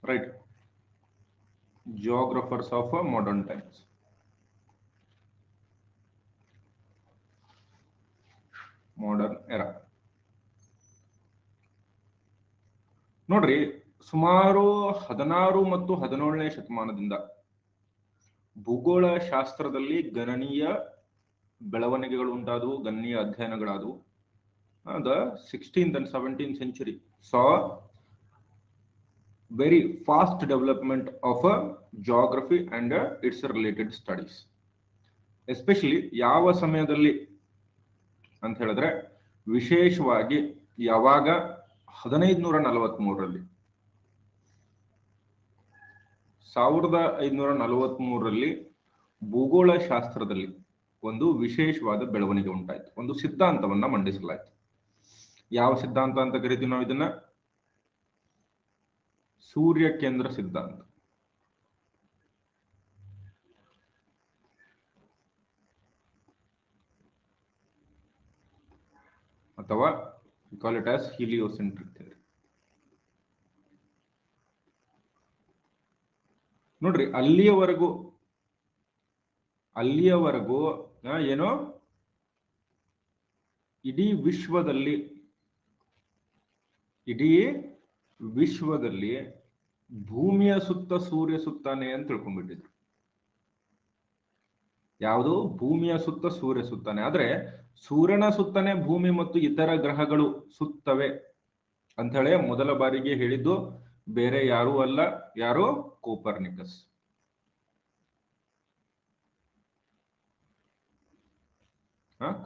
right? Geographers of modern times. Modern era. ನೋಡ್ರಿ, ಸುಮಾರು 16 ಮತ್ತು 17ನೇ ಶತಮಾನದಿಂದ ಭೂಗೋಳ ಶಾಸ್ತ್ರದಲ್ಲಿ ಗಣನೀಯ ಬೆಳವಣಿಗೆಗಳು ಉಂಟಾದವು, ಗಣನೀಯ ಅಧ್ಯಯನಗಳಾದವು. The 16th and 17th century saw very fast development of geography and its related studies. Especially ಯಾವ ಸಮಯದಲ್ಲಿ ಅಂತ ಹೇಳಿದ್ರೆ, ವಿಶೇಷವಾಗಿ ಯಾವಾಗ 1543ರಲ್ಲಿ 1543ರಲ್ಲಿ ಭೂಗೋಳ ಶಾಸ್ತ್ರದಲ್ಲಿ ಒಂದು ವಿಶೇಷವಾದ ಬೆಳವಣಿಗೆ ಉಂಟಾಯಿತು. ಒಂದು ಸಿದ್ಧಾಂತವನ್ನ ಮಂಡಿಸಲಾಯಿತು. ಯಾವ ಸಿದ್ಧಾಂತ ಅಂತ ಕರಿತೀವಿ ನಾವು ಇದನ್ನ? ಸೂರ್ಯ ಕೇಂದ್ರ ಸಿದ್ಧಾಂತ. ಅಥವಾ call it as heliocentric theory. ನೋಡ್ರಿ, ಅಲ್ಲಿಯವರೆಗೂ ಏನೋ ಇಡೀ ವಿಶ್ವದಲ್ಲಿ ಭೂಮಿಯ ಸುತ್ತ ಸೂರ್ಯ ಸುತ್ತಾನೆ ಅಂತ ತಿಳ್ಕೊಂಡ್ಬಿಟ್ಟಿದ್ರು. ಯಾವುದು? ಭೂಮಿಯ ಸುತ್ತ ಸೂರ್ಯ ಸುತ್ತಾನೆ. ಆದ್ರೆ ಸೂರ್ಯನ ಸುತ್ತನೆ ಭೂಮಿ ಮತ್ತು ಇತರ ಗ್ರಹಗಳು ಸುತ್ತವೆ ಅಂತ ಹೇಳಿ ಮೊದಲ ಬಾರಿಗೆ ಹೇಳಿದ್ದು ಬೇರೆ ಯಾರೂ ಅಲ್ಲ. ಯಾರು? ಕೋಪರ್ನಿಕಸ್.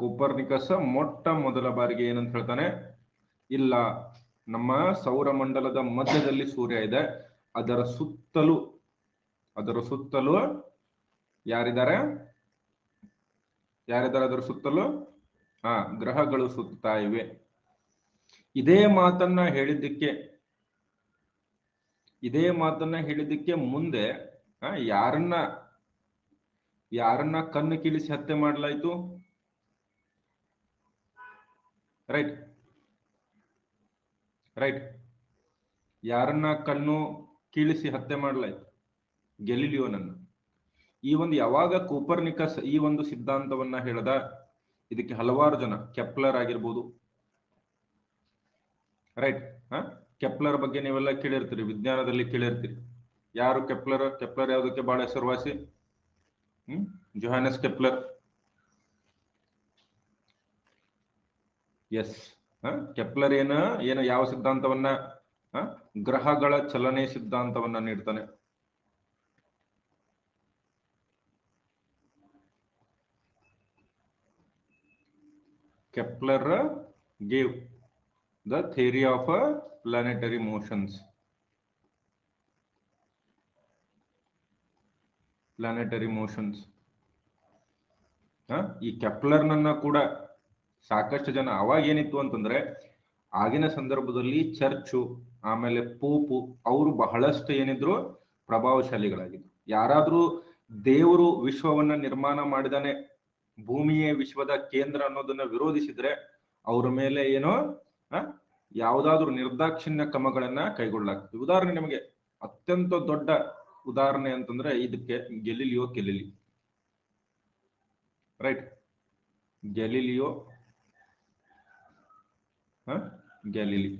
ಕೋಪರ್ನಿಕಸ್ ಮೊಟ್ಟ ಮೊದಲ ಬಾರಿಗೆ ಏನಂತ ಹೇಳ್ತಾನೆ? ಇಲ್ಲ, ನಮ್ಮ ಸೌರಮಂಡಲದ ಮಧ್ಯದಲ್ಲಿ ಸೂರ್ಯ ಇದೆ, ಅದರ ಸುತ್ತಲೂ ಯಾರಿದ್ದಾರೆ? ಅದರ ಸುತ್ತಲೂ ಗ್ರಹಗಳು ಸುತ್ತಾ ಇವೆ. ಇದೇ ಮಾತನ್ನ ಹೇಳಿದ್ದಕ್ಕೆ ಮುಂದೆ ಯಾರನ್ನ ಕಣ್ಣು ಕೀಳಿಸಿ ಹತ್ಯೆ ಮಾಡಲಾಯಿತು? ರೈಟ್. ಯಾರನ್ನ ಕಣ್ಣು ಕೀಳಿಸಿ ಹತ್ಯೆ ಮಾಡಲಾಯಿತು? ಗೆಲಿಲಿಯೋನನ್ನು. ಈ ಒಂದು ಯಾವಾಗ ಕೋಪರ್ನಿಕಸ್ ಈ ಒಂದು ಸಿದ್ಧಾಂತವನ್ನ ಹೇಳ್ದ, ಇದಕ್ಕೆ ಹಲವಾರು ಜನ, ಕೆಪ್ಲರ್ ಆಗಿರ್ಬೋದು, ರೈಟ್. ಕೆಪ್ಲರ್ ಬಗ್ಗೆ ನೀವೆಲ್ಲ ಕೇಳಿರ್ತೀರಿ, ವಿಜ್ಞಾನದಲ್ಲಿ ಕೇಳಿರ್ತೀರಿ. ಯಾರು ಕೆಪ್ಲರ್? ಯಾವುದಕ್ಕೆ ಬಹಳ ಹೆಸರುವಾಸಿ? ಜೊಹಾನಸ್ ಕೆಪ್ಲರ್. ಎಸ್. ಕೆಪ್ಲರ್ ಏನು ಯಾವ ಸಿದ್ಧಾಂತವನ್ನ? ಗ್ರಹಗಳ ಚಲನೆ ಸಿದ್ಧಾಂತವನ್ನ ನೀಡ್ತಾನೆ. Kepler gave the theory of planetary motions. ಈ ಕೆಪ್ಲರ್ನನ್ನ ಕೂಡ ಸಾಕಷ್ಟು ಜನ, ಅವಾಗ ಏನಿತ್ತು ಅಂತಂದ್ರೆ, ಆಗಿನ ಸಂದರ್ಭದಲ್ಲಿ ಚರ್ಚು ಆಮೇಲೆ ಪೋಪು ಅವರು ಬಹಳಷ್ಟು ಏನಿದ್ರು ಪ್ರಭಾವಶಾಲಿಗಳಾಗಿದ್ರು. ಯಾರಾದ್ರೂ ದೇವರು ವಿಶ್ವವನ್ನ ನಿರ್ಮಾಣ ಮಾಡಿದಾನೆ, ಭೂಮಿಯೇ ವಿಶ್ವದ ಕೇಂದ್ರ ಅನ್ನೋದನ್ನ ವಿರೋಧಿಸಿದ್ರೆ ಅವರ ಮೇಲೆ ಏನೋ ಯಾವುದಾದ್ರೂ ನಿರ್ದಾಕ್ಷಿಣ್ಯ ಕ್ರಮಗಳನ್ನ ಕೈಗೊಳ್ಳಲಾಗ್ತದೆ. ಉದಾಹರಣೆ, ನಿಮಗೆ ಅತ್ಯಂತ ದೊಡ್ಡ ಉದಾಹರಣೆ ಅಂತಂದ್ರೆ ಇದಕ್ಕೆ ಗೆಲಿಲಿಯೋ ರೈಟ್. ಗ್ಯಾಲಿಲಿ.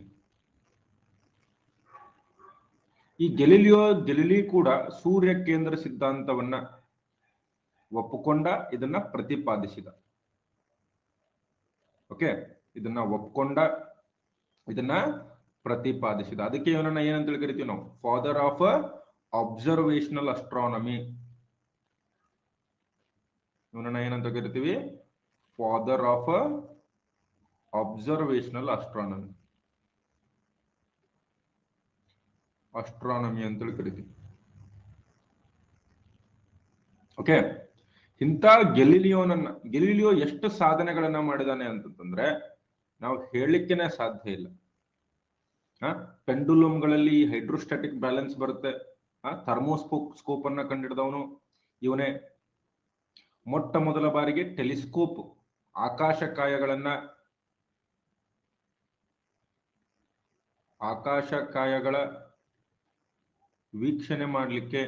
ಈ ಗೆಲಿಲಿ ಕೂಡ ಸೂರ್ಯ ಕೇಂದ್ರ ಸಿದ್ಧಾಂತವನ್ನ ಒಪ್ಪಿಕೊಂಡ, ಇದನ್ನ ಪ್ರತಿಪಾದಿಸಿದ. ಓಕೆ, ಇದನ್ನ ಒಪ್ಕೊಂಡ, ಇದನ್ನ ಪ್ರತಿಪಾದಿಸಿದ. ಅದಕ್ಕೆ ಇವನನ್ನ ಏನಂತ ಕರಿತೀವಿ ನಾವು? Father of observational astronomy. ಇವನನ್ನ ಏನಂತ ಕರಿತೀವಿ? ಫಾದರ್ ಆಫ್ ಅಬ್ಸರ್ವೇಷನಲ್ ಅಸ್ಟ್ರಾನಮಿ ಅಂತೇಳಿ ಕರಿತೀವಿ. ಓಕೆ, ಇಂಥ ಗೆಲಿಲಿಯೋ ಎಷ್ಟು ಸಾಧನೆಗಳನ್ನ ಮಾಡಿದಾನೆ ಅಂತಂದ್ರೆ ನಾವು ಹೇಳಲಿಕ್ಕೇನೆ ಸಾಧ್ಯ ಇಲ್ಲ. ಪೆಂಡುಲಮ್ಗಳಲ್ಲಿ ಹೈಡ್ರೋಸ್ಟಾಟಿಕ್ ಬ್ಯಾಲೆನ್ಸ್ ಬರುತ್ತೆ. ಥರ್ಮೋಸ್ಕೋಪ್ ಅನ್ನ ಕಂಡಿಡಿದವನು ಇವನೇ. ಮೊಟ್ಟ ಮೊದಲ ಬಾರಿಗೆ ಟೆಲಿಸ್ಕೋಪ್, ಆಕಾಶಕಾಯಗಳ ವೀಕ್ಷಣೆ ಮಾಡಲಿಕ್ಕೆ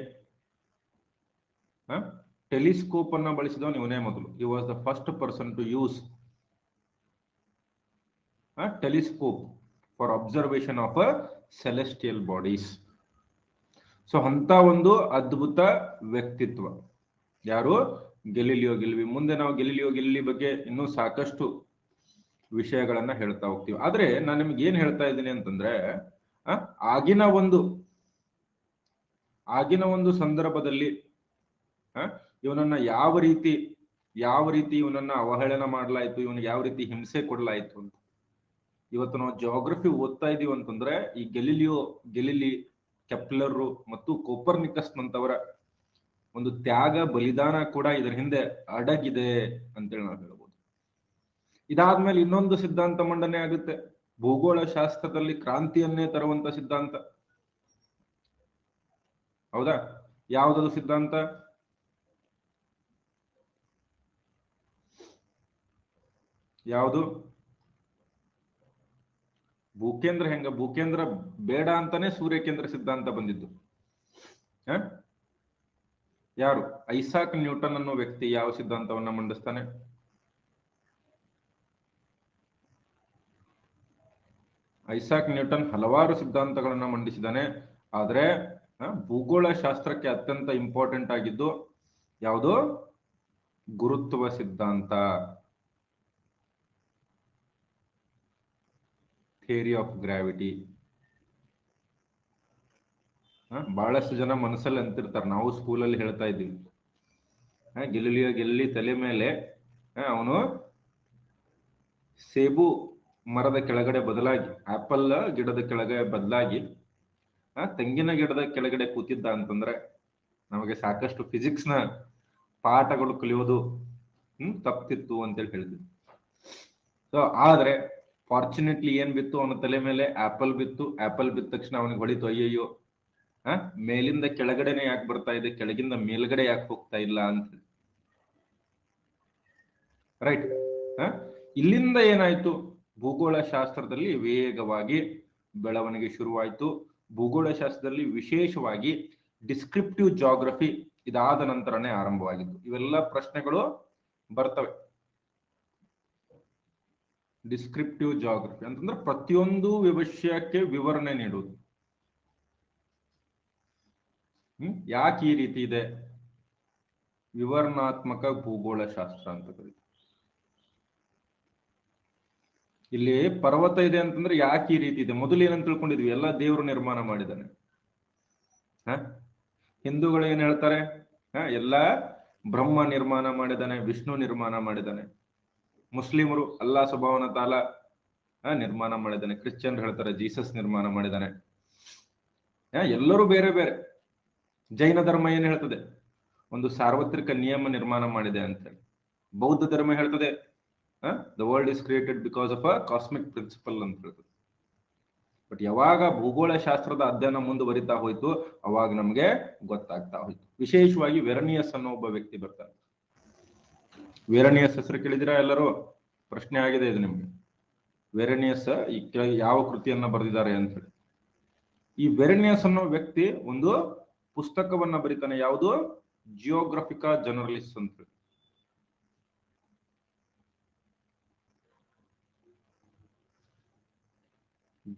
ಟೆಲಿಸ್ಕೋಪ್ ಅನ್ನ ಬಳಸಿದವನು ಇವನೇ ಮೊದಲು. He was the first person to use telescope for observation of celestial bodies. So ಅಂತ ಒಂದು ಅದ್ಭುತ ವ್ಯಕ್ತಿತ್ವ ಯಾರು? Galileo Galilei. ಮುಂದೆ ನಾವು ಗೆಲಿಲಿಯೋ ಗೆಲಿಲಿ ಬಗ್ಗೆ ಇನ್ನೂ ಸಾಕಷ್ಟು ವಿಷಯಗಳನ್ನ ಹೇಳ್ತಾ ಹೋಗ್ತೀವಿ. ಆದ್ರೆ ನಾನು ನಿಮ್ಗೆ ಏನ್ ಹೇಳ್ತಾ ಇದ್ದೀನಿ ಅಂತಂದ್ರೆ, ಆಗಿನ ಒಂದು ಸಂದರ್ಭದಲ್ಲಿ ಇವನನ್ನ ಯಾವ ರೀತಿ ಇವನನ್ನ ಅವಹೇಳನ ಮಾಡಲಾಯ್ತು, ಇವನಿಗೆ ಯಾವ ರೀತಿ ಹಿಂಸೆ ಕೊಡಲಾಯ್ತು ಅಂತ. ಇವತ್ತು ನಾವು ಜಿಯೋಗ್ರಫಿ ಓದ್ತಾ ಇದೀವಿ ಅಂತಂದ್ರೆ ಈ ಗೆಲಿಲಿ, ಕೆಪ್ಲರ್ ಮತ್ತು ಕೋಪರ್ನಿಕಸ್ ನಂತವರ ಒಂದು ತ್ಯಾಗ ಬಲಿದಾನ ಕೂಡ ಇದರ ಹಿಂದೆ ಅಡಗಿದೆ ಅಂತೇಳಿ ನಾವು ಹೇಳ್ಬೋದು. ಇದಾದ್ಮೇಲೆ ಇನ್ನೊಂದು ಸಿದ್ಧಾಂತ ಮಂಡನೆ ಆಗುತ್ತೆ, ಭೂಗೋಳ ಶಾಸ್ತ್ರದಲ್ಲಿ ಕ್ರಾಂತಿಯನ್ನೇ ತರುವಂತ ಸಿದ್ಧಾಂತ. ಹೌದಾ? ಯಾವುದದು ಸಿದ್ಧಾಂತ? ಯಾವುದು? ಭೂಕೇಂದ್ರ ಹೆಂಗ? ಭೂಕೇಂದ್ರ ಬೇಡ ಅಂತಾನೆ ಸೂರ್ಯಕೇಂದ್ರ ಸಿದ್ಧಾಂತ ಬಂದಿದ್ದು. ಯಾರು? ಐಸಾಕ್ ನ್ಯೂಟನ್ ಅನ್ನೋ ವ್ಯಕ್ತಿ ಯಾವ ಸಿದ್ಧಾಂತವನ್ನ ಮಂಡಿಸ್ತಾನೆ? ಐಸಾಕ್ ನ್ಯೂಟನ್ ಹಲವಾರು ಸಿದ್ಧಾಂತಗಳನ್ನ ಮಂಡಿಸಿದಾನೆ. ಆದ್ರೆ ಭೂಗೋಳ ಶಾಸ್ತ್ರಕ್ಕೆ ಅತ್ಯಂತ ಇಂಪಾರ್ಟೆಂಟ್ ಆಗಿದ್ದು ಯಾವುದು? ಗುರುತ್ವ ಸಿದ್ಧಾಂತ, ಥಿಯರಿ ಆಫ್ ಗ್ರಾವಿಟಿ. ಬಹಳಷ್ಟು ಜನ ಮನಸ್ಸಲ್ಲಿ ಅಂತಿರ್ತಾರೆ, ನಾವು ಸ್ಕೂಲಲ್ಲಿ ಹೇಳ್ತಾ ಇದ್ದೀವಿ, ಗೆಲಿಲಿ ತಲೆ ಮೇಲೆ ಅವನು ಸೇಬು ಮರದ ಕೆಳಗಡೆ ಬದಲಾಗಿ, ಆಪಲ್ ಗಿಡದ ಕೆಳಗಡೆ ಬದಲಾಗಿ ತೆಂಗಿನ ಗಿಡದ ಕೆಳಗಡೆ ಕೂತಿದ್ದ ಅಂತಂದ್ರೆ ನಮಗೆ ಸಾಕಷ್ಟು ಫಿಸಿಕ್ಸ್ ನ ಪಾಠಗಳು ಕಲಿಯೋದು ತಪ್ತಿತ್ತು ಅಂತೇಳಿ ಹೇಳಿದ್ವಿ. ಸೊ ಆದ್ರೆ ಫಾರ್ಚುನೇಟ್ಲಿ ಏನ್ ಬಿತ್ತು, ಅವನ ತಲೆ ಮೇಲೆ ಆಪಲ್ ಬಿತ್ತು. ಆಪಲ್ ಬಿದ್ದ ತಕ್ಷಣ ಅವನಿಗೆ ಹೊಳಿತು, ಅಯ್ಯಯ್ಯೋ ಮೇಲಿಂದ ಕೆಳಗಡೆನೆ ಯಾಕೆ ಬರ್ತಾ ಇದೆ, ಕೆಳಗಿಂದ ಮೇಲ್ಗಡೆ ಯಾಕೆ ಹೋಗ್ತಾ ಇಲ್ಲ ಅಂತ. ರೈಟ್? ಇಲ್ಲಿಂದ ಏನಾಯ್ತು? ಭೂಗೋಳ ಶಾಸ್ತ್ರದಲ್ಲಿ ವೇಗವಾಗಿ ಬೆಳವಣಿಗೆ ಶುರುವಾಯಿತು. ಭೂಗೋಳ ಶಾಸ್ತ್ರದಲ್ಲಿ ವಿಶೇಷವಾಗಿ ಡಿಸ್ಕ್ರಿಪ್ಟಿವ್ ಜಾಗ್ರಫಿ ಇದಾದ ನಂತರನೇ ಆರಂಭವಾಗಿತ್ತು. ಇವೆಲ್ಲ ಪ್ರಶ್ನೆಗಳು ಬರ್ತವೆ. ಡಿಸ್ಕ್ರಿಪ್ಟಿವ್ ಜಾಗ್ರಫಿ ಅಂತಂದ್ರೆ ಪ್ರತಿಯೊಂದು ವಿಷಯಕ್ಕೆ ವಿವರಣೆ ನೀಡುವುದು. ಯಾಕೆ ಈ ರೀತಿ ಇದೆ? ವಿವರಣಾತ್ಮಕ ಭೂಗೋಳ ಶಾಸ್ತ್ರ ಅಂತ ಕರೀತಾರೆ. ಇಲ್ಲಿ ಪರ್ವತ ಇದೆ ಅಂತಂದ್ರೆ ಯಾಕೆ ಈ ರೀತಿ ಇದೆ? ಮೊದಲು ಏನಂತ ತಿಳ್ಕೊಂಡಿದ್ವಿ, ಎಲ್ಲ ದೇವರು ನಿರ್ಮಾಣ ಮಾಡಿದಾನೆ. ಹಿಂದೂಗಳು ಏನ್ ಹೇಳ್ತಾರೆ? ಎಲ್ಲ ಬ್ರಹ್ಮ ನಿರ್ಮಾಣ ಮಾಡಿದಾನೆ, ವಿಷ್ಣು ನಿರ್ಮಾಣ ಮಾಡಿದಾನೆ. ಮುಸ್ಲಿಮರು ಅಲ್ಲಾ ಸುಬ್ಹಾನಹು ವ ತಆಲಾ ನಿರ್ಮಾಣ ಮಾಡಿದಾನೆ. ಕ್ರಿಶ್ಚಿಯನ್ ಹೇಳ್ತಾರೆ ಜೀಸಸ್ ನಿರ್ಮಾಣ ಮಾಡಿದಾನೆ. ಎಲ್ಲರೂ ಬೇರೆ ಬೇರೆ. ಜೈನ ಧರ್ಮ ಏನ್ ಹೇಳ್ತದೆ? ಒಂದು ಸಾರ್ವತ್ರಿಕ ನಿಯಮ ನಿರ್ಮಾಣ ಮಾಡಿದೆ ಅಂತ ಹೇಳಿ. ಬೌದ್ಧ ಧರ್ಮ ಹೇಳ್ತದೆ the world is created because of a cosmic principle ಅಂತ ಹೇಳ್ತದೆ. ಬಟ್ ಯಾವಾಗ ಭೂಗೋಳ ಶಾಸ್ತ್ರದ ಅಧ್ಯಯನ ಮುಂದುವರಿತಾ ಹೋಯ್ತು, ಅವಾಗ ನಮ್ಗೆ ಗೊತ್ತಾಗ್ತಾ ಹೋಯ್ತು. ವಿಶೇಷವಾಗಿ ವೆರನಿಯಸ್ ಅನ್ನೋ ಒಬ್ಬ ವ್ಯಕ್ತಿ ಬರ್ತಾನೆ. ವೆರನಿಯಸ್ ಹೆಸರು ಕೇಳಿದಿರಾ ಎಲ್ಲರೂ? ಪ್ರಶ್ನೆ ಆಗಿದೆ ಇದು ನಿಮ್ಗೆ. ವೆರನಿಯಸ್ ಈ ಯಾವ ಕೃತಿಯನ್ನ ಬರೆದಿದ್ದಾರೆ ಅಂತ ಹೇಳಿ. ಈ ವೆರನಿಯಸ್ ಅನ್ನೋ ವ್ಯಕ್ತಿ ಒಂದು ಪುಸ್ತಕವನ್ನ ಬರೀತಾನೆ. ಯಾವುದು? ಜಿಯೋಗ್ರಫಿಕಾ ಜನರಲಿಸ್ಟ್ ಅಂತ ಹೇಳಿ.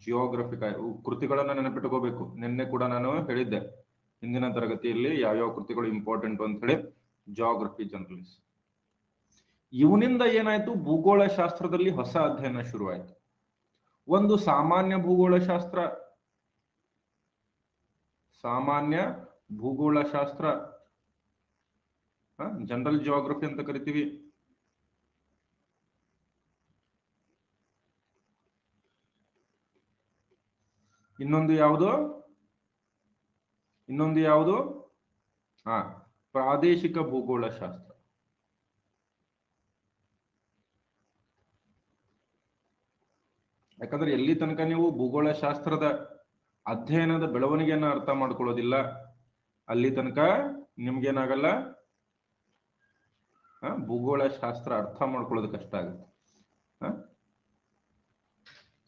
ಜಿಯೋಗ್ರಫಿಕಾ ಕೃತಿಗಳನ್ನ ನೆನಪಿಟ್ಕೋಬೇಕು. ನಿನ್ನೆ ಕೂಡ ನಾನು ಹೇಳಿದ್ದೆ ಹಿಂದಿನ ತರಗತಿಯಲ್ಲಿ ಯಾವ್ಯಾವ ಕೃತಿಗಳು ಇಂಪಾರ್ಟೆಂಟ್ ಅಂತ ಹೇಳಿ. Geography generalist. ಇವನಿಂದ ಏನಾಯ್ತು? ಭೂಗೋಳ ಶಾಸ್ತ್ರದಲ್ಲಿ ಹೊಸ ಅಧ್ಯಯನ ಶುರುವಾಯಿತು. ಒಂದು ಸಾಮಾನ್ಯ ಭೂಗೋಳ ಶಾಸ್ತ್ರ, ಜನರಲ್ ಜಿಯೋಗ್ರಫಿ ಅಂತ ಕರಿತೀವಿ. ಇನ್ನೊಂದು ಯಾವುದು? ಪ್ರಾದೇಶಿಕ ಭೂಗೋಳ ಶಾಸ್ತ್ರ. ಯಾಕಂದ್ರೆ ಎಲ್ಲಿ ತನಕ ನೀವು ಭೂಗೋಳ ಶಾಸ್ತ್ರದ ಅಧ್ಯಯನದ ಬೆಳವಣಿಗೆಯನ್ನ ಅರ್ಥ ಮಾಡ್ಕೊಳ್ಳೋದಿಲ್ಲ, ಅಲ್ಲಿ ತನಕ ನಿಮ್ಗೇನಾಗಲ್ಲ, ಭೂಗೋಳ ಶಾಸ್ತ್ರ ಅರ್ಥ ಮಾಡ್ಕೊಳ್ಳೋದು ಕಷ್ಟ ಆಗುತ್ತೆ.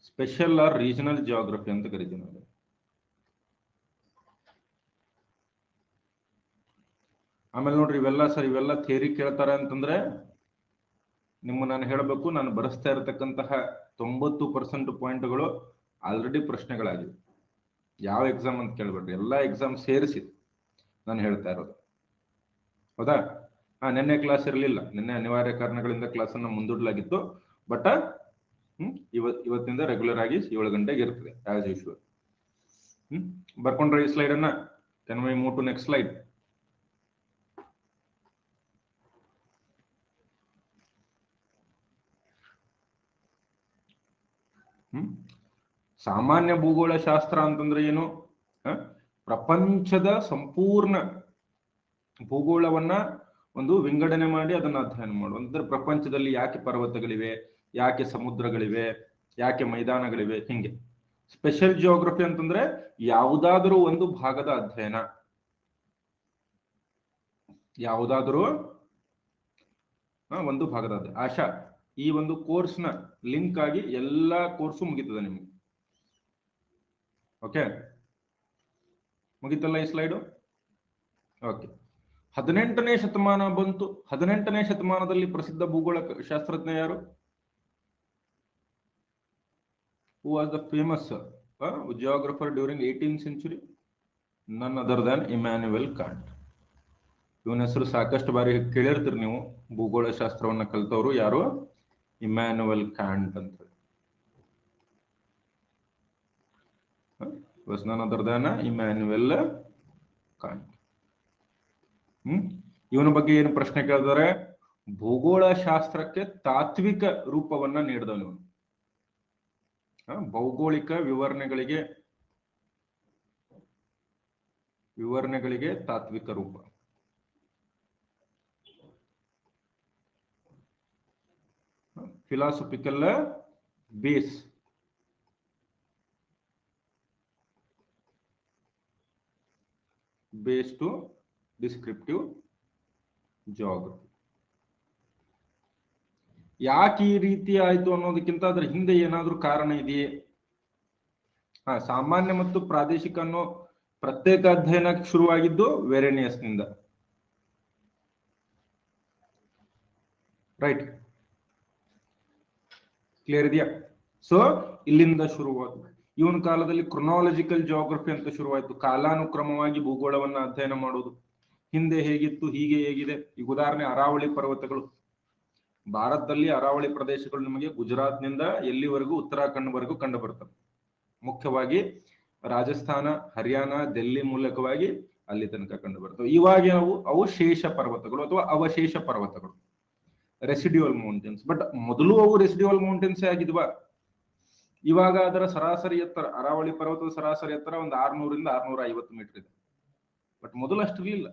ಸ್ಪೆಷಲ್ ಆರ್ ರೀಜನಲ್ ಜಿಯೋಗ್ರಫಿ ಅಂತ ಕರಿತೀವಿ ನಾವು. ಆಮೇಲೆ ನೋಡ್ರಿ ಇವೆಲ್ಲ ಸರ್ ಇವೆಲ್ಲ ಥಿಯರಿ ಕೇಳ್ತಾರೆ ಅಂತಂದ್ರೆ ನಾನು ಹೇಳಬೇಕು, ನಾನು ಬರೆಸ್ತಾ ಇರತಕ್ಕಂತಹ 90% ಪಾಯಿಂಟ್ಗಳು ಆಲ್ರೆಡಿ ಪ್ರಶ್ನೆಗಳಾಗಿವೆ. ಯಾವ ಎಕ್ಸಾಮ್ ಅಂತ ಕೇಳ್ಬೇಡ್ರಿ, ಎಲ್ಲಾ ಎಕ್ಸಾಮ್ ಸೇರಿಸಿ ನಾನು ಹೇಳ್ತಾ ಇರೋದು. ಹೌದಾ? ನಿನ್ನೆ ಕ್ಲಾಸ್ ಇರಲಿಲ್ಲ, ನಿನ್ನೆ ಅನಿವಾರ್ಯ ಕಾರಣಗಳಿಂದ ಕ್ಲಾಸ್ ಅನ್ನ ಮುಂದೂಡಲಾಗಿತ್ತು. ಬಟ್ ಇವತ್ತಿಂದ ರೆಗ್ಯುಲರ್ ಆಗಿ 7 ಗಂಟೆಗೆ ಇರ್ತದೆ ಆಸ್ ಯೂಶುವಲ್. ಬರ್ಕೊಂಡ್ರೆ ಈ ಸ್ಲೈಡ್ ಅನ್ನ can we move to next slide. ಸಾಮಾನ್ಯ ಭೂಗೋಳ ಶಾಸ್ತ್ರ ಅಂತಂದ್ರೆ ಏನು? ಪ್ರಪಂಚದ ಸಂಪೂರ್ಣ ಭೂಗೋಳವನ್ನ ಒಂದು ವಿಂಗಡಣೆ ಮಾಡಿ ಅದನ್ನ ಅಧ್ಯಯನ ಮಾಡುವ. ಅಂದ್ರೆ ಪ್ರಪಂಚದಲ್ಲಿ ಯಾಕೆ ಪರ್ವತಗಳಿವೆ, ಯಾಕೆ ಸಮುದ್ರಗಳಿವೆ, ಯಾಕೆ ಮೈದಾನಗಳಿವೆ, ಹಿಂಗೆ. ಸ್ಪೆಷಲ್ ಜಿಯೋಗ್ರಫಿ ಅಂತಂದ್ರೆ ಯಾವುದಾದರೂ ಒಂದು ಭಾಗದ ಅಧ್ಯಯನ, ಯಾವುದಾದರೂ ಒಂದು ಭಾಗದ ಅಧ್ಯಯನ. ಆಶಾ, ಈ ಒಂದು ಕೋರ್ಸ್ನ ಲಿಂಕ್ ಆಗಿ ಎಲ್ಲಾ ಕೋರ್ಸು ಮುಗಿತದೆ ನಿಮ್ಗೆ. ಓಕೆ, ಮುಗಿತಲ್ಲ ಈ ಸ್ಲೈಡು? ಓಕೆ, 18ನೇ ಶತಮಾನ ಬಂತು. 18ನೇ ಶತಮಾನದಲ್ಲಿ ಪ್ರಸಿದ್ಧ ಭೂಗೋಳ ಶಾಸ್ತ್ರಜ್ಞ ಯಾರು? Who was the famous geographer during 18th century? None other than Immanuel Kant. ಇವನ ಹೆಸರು ಸಾಕಷ್ಟು ಬಾರಿ ಕೇಳಿರ್ತೀರಿ ನೀವು, ಭೂಗೋಳ ಶಾಸ್ತ್ರವನ್ನ ಕಲಿತವರು. ಯಾರು? ಇಮ್ಯಾನ್ಯುಯಲ್ ಕಾಂಟ್ ಅಂತ. was none other than Immanuel can't. ಇವನ ಬಗ್ಗೆ ಏನು ಪ್ರಶ್ನೆ ಕೇಳಿದರೆ, ಭೂಗೋಳ ಶಾಸ್ತ್ರಕ್ಕೆ ತಾತ್ವಿಕ ರೂಪವನ್ನ ನೀಡಿದವನು. ಭೌಗೋಳಿಕ ವಿವರಣೆಗಳಿಗೆ ತಾತ್ವಿಕ ರೂಪ. Philosophical base to descriptive geography. ಯಾಕೆ ಈ ರೀತಿ ಆಯ್ತು ಅನ್ನೋದಕ್ಕಿಂತ ಅದ್ರ ಹಿಂದೆ ಏನಾದ್ರೂ ಕಾರಣ ಇದೆಯೇ? ಸಾಮಾನ್ಯ ಮತ್ತು ಪ್ರಾದೇಶಿಕ ಅನ್ನೋ ಪ್ರತ್ಯೇಕ ಅಧ್ಯಯನ ಶುರುವಾಗಿದ್ದು ವೆರೇನಿಯಸ್ ನಿಂದ. ರೈಟ್, ಕ್ಲಿಯರ್ ಇದೆಯಾ? ಸೊ ಇಲ್ಲಿಂದ ಶುರುವಾದ ಇವನ ಕಾಲದಲ್ಲಿ ಕ್ರೊನಾಲಜಿಕಲ್ ಜಿಯೋಗ್ರಫಿ ಅಂತ ಶುರುವಾಯಿತು. ಕಾಲಾನುಕ್ರಮವಾಗಿ ಭೂಗೋಳವನ್ನ ಅಧ್ಯಯನ ಮಾಡೋದು. ಹಿಂದೆ ಹೇಗಿತ್ತು, ಹೀಗೆ ಹೇಗಿದೆ. ಈಗ ಉದಾಹರಣೆ ಅರಾವಳಿ ಪರ್ವತಗಳು. ಭಾರತದಲ್ಲಿ ಅರಾವಳಿ ಪ್ರದೇಶಗಳು ನಿಮಗೆ ಗುಜರಾತ್ ನಿಂದ ಎಲ್ಲಿವರೆಗೂ ಉತ್ತರಾಖಂಡ್ ವರೆಗೂ ಕಂಡು ಬರ್ತವೆ. ಮುಖ್ಯವಾಗಿ ರಾಜಸ್ಥಾನ, ಹರಿಯಾಣ, ಡೆಲ್ಲಿ ಮೂಲಕವಾಗಿ ಅಲ್ಲಿ ತನಕ ಕಂಡು ಬರ್ತವೆ. ಇವಾಗ ಅವು ಶೇಷ ಪರ್ವತಗಳು ಅಥವಾ ಅವಶೇಷ ಪರ್ವತಗಳು, ರೆಸಿಡ್ಯೂಯಲ್ ಮೌಂಟೇನ್ಸ್. ಬಟ್ ಮೊದಲು ಅವು ರೆಸಿಡ್ಯೂಯಲ್ ಮೌಂಟೇನ್ಸ್ ಆಗಿದ್ವಾ? ಇವಾಗ ಅದರ ಸರಾಸರಿ ಎತ್ತರ, ಅರಾವಳಿ ಪರ್ವತದ ಸರಾಸರಿ ಎತ್ತರ ಒಂದು 600 ರಿಂದ 650 ಮೀಟರ್ ಇದೆ. ಬಟ್ ಮೊದಲು ಅಷ್ಟಿರಲಿಲ್ಲ.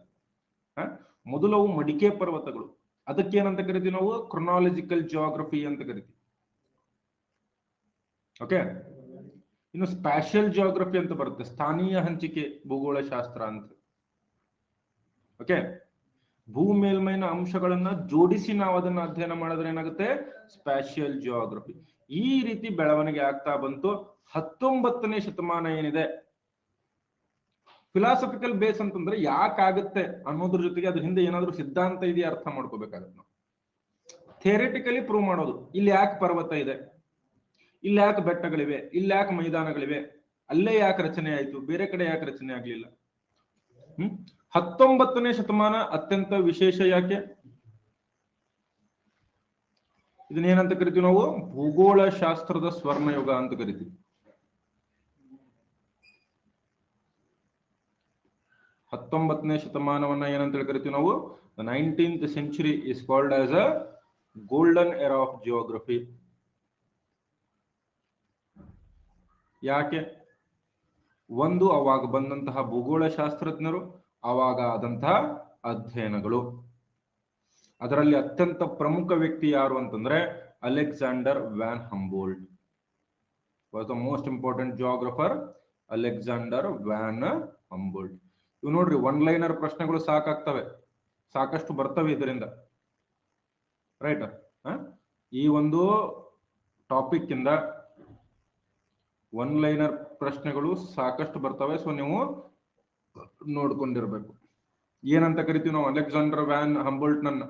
ಮೊದಲು ಅವು ಮಡಿಕೆ ಪರ್ವತಗಳು. ಅದಕ್ಕೇನಂತ ಕರಿತೀವಿ ನಾವು? ಕ್ರೊನಾಲಜಿಕಲ್ ಜಿಯೋಗ್ರಫಿ ಅಂತ ಕರಿತೀವಿ. ಓಕೆ, ಇನ್ನು ಸ್ಪ್ಯಾಷಿಯಲ್ ಜಿಯೋಗ್ರಫಿ ಅಂತ ಬರುತ್ತೆ, ಸ್ಥಾನೀಯ ಹಂಚಿಕೆ ಭೂಗೋಳ ಶಾಸ್ತ್ರ ಅಂತ. ಓಕೆ, ಭೂ ಮೇಲ್ಮೈನ ಅಂಶಗಳನ್ನ ಜೋಡಿಸಿ ನಾವು ಅದನ್ನ ಅಧ್ಯಯನ ಮಾಡಿದ್ರೆ ಏನಾಗುತ್ತೆ? ಸ್ಪ್ಯಾಷಿಯಲ್ ಜಿಯೋಗ್ರಫಿ. ಈ ರೀತಿ ಬೆಳವಣಿಗೆ ಆಗ್ತಾ ಬಂತು. 19ನೇ ಶತಮಾನ ಏನಿದೆ, ಫಿಲಾಸಫಿಕಲ್ ಬೇಸ್ ಅಂತಂದ್ರೆ ಯಾಕಾಗುತ್ತೆ ಅನ್ನೋದ್ರ ಜೊತೆಗೆ ಅದ್ರ ಹಿಂದೆ ಏನಾದ್ರೂ ಸಿದ್ಧಾಂತ ಇದೆಯಾ ಅರ್ಥ ಮಾಡ್ಕೋಬೇಕಾಗತ್ತೆ ನಾವು. ಥಿಯರಿಟಿಕಲಿ ಪ್ರೂವ್ ಮಾಡೋದು, ಇಲ್ಲಿ ಯಾಕೆ ಪರ್ವತ ಇದೆ, ಇಲ್ಲಿ ಯಾಕೆ ಬೆಟ್ಟಗಳಿವೆ, ಇಲ್ಲಿ ಯಾಕೆ ಮೈದಾನಗಳಿವೆ, ಅಲ್ಲೇ ಯಾಕೆ ರಚನೆ ಆಯ್ತು, ಬೇರೆ ಕಡೆ ಯಾಕೆ ರಚನೆ ಆಗ್ಲಿಲ್ಲ. 19ನೇ ಶತಮಾನ ಅತ್ಯಂತ ವಿಶೇಷ. ಯಾಕೆ? ಇದನ್ನೇನಂತ ಕರಿತೀವಿ ನಾವು? ಭೂಗೋಳ ಶಾಸ್ತ್ರದ ಸ್ವರ್ಣಯುಗ ಅಂತ ಕರಿತೀವಿ. 19ನೇ ಶತಮಾನವನ್ನ ಏನಂತ ಕರಿತೀವಿ ನಾವು? The 19th century is called as a golden era of geography. ಯಾಕೆ? ಒಂದು, ಅವಾಗ ಬಂದಂತಹ ಭೂಗೋಳ ಶಾಸ್ತ್ರಜ್ಞರು, ಅವಾಗ ಆದಂತಹ ಅಧ್ಯಯನಗಳು. ಅದರಲ್ಲಿ ಅತ್ಯಂತ ಪ್ರಮುಖ ವ್ಯಕ್ತಿ ಯಾರು ಅಂತಂದ್ರೆ Alexander von Humboldt was the most important geographer. Alexander von Humboldt. ಇವು ನೋಡ್ರಿ, ಒನ್ ಲೈನರ್ ಪ್ರಶ್ನೆಗಳು ಸಾಕಾಗ್ತವೆ, ಸಾಕಷ್ಟು ಬರ್ತವೆ ಇದರಿಂದ. ರೈಟ್, ಈ ಒಂದು ಟಾಪಿಕ್ ಇಂದ ಒನ್ ಲೈನರ್ ಪ್ರಶ್ನೆಗಳು ಸಾಕಷ್ಟು ಬರ್ತವೆ. ಸೊ ನೀವು ನೋಡ್ಕೊಂಡಿರ್ಬೇಕು. ಏನಂತ ಕರಿತೀವಿ ನಾವು ಅಲೆಕ್ಸಾಂಡರ್ ವ್ಯಾನ್ ಹಂಬೋಲ್ಟ್ ನನ್ನ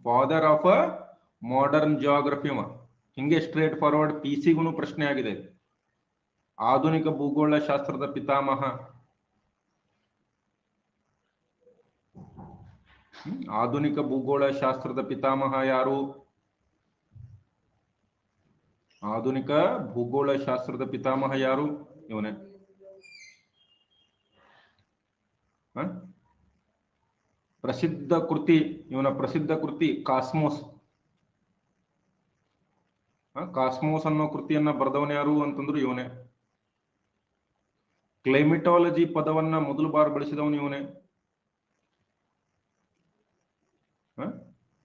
ಫಾದರ್ ಆಫ್ ಮಾಡರ್ನ್ ಜಿಯೋಗ್ರಫಿ. ಹಿಂಗೆ ಸ್ಟ್ರೇಟ್ ಫಾರ್ವರ್ಡ್ ಪಿಸಿಗೂ ಪ್ರಶ್ನೆ ಆಗಿದೆ. ಆಧುನಿಕ ಭೂಗೋಳ ಶಾಸ್ತ್ರದ ಪಿತಾಮಹ. ಆಧುನಿಕ ಭೂಗೋಳ ಶಾಸ್ತ್ರದ ಪಿತಾಮಹ ಯಾರು? ಆಧುನಿಕ ಭೂಗೋಳ ಶಾಸ್ತ್ರದ ಪಿತಾಮಹ ಯಾರು? ಇವನೇ. ಪ್ರಸಿದ್ಧ ಕೃತಿ, ಇವನ ಪ್ರಸಿದ್ಧ ಕೃತಿ ಕಾಸ್ಮೋಸ್. ಕಾಸ್ಮೋಸ್ ಅನ್ನೋ ಕೃತಿಯನ್ನ ಬರೆದವನ ಯಾರು ಅಂತಂದ್ರು ಇವನೇ. ಕ್ಲೈಮೆಟಾಲಜಿ ಪದವನ್ನ ಮೊದಲು ಬಾರಿ ಬಳಸಿದವನು ಇವನೇ.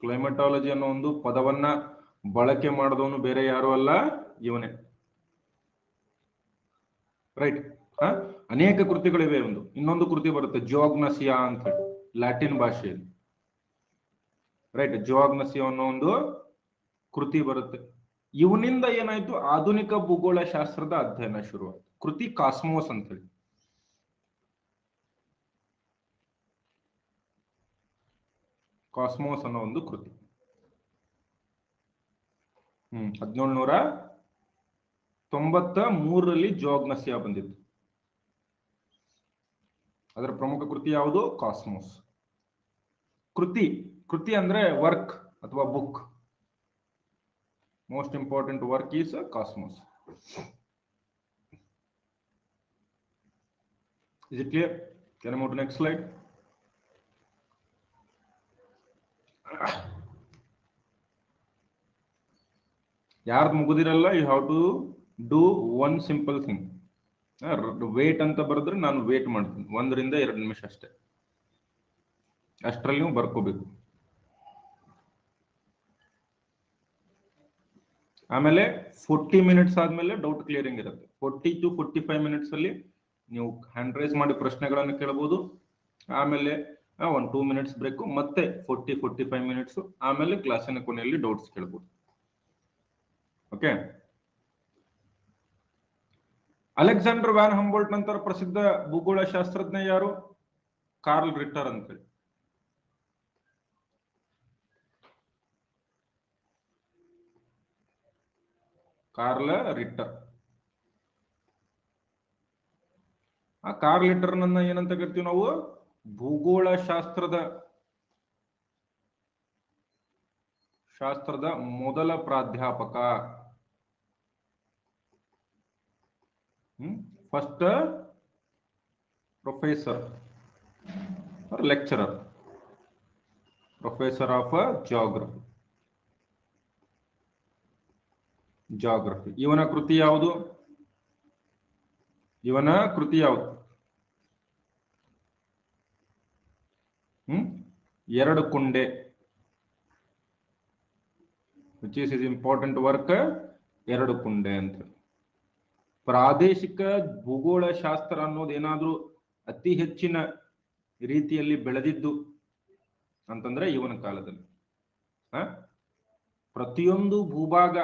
ಕ್ಲೈಮೆಟಾಲಜಿ ಅನ್ನೋ ಒಂದು ಪದವನ್ನ ಬಳಕೆ ಮಾಡಿದವನು ಬೇರೆ ಯಾರು ಅಲ್ಲ, ಇವನೇ. ರೈಟ್. ಅನೇಕ ಕೃತಿಗಳಿವೆ. ಇನ್ನೊಂದು ಕೃತಿ ಬರುತ್ತೆ ಜಿಯೋಗ್ನಸಿಯಾ ಅಂತ ಹೇಳಿ, ಲ್ಯಾಟಿನ್ ಭಾಷೆಯಲ್ಲಿ. ರೈಟ್, ಜಿಯೋಗ್ನಸಿಯಾ ಅನ್ನೋ ಒಂದು ಕೃತಿ ಬರುತ್ತೆ. ಇವನಿಂದ ಏನಾಯ್ತು, ಆಧುನಿಕ ಭೂಗೋಳ ಶಾಸ್ತ್ರದ ಅಧ್ಯಯನ ಶುರುವಾಯಿತು. ಕೃತಿ ಕಾಸ್ಮೋಸ್ ಅಂತ ಹೇಳಿ. ಕಾಸ್ಮೋಸ್ ಅನ್ನೋ ಒಂದು ಕೃತಿ 1793ರಲ್ಲಿ ಜಿಯೋಗ್ನಸಿಯಾ ಬಂದಿತ್ತು. ಅದರ ಪ್ರಮುಖ ಕೃತಿ ಯಾವುದು? ಕಾಸ್ಮೋಸ್. ಕೃತಿ ಅಂದ್ರೆ ವರ್ಕ್ ಅಥವಾ book. Most important work is cosmos. Is it clear? Can I move to next slide? ಯಾರ್ದು ಮುಗುದಿರಲ್ಲ, you have to do one simple thing. Wait ಅಂತ ಬರೆದ್ರೆ ನಾನು ವೇಟ್ ಮಾಡ್ತೀನಿ 1 ರಿಂದ 2 ನಿಮಿಷ ಅಷ್ಟೇ. ಅಷ್ಟರಲ್ಲಿ ನೀವು ಬರ್ಕೋಬೇಕು. ಆಮೇಲೆ 40 ಮಿನಿಟ್ಸ್ ಆದ್ಮೇಲೆ ಡೌಟ್ ಕ್ಲಿಯರಿಂಗ್ ಇರುತ್ತೆ. 40 to 45 ಮಿನಿಟ್ಸ್ ಅಲ್ಲಿ ನೀವು ಹ್ಯಾಂಡ್ ರೈಸ್ ಮಾಡಿ ಪ್ರಶ್ನೆಗಳನ್ನು ಕೇಳಬಹುದು. ಆಮೇಲೆ 1-2 ಮಿನಿಟ್ಸ್ ಬ್ರೇಕ್, ಮತ್ತೆ 40-45 ಮಿನಿಟ್ಸ್, ಆಮೇಲೆ ಕ್ಲಾಸಿನ ಕೊನೆಯಲ್ಲಿ ಡೌಟ್ಸ್ ಕೇಳಬಹುದು. ಓಕೆ. ಅಲೆಕ್ಸಾಂಡರ್ ವ್ಯಾನ್ ಹಂಬೋಲ್ಟ್ ನಂತರ ಪ್ರಸಿದ್ಧ ಭೂಗೋಳ ಶಾಸ್ತ್ರಜ್ಞ ಯಾರು? ಕಾರ್ಲ್ ರಿಟ್ಟರ್ ಅಂತೇಳಿ. Karl Ritter. ಆ ಕಾರ್ಲ್ ರಿಟ್ಟರ್ ನನ್ನ ಏನಂತ ಕರಿತೀವಿ ನಾವು? ಭೂಗೋಳ ಶಾಸ್ತ್ರದ ಮೊದಲ ಪ್ರಾಧ್ಯಾಪಕ. First professor or lecturer, professor of geography. ಇವನ ಕೃತಿ ಯಾವುದು? Erdkunde. Which is his important work, Erdkunde ಅಂತ. ಪ್ರಾದೇಶಿಕ ಭೂಗೋಳ ಶಾಸ್ತ್ರ ಅನ್ನೋದು ಏನಾದ್ರೂ ಅತಿ ಹೆಚ್ಚಿನ ರೀತಿಯಲ್ಲಿ ಬೆಳೆದಿದ್ದು ಅಂತಂದ್ರೆ ಇವನ ಕಾಲದಲ್ಲಿ. ಪ್ರತಿಯೊಂದು ಭೂಭಾಗ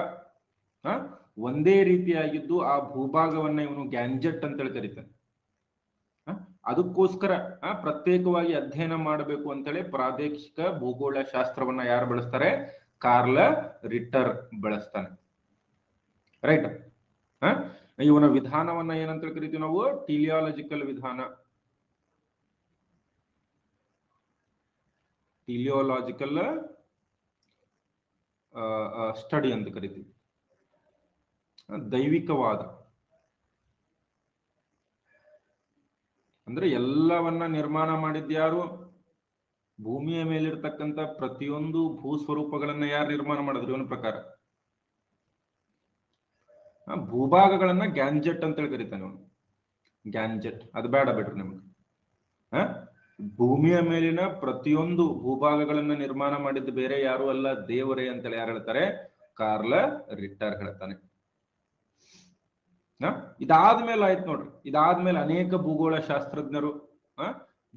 ಒಂದೇ ರೀತಿಯಾಗಿದ್ದು ಆ ಭೂಭಾಗವನ್ನ ಇವನು ಗ್ಯಾಂಜೆಟ್ ಅಂತೇಳಿ ಕರೀತಾನೆ. ಅದಕ್ಕೋಸ್ಕರ ಪ್ರತ್ಯೇಕವಾಗಿ ಅಧ್ಯಯನ ಮಾಡಬೇಕು ಅಂತೇಳಿ ಪ್ರಾದೇಶಿಕ ಭೂಗೋಳ ಶಾಸ್ತ್ರವನ್ನ ಯಾರು ಬಳಸ್ತಾರೆ? ಕಾರ್ಲ್ ರಿಟ್ಟರ್ ಬಳಸ್ತಾನೆ. ರೈಟ್. ಇವನ ವಿಧಾನವನ್ನ ಏನಂತ ಕರಿತೀವಿ ನಾವು? ಟೀಲಿಯಾಲಜಿಕಲ್ ವಿಧಾನ. ಟೀಲಿಯಾಲಜಿಕಲ್ ಸ್ಟಡಿ ಅಂತ ಕರಿತೀವಿ. ದೈವಿಕವಾದ ಅಂದ್ರೆ ಎಲ್ಲವನ್ನ ನಿರ್ಮಾಣ ಮಾಡಿದ್ಯಾರು? ಭೂಮಿಯ ಮೇಲಿರ್ತಕ್ಕಂಥ ಪ್ರತಿಯೊಂದು ಭೂ ಸ್ವರೂಪಗಳನ್ನ ಯಾರು ನಿರ್ಮಾಣ ಮಾಡಿದ್ರು? ಇವನ ಪ್ರಕಾರ ಭೂಭಾಗಗಳನ್ನ ಗ್ಯಾಂಜೆಟ್ ಅಂತೇಳಿ ಕರೀತಾನೆ ಅವನು. ಗ್ಯಾಂಜೆಟ್ ಅದು ಬೇಡ ಬಿಡ್ರಿ ನಿಮ್ಗೆ. ಭೂಮಿಯ ಮೇಲಿನ ಪ್ರತಿಯೊಂದು ಭೂಭಾಗಗಳನ್ನ ನಿರ್ಮಾಣ ಮಾಡಿದ್ದು ಬೇರೆ ಯಾರು ಅಲ್ಲ, ದೇವರೇ ಅಂತೇಳಿ ಯಾರು ಹೇಳ್ತಾರೆ? ಕಾರ್ಲ್ ರಿಟ್ಟರ್ ಹೇಳ್ತಾನೆ. ಇದಾದ್ಮೇಲೆ ಆಯ್ತು ನೋಡ್ರಿ. ಇದಾದ್ಮೇಲೆ ಅನೇಕ ಭೂಗೋಳ ಶಾಸ್ತ್ರಜ್ಞರು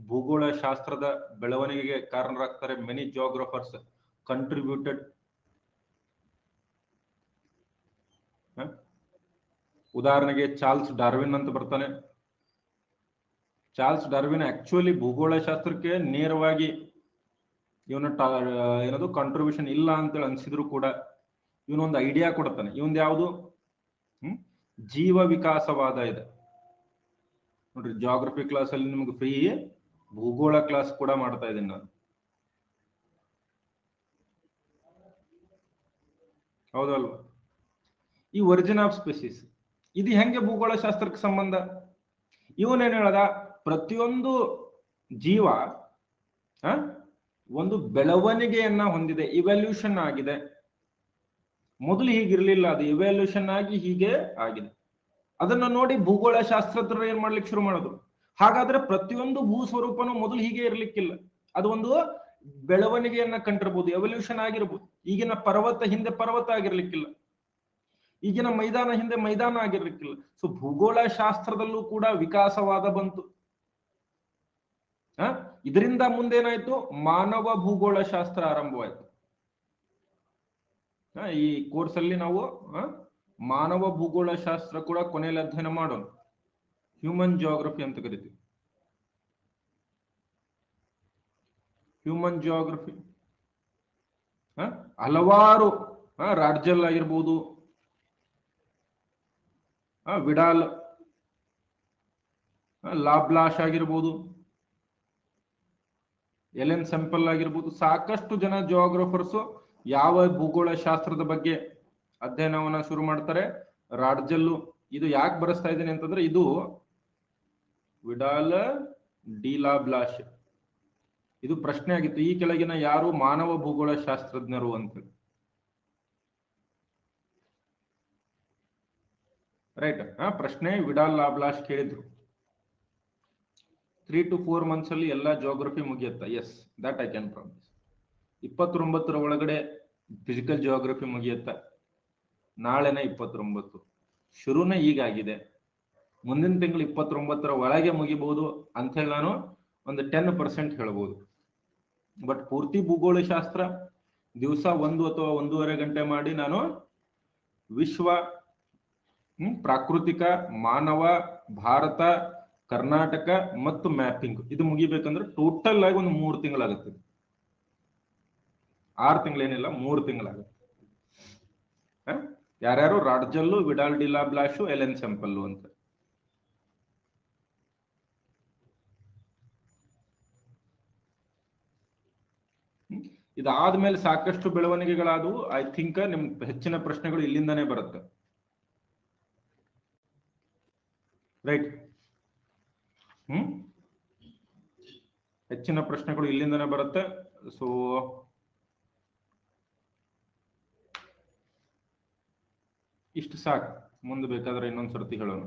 ಭೂಗೋಳ ಶಾಸ್ತ್ರದ ಬೆಳವಣಿಗೆಗೆ ಕಾರಣರಾಗ್ತಾರೆ. ಮೆನಿ ಜಿಯೋಗ್ರಫರ್ಸ್ ಕಂಟ್ರಿಬ್ಯೂಟೆಡ್. ಉದಾಹರಣೆಗೆ ಚಾರ್ಲ್ಸ್ ಡಾರ್ವಿನ್ ಅಂತ ಬರ್ತಾನೆ. ಚಾರ್ಲ್ಸ್ ಡಾರ್ವಿನ್ ಆಕ್ಚುಲಿ ಭೂಗೋಳಶಾಸ್ತ್ರಕ್ಕೆ ನೇರವಾಗಿ ಇವನ ಏನದು ಕಾಂಟ್ರಿಬ್ಯೂಷನ್ ಇಲ್ಲ ಅಂತೇಳಿ ಅನ್ಸಿದ್ರು ಕೂಡ ಇವನೊಂದು ಐಡಿಯಾ ಕೊಡ್ತಾನೆ. ಇವನ್ ಯಾವುದು ಜೀವ ವಿಕಾಸವಾದ ಇದೆ ನೋಡ್ರಿ. ಜಾಗ್ರಫಿ ಕ್ಲಾಸ್ ಅಲ್ಲಿ ನಿಮ್ಗೆ ಫ್ರೀ ಭೂಗೋಳ ಕ್ಲಾಸ್ ಕೂಡ ಮಾಡ್ತಾ ಇದ್ದೀನಿ ನಾನು. ಹೌದಲ್ವಾ? ಈ ಒರಿಜಿನ್ ಆಫ್ ಸ್ಪೆಸಿಸ್ ಇದು ಹೆಂಗೆ ಭೂಗೋಳ ಶಾಸ್ತ್ರಕ್ಕೆ ಸಂಬಂಧ? ಇವನೇನ್ ಹೇಳದ, ಪ್ರತಿಯೊಂದು ಜೀವ ಒಂದು ಬೆಳವಣಿಗೆಯನ್ನ ಹೊಂದಿದೆ, ಇವ್ಯಾಲ್ಯೂಷನ್ ಆಗಿದೆ. ಮೊದಲು ಹೀಗಿರ್ಲಿಲ್ಲ, ಅದು ಇವ್ಯಾಲ್ಯೂಷನ್ ಆಗಿ ಹೀಗೆ ಆಗಿದೆ. ಅದನ್ನ ನೋಡಿ ಭೂಗೋಳ ಶಾಸ್ತ್ರಜ್ಞರು ಏನ್ ಮಾಡ್ಲಿಕ್ಕೆ ಶುರು ಮಾಡಿದ್ರು, ಹಾಗಾದ್ರೆ ಪ್ರತಿಯೊಂದು ಭೂ ಸ್ವರೂಪನೂ ಮೊದಲು ಹೀಗೆ ಇರ್ಲಿಕ್ಕಿಲ್ಲ, ಅದು ಒಂದು ಬೆಳವಣಿಗೆಯನ್ನ ಕಂಡಿರ್ಬೋದು, ಎವಲ್ಯೂಷನ್ ಆಗಿರ್ಬೋದು. ಈಗಿನ ಪರ್ವತ ಹಿಂದೆ ಪರ್ವತ ಆಗಿರ್ಲಿಕ್ಕಿಲ್ಲ, ಈಗಿನ ಮೈದಾನ ಹಿಂದೆ ಮೈದಾನ ಆಗಿರ್ಲಿಕ್ಕಿಲ್ಲ. ಸೊ ಭೂಗೋಳ ಶಾಸ್ತ್ರದಲ್ಲೂ ಕೂಡ ವಿಕಾಸವಾದ ಬಂತು. ಇದರಿಂದ ಮುಂದೇನಾಯ್ತು, ಮಾನವ ಭೂಗೋಳ ಶಾಸ್ತ್ರ ಆರಂಭವಾಯ್ತು. ಈ ಕೋರ್ಸ್ ಅಲ್ಲಿ ನಾವು ಮಾನವ ಭೂಗೋಳ ಶಾಸ್ತ್ರ ಕೂಡ ಕೊನೆಯಲ್ಲಿ ಅಧ್ಯಯನ ಮಾಡೋಣ. ಹ್ಯೂಮನ್ ಜಿಯೋಗ್ರಫಿ ಅಂತ ಕರಿತೀವಿ. ಹ್ಯೂಮನ್ ಜಿಯೋಗ್ರಫಿ ಹಲವಾರು ರಾಡ್ಜೆಲ್ ಆಗಿರ್ಬೋದು, ವಿಡಾಲ್, ಲಾಬ್ಲಾಶ್ ಆಗಿರ್ಬೋದು, ಎಲೆನ್ ಸೆಂಪಲ್ ಆಗಿರ್ಬೋದು, ಸಾಕಷ್ಟು ಜನ ಜಿಯೋಗ್ರಫರ್ಸ್ ಯಾವ ಭೂಗೋಳ ಶಾಸ್ತ್ರದ ಬಗ್ಗೆ ಅಧ್ಯಯನವನ್ನ ಶುರು ಮಾಡ್ತಾರೆ. ರಾಡ್ಜೆಲ್ಲು. ಇದು ಯಾಕೆ ಬರೆಸ್ತಾ ಇದ್ದೀನಿ ಅಂತಂದ್ರೆ, ಇದು ವಿಡಾಲ್ ಡಿ ಲಾಬ್ಲಾಶ್. ಇದು ಪ್ರಶ್ನೆ ಆಗಿತ್ತು, ಈ ಕೆಳಗಿನ ಯಾರು ಮಾನವ ಭೂಗೋಳ ಶಾಸ್ತ್ರಜ್ಞರು ಅಂತ. ರೈಟ್. ಪ್ರಶ್ನೆ ವಿಡಾಲ್ ಲಾಬ್ಲಾಶ್ ಕೇಳಿದ್ರು. 3 to 4 months ಅಲ್ಲಿ ಎಲ್ಲ ಜಿಯೋಗ್ರಫಿ ಮುಗಿಯುತ್ತಾ? Yes, that I can promise. 29ರ ಒಳಗಡೆ ಫಿಸಿಕಲ್ ಜಿಯೋಗ್ರಫಿ ಮುಗಿಯುತ್ತಾ? ನಾಳೆನೇ 29. ಶುರುನೇ ಈಗಾಗಿದೆ. ಮುಂದಿನ ತಿಂಗಳು 29ರ ಒಳಗೆ ಮುಗಿಬಹುದು ಅಂತ ಹೇಳಿ ನಾನು ಒಂದು 10% ಹೇಳ್ಬೋದು. ಬಟ್ ಪೂರ್ತಿ ಭೂಗೋಳ ಶಾಸ್ತ್ರ ದಿವಸ 1 ಅಥವಾ 1.5 ಗಂಟೆ ಮಾಡಿ ನಾನು ವಿಶ್ವ, ಪ್ರಾಕೃತಿಕ, ಮಾನವ, ಭಾರತ, ಕರ್ನಾಟಕ ಮತ್ತು ಮ್ಯಾಪಿಂಗ್ ಇದು ಮುಗಿಬೇಕಂದ್ರೆ ಟೋಟಲ್ ಆಗಿ ಒಂದು 3 ತಿಂಗಳಾಗುತ್ತೆ. 6 ತಿಂಗಳೇನಿಲ್ಲ, 3 ತಿಂಗಳಾಗುತ್ತೆ. ಯಾರ್ಯಾರು? ರಾಡ್ಜೆಲ್ಲು, ವಿಡಾಲ್ ಡಿ ಲಾಬ್ಲಾಶು, ಎಲೆನ್ ಸೆಂಪಲ್ಲು ಅಂತ. ಇದಾದ್ಮೇಲೆ ಸಾಕಷ್ಟು ಬೆಳವಣಿಗೆಗಳಾದವು. ಐ ಥಿಂಕ್ ನಿಮ್ ಹೆಚ್ಚಿನ ಪ್ರಶ್ನೆಗಳು ಇಲ್ಲಿಂದಾನೇ ಬರುತ್ತೆ. ರೈಟ್. ಹೆಚ್ಚಿನ ಪ್ರಶ್ನೆಗಳು ಇಲ್ಲಿಂದಾನೇ ಬರುತ್ತೆ. ಸೊ ಇಷ್ಟು ಸಾಕು. ಮುಂದೆ ಬೇಕಾದ್ರೆ ಇನ್ನೊಂದ್ಸರ್ತಿ ಹೇಳೋಣ.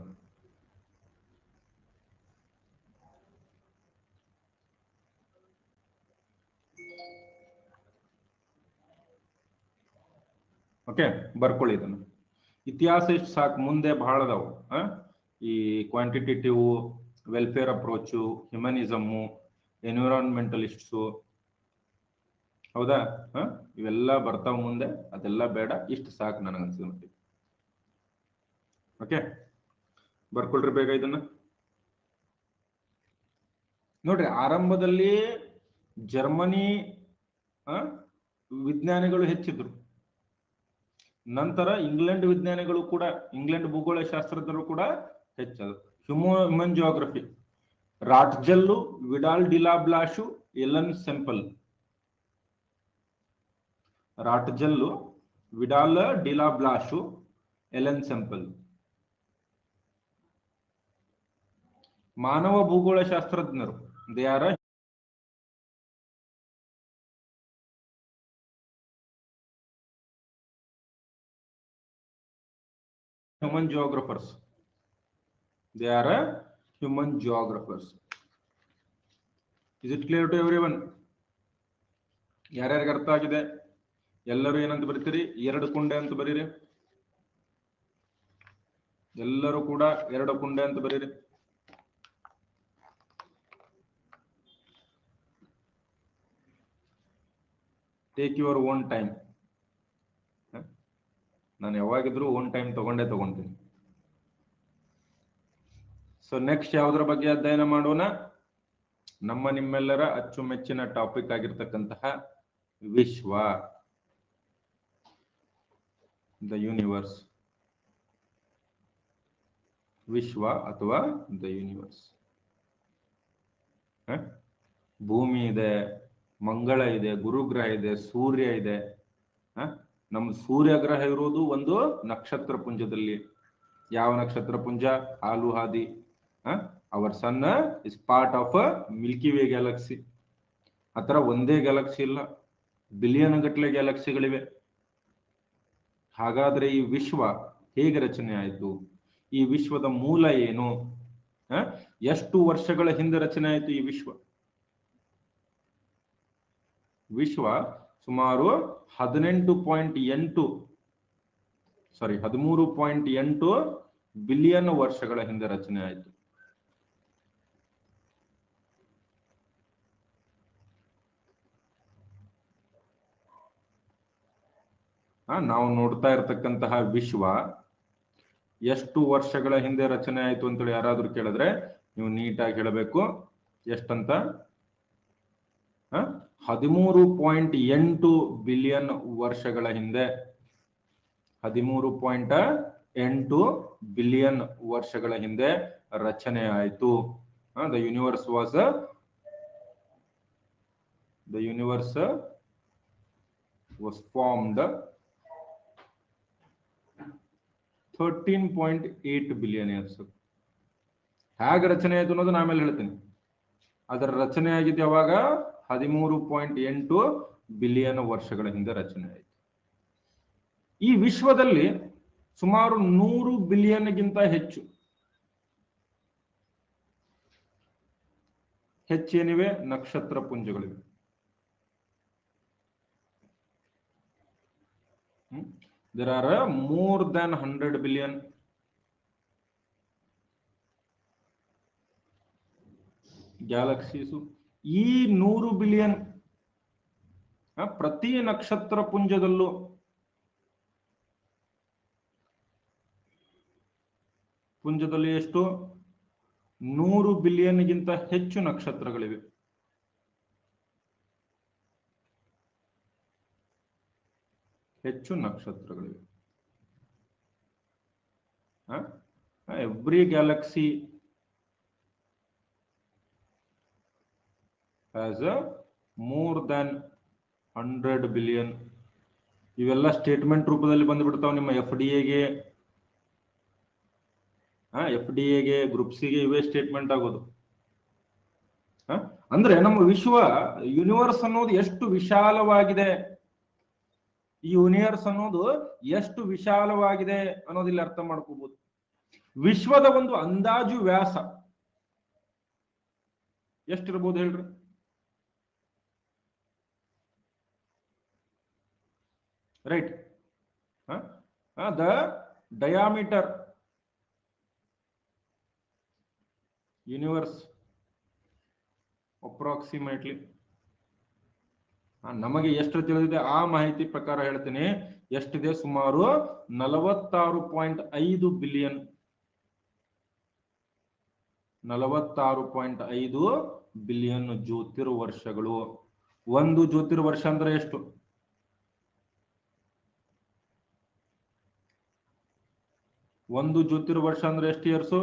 ಓಕೆ, ಬರ್ಕೊಳ್ಳಿ ಇದನ್ನು. ಇತಿಹಾಸ ಇಷ್ಟು ಸಾಕು. ಮುಂದೆ ಬಹಳ ಅದಾವು. ಈ ಕ್ವಾಂಟಿಟೇಟಿವ್, ವೆಲ್ಫೇರ್ ಅಪ್ರೋಚು, ಹ್ಯುಮನಿಸಮ್ಮು, ಎನ್ವಿರಾನ್ಮೆಂಟಲಿಸ್ಟ್ಸು, ಹೌದಾ? ಇವೆಲ್ಲ ಬರ್ತಾವ ಮುಂದೆ. ಅದೆಲ್ಲ ಬೇಡ, ಇಷ್ಟು ಸಾಕು ನನಗನ್ಸಿದ ಮಟ್ಟಿಗೆ. ಓಕೆ, ಬರ್ಕೊಳ್ರಿ ಬೇಗ ಇದನ್ನ. ನೋಡ್ರಿ, ಆರಂಭದಲ್ಲಿ ಜರ್ಮನಿ ವಿಜ್ಞಾನಿಗಳು ಹೆಚ್ಚಿದ್ರು. ನಂತರ ಇಂಗ್ಲೆಂಡ್ ವಿಜ್ಞಾನಿಗಳು ಕೂಡ, ಇಂಗ್ಲೆಂಡ್ ಭೂಗೋಳ ಶಾಸ್ತ್ರಜ್ಞರು ಕೂಡ ಹೆಚ್ಚಾದ್ರು. Human geography Ratzel, Vidal de la Blache, Ellen Semple. Ratzel, Vidal de la Blache, Ellen Semple. ಮಾನವ ಭೂಗೋಳ ಶಾಸ್ತ್ರಜ್ಞರು they are human geographers. They are human geographers. Is it clear to everyone? ಯಾರ್ಯಾರಿಗೆ ಅರ್ಥ ಆಗಿದೆ? ಎಲ್ಲರೂ ಏನಂತ ಬರೀತೀರಿ? 2 ಕುಂಡೆ ಅಂತ ಬರೀರಿ. ಎಲ್ಲರೂ ಕೂಡ 2 ಕುಂಡೆ ಅಂತ ಬರೀರಿ. Take your own time. ನಾನು ಯಾವಾಗಿದ್ರು ಓನ್ ಟೈಮ್ ತಗೊಂತೀನಿ. ಸೊ ನೆಕ್ಸ್ಟ್ ಯಾವುದರ ಬಗ್ಗೆ ಅಧ್ಯಯನ ಮಾಡೋಣ? ನಮ್ಮ ನಿಮ್ಮೆಲ್ಲರ ಅಚ್ಚುಮೆಚ್ಚಿನ ಟಾಪಿಕ್ ಆಗಿರ್ತಕ್ಕಂತಹ ವಿಶ್ವ, ದ ಯೂನಿವರ್ಸ್. ವಿಶ್ವ ಅಥವಾ ದ ಯೂನಿವರ್ಸ್. ಭೂಮಿ ಇದೆ, ಮಂಗಳ ಇದೆ, ಗುರುಗ್ರಹ ಇದೆ, ಸೂರ್ಯ ಇದೆ. ನಮ್ಮ ಸೂರ್ಯ ಗ್ರಹ ಇರುವುದು ಒಂದು ನಕ್ಷತ್ರ ಪುಂಜದಲ್ಲಿ. ಯಾವ ನಕ್ಷತ್ರ ಪುಂಜ? ಆಲುಹಾದಿ. Our sun is part of Milky Way galaxy. ಆತರ ಒಂದೇ ಗ್ಯಾಲಕ್ಸಿ ಇಲ್ಲ, ಬಿಲಿಯನ್ ಗಟ್ಟಲೆ ಗ್ಯಾಲಕ್ಸಿಗಳಿವೆ. ಹಾಗಾದ್ರೆ ಈ ವಿಶ್ವ ಹೇಗೆ ರಚನೆ ಆಯಿತು? ಈ ವಿಶ್ವದ ಮೂಲ ಏನು? ಎಷ್ಟು ವರ್ಷಗಳ ಹಿಂದೆ ರಚನೆ ಆಯಿತು ಈ ವಿಶ್ವ? ವಿಶ್ವ ಸುಮಾರು 13.8 ಬಿಲಿಯನ್ ವರ್ಷಗಳ ಹಿಂದೆ ರಚನೆ ಆಯಿತು. ನಾವು ನೋಡ್ತಾ ಇರತಕ್ಕಂತಹ ವಿಶ್ವ ಎಷ್ಟು ವರ್ಷಗಳ ಹಿಂದೆ ರಚನೆ ಆಯಿತು ಅಂತೇಳಿ ಯಾರಾದ್ರೂ ಕೇಳಿದ್ರೆ ನೀವು ನೀಟಾಗಿ ಹೇಳಬೇಕು. ಎಷ್ಟಂತ? 13.8 ಬಿಲಿಯನ್ ವರ್ಷಗಳ ಹಿಂದೆ. 13.8 ಬಿಲಿಯನ್ ವರ್ಷಗಳ ಹಿಂದೆ ರಚನೆ ಆಯಿತು. The universe was formed 13.8 billion years. ಹೇಗೆ ರಚನೆ ಆಯಿತು ಅನ್ನೋದು ನಾನು ಆಮೇಲೆ ಹೇಳ್ತೀನಿ. ಅದರ ರಚನೆ ಆಗಿದ್ದು ಯಾವಾಗ? 13.8 ಬಿಲಿಯನ್ ವರ್ಷಗಳ ಹಿಂದೆ ರಚನೆ ಆಯಿತು. ಈ ವಿಶ್ವದಲ್ಲಿ ಸುಮಾರು 100 ಬಿಲಿಯನ್ಗಿಂತ ಹೆಚ್ಚೇನಿವೆ ನಕ್ಷತ್ರ ಪುಂಜಗಳಿವೆ. There are more than 100 billion galaxies. ಈ 100 ಬಿಲಿಯನ್ ಪ್ರತಿ ನಕ್ಷತ್ರ ಪುಂಜದಲ್ಲೂ ಎಷ್ಟು? 100 ಬಿಲಿಯನ್ಗಿಂತ ಹೆಚ್ಚು ನಕ್ಷತ್ರಗಳಿವೆ. Every galaxy has more than 100 billion. ಇವೆಲ್ಲ ಸ್ಟೇಟ್ಮೆಂಟ್ ರೂಪದಲ್ಲಿ ಬಂದ್ಬಿಡ್ತಾವ ನಿಮ್ಮ ಎಫ್ ಡಿ ಎಗೆ ಗ್ರೂಪ್ ಸಿಗೆ ಇವೇ ಸ್ಟೇಟ್ಮೆಂಟ್ ಆಗೋದು. ಅಂದ್ರೆ ನಮ್ಮ ವಿಶ್ವ ಯೂನಿವರ್ಸ್ ಅನ್ನೋದು ಎಷ್ಟು ವಿಶಾಲವಾಗಿದೆ, ಈ ಯೂನಿವರ್ಸ್ ಅನ್ನೋದು ಎಷ್ಟು ವಿಶಾಲವಾಗಿದೆ ಅನ್ನೋದು ಇಲ್ಲಿ ಅರ್ಥ ಮಾಡ್ಕೋಬಹುದು. ವಿಶ್ವದ ಒಂದು ಅಂದಾಜು ವ್ಯಾಸ ಎಷ್ಟಿರ್ಬೋದು ಹೇಳ್ರಿ? Right. The diameter universe approximately ನಮಗೆ ಎಷ್ಟು ತಿಳಿದಿದೆ ಆ ಮಾಹಿತಿ ಪ್ರಕಾರ ಹೇಳ್ತೀನಿ. ಎಷ್ಟಿದೆ? ಸುಮಾರು 46.5 ಬಿಲಿಯನ್. 46.5 ಬಿಲಿಯನ್ ಜ್ಯೋತಿರ್ವರ್ಷಗಳು. ಒಂದು ಜ್ಯೋತಿರ್ವರ್ಷ ಅಂದ್ರೆ ಎಷ್ಟು? ಒಂದು ಜ್ಯೋತಿರ್ವರ್ಷ ಅಂದ್ರೆ ಎಷ್ಟು ಇಯರ್ಸು?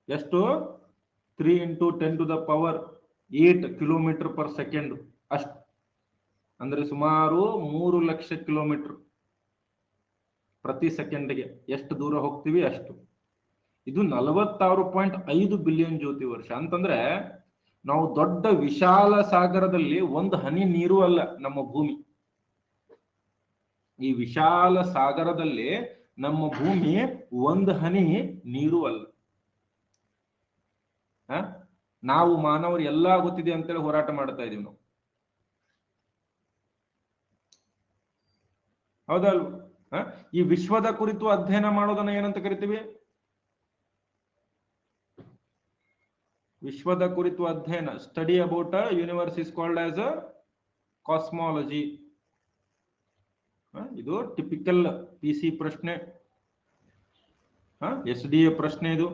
ಎಷ್ಟು? 3 × 10⁸ ಕಿಲೋಮೀಟರ್ ಪರ್ ಸೆಕೆಂಡ್. ಅಷ್ಟು ಅಂದ್ರೆ ಸುಮಾರು 3 ಲಕ್ಷ ಕಿಲೋಮೀಟರ್ ಪ್ರತಿ ಸೆಕೆಂಡ್ಗೆ ಎಷ್ಟು ದೂರ ಹೋಗ್ತೀವಿ ಅಷ್ಟು. ಇದು 46.5 ಬಿಲಿಯನ್ ಜ್ಯೋತಿ ವರ್ಷ ಅಂತಂದ್ರೆ ನಾವು ದೊಡ್ಡ ವಿಶಾಲ ಸಾಗರದಲ್ಲಿ ಒಂದು ಹನಿ ನೀರು ಅಲ್ಲ ನಮ್ಮ ಭೂಮಿ. ಈ ವಿಶಾಲ ಸಾಗರದಲ್ಲಿ ನಮ್ಮ ಭೂಮಿ ಒಂದು ಹನಿ ನೀರು ಅಲ್ಲ. ನಾವು ಮಾನವರು ಎಲ್ಲಾ ಗೊತ್ತಿದೆ ಅಂತೇಳಿ ಹೋರಾಟ ಮಾಡ್ತಾ ಇದೀವಿ ನಾವು. ಹೌದಲ್ವ? ಈ ವಿಶ್ವದ ಕುರಿತು ಅಧ್ಯಯನ ಮಾಡೋದನ್ನ ಏನಂತ ಕರಿತೀವಿ? ವಿಶ್ವದ ಕುರಿತು ಅಧ್ಯಯನ, study about a universe is called as a cosmology. ಇದು ಟಿಪಿಕಲ್ PC ಪ್ರಶ್ನೆ, SDA ಪ್ರಶ್ನೆ ಇದು.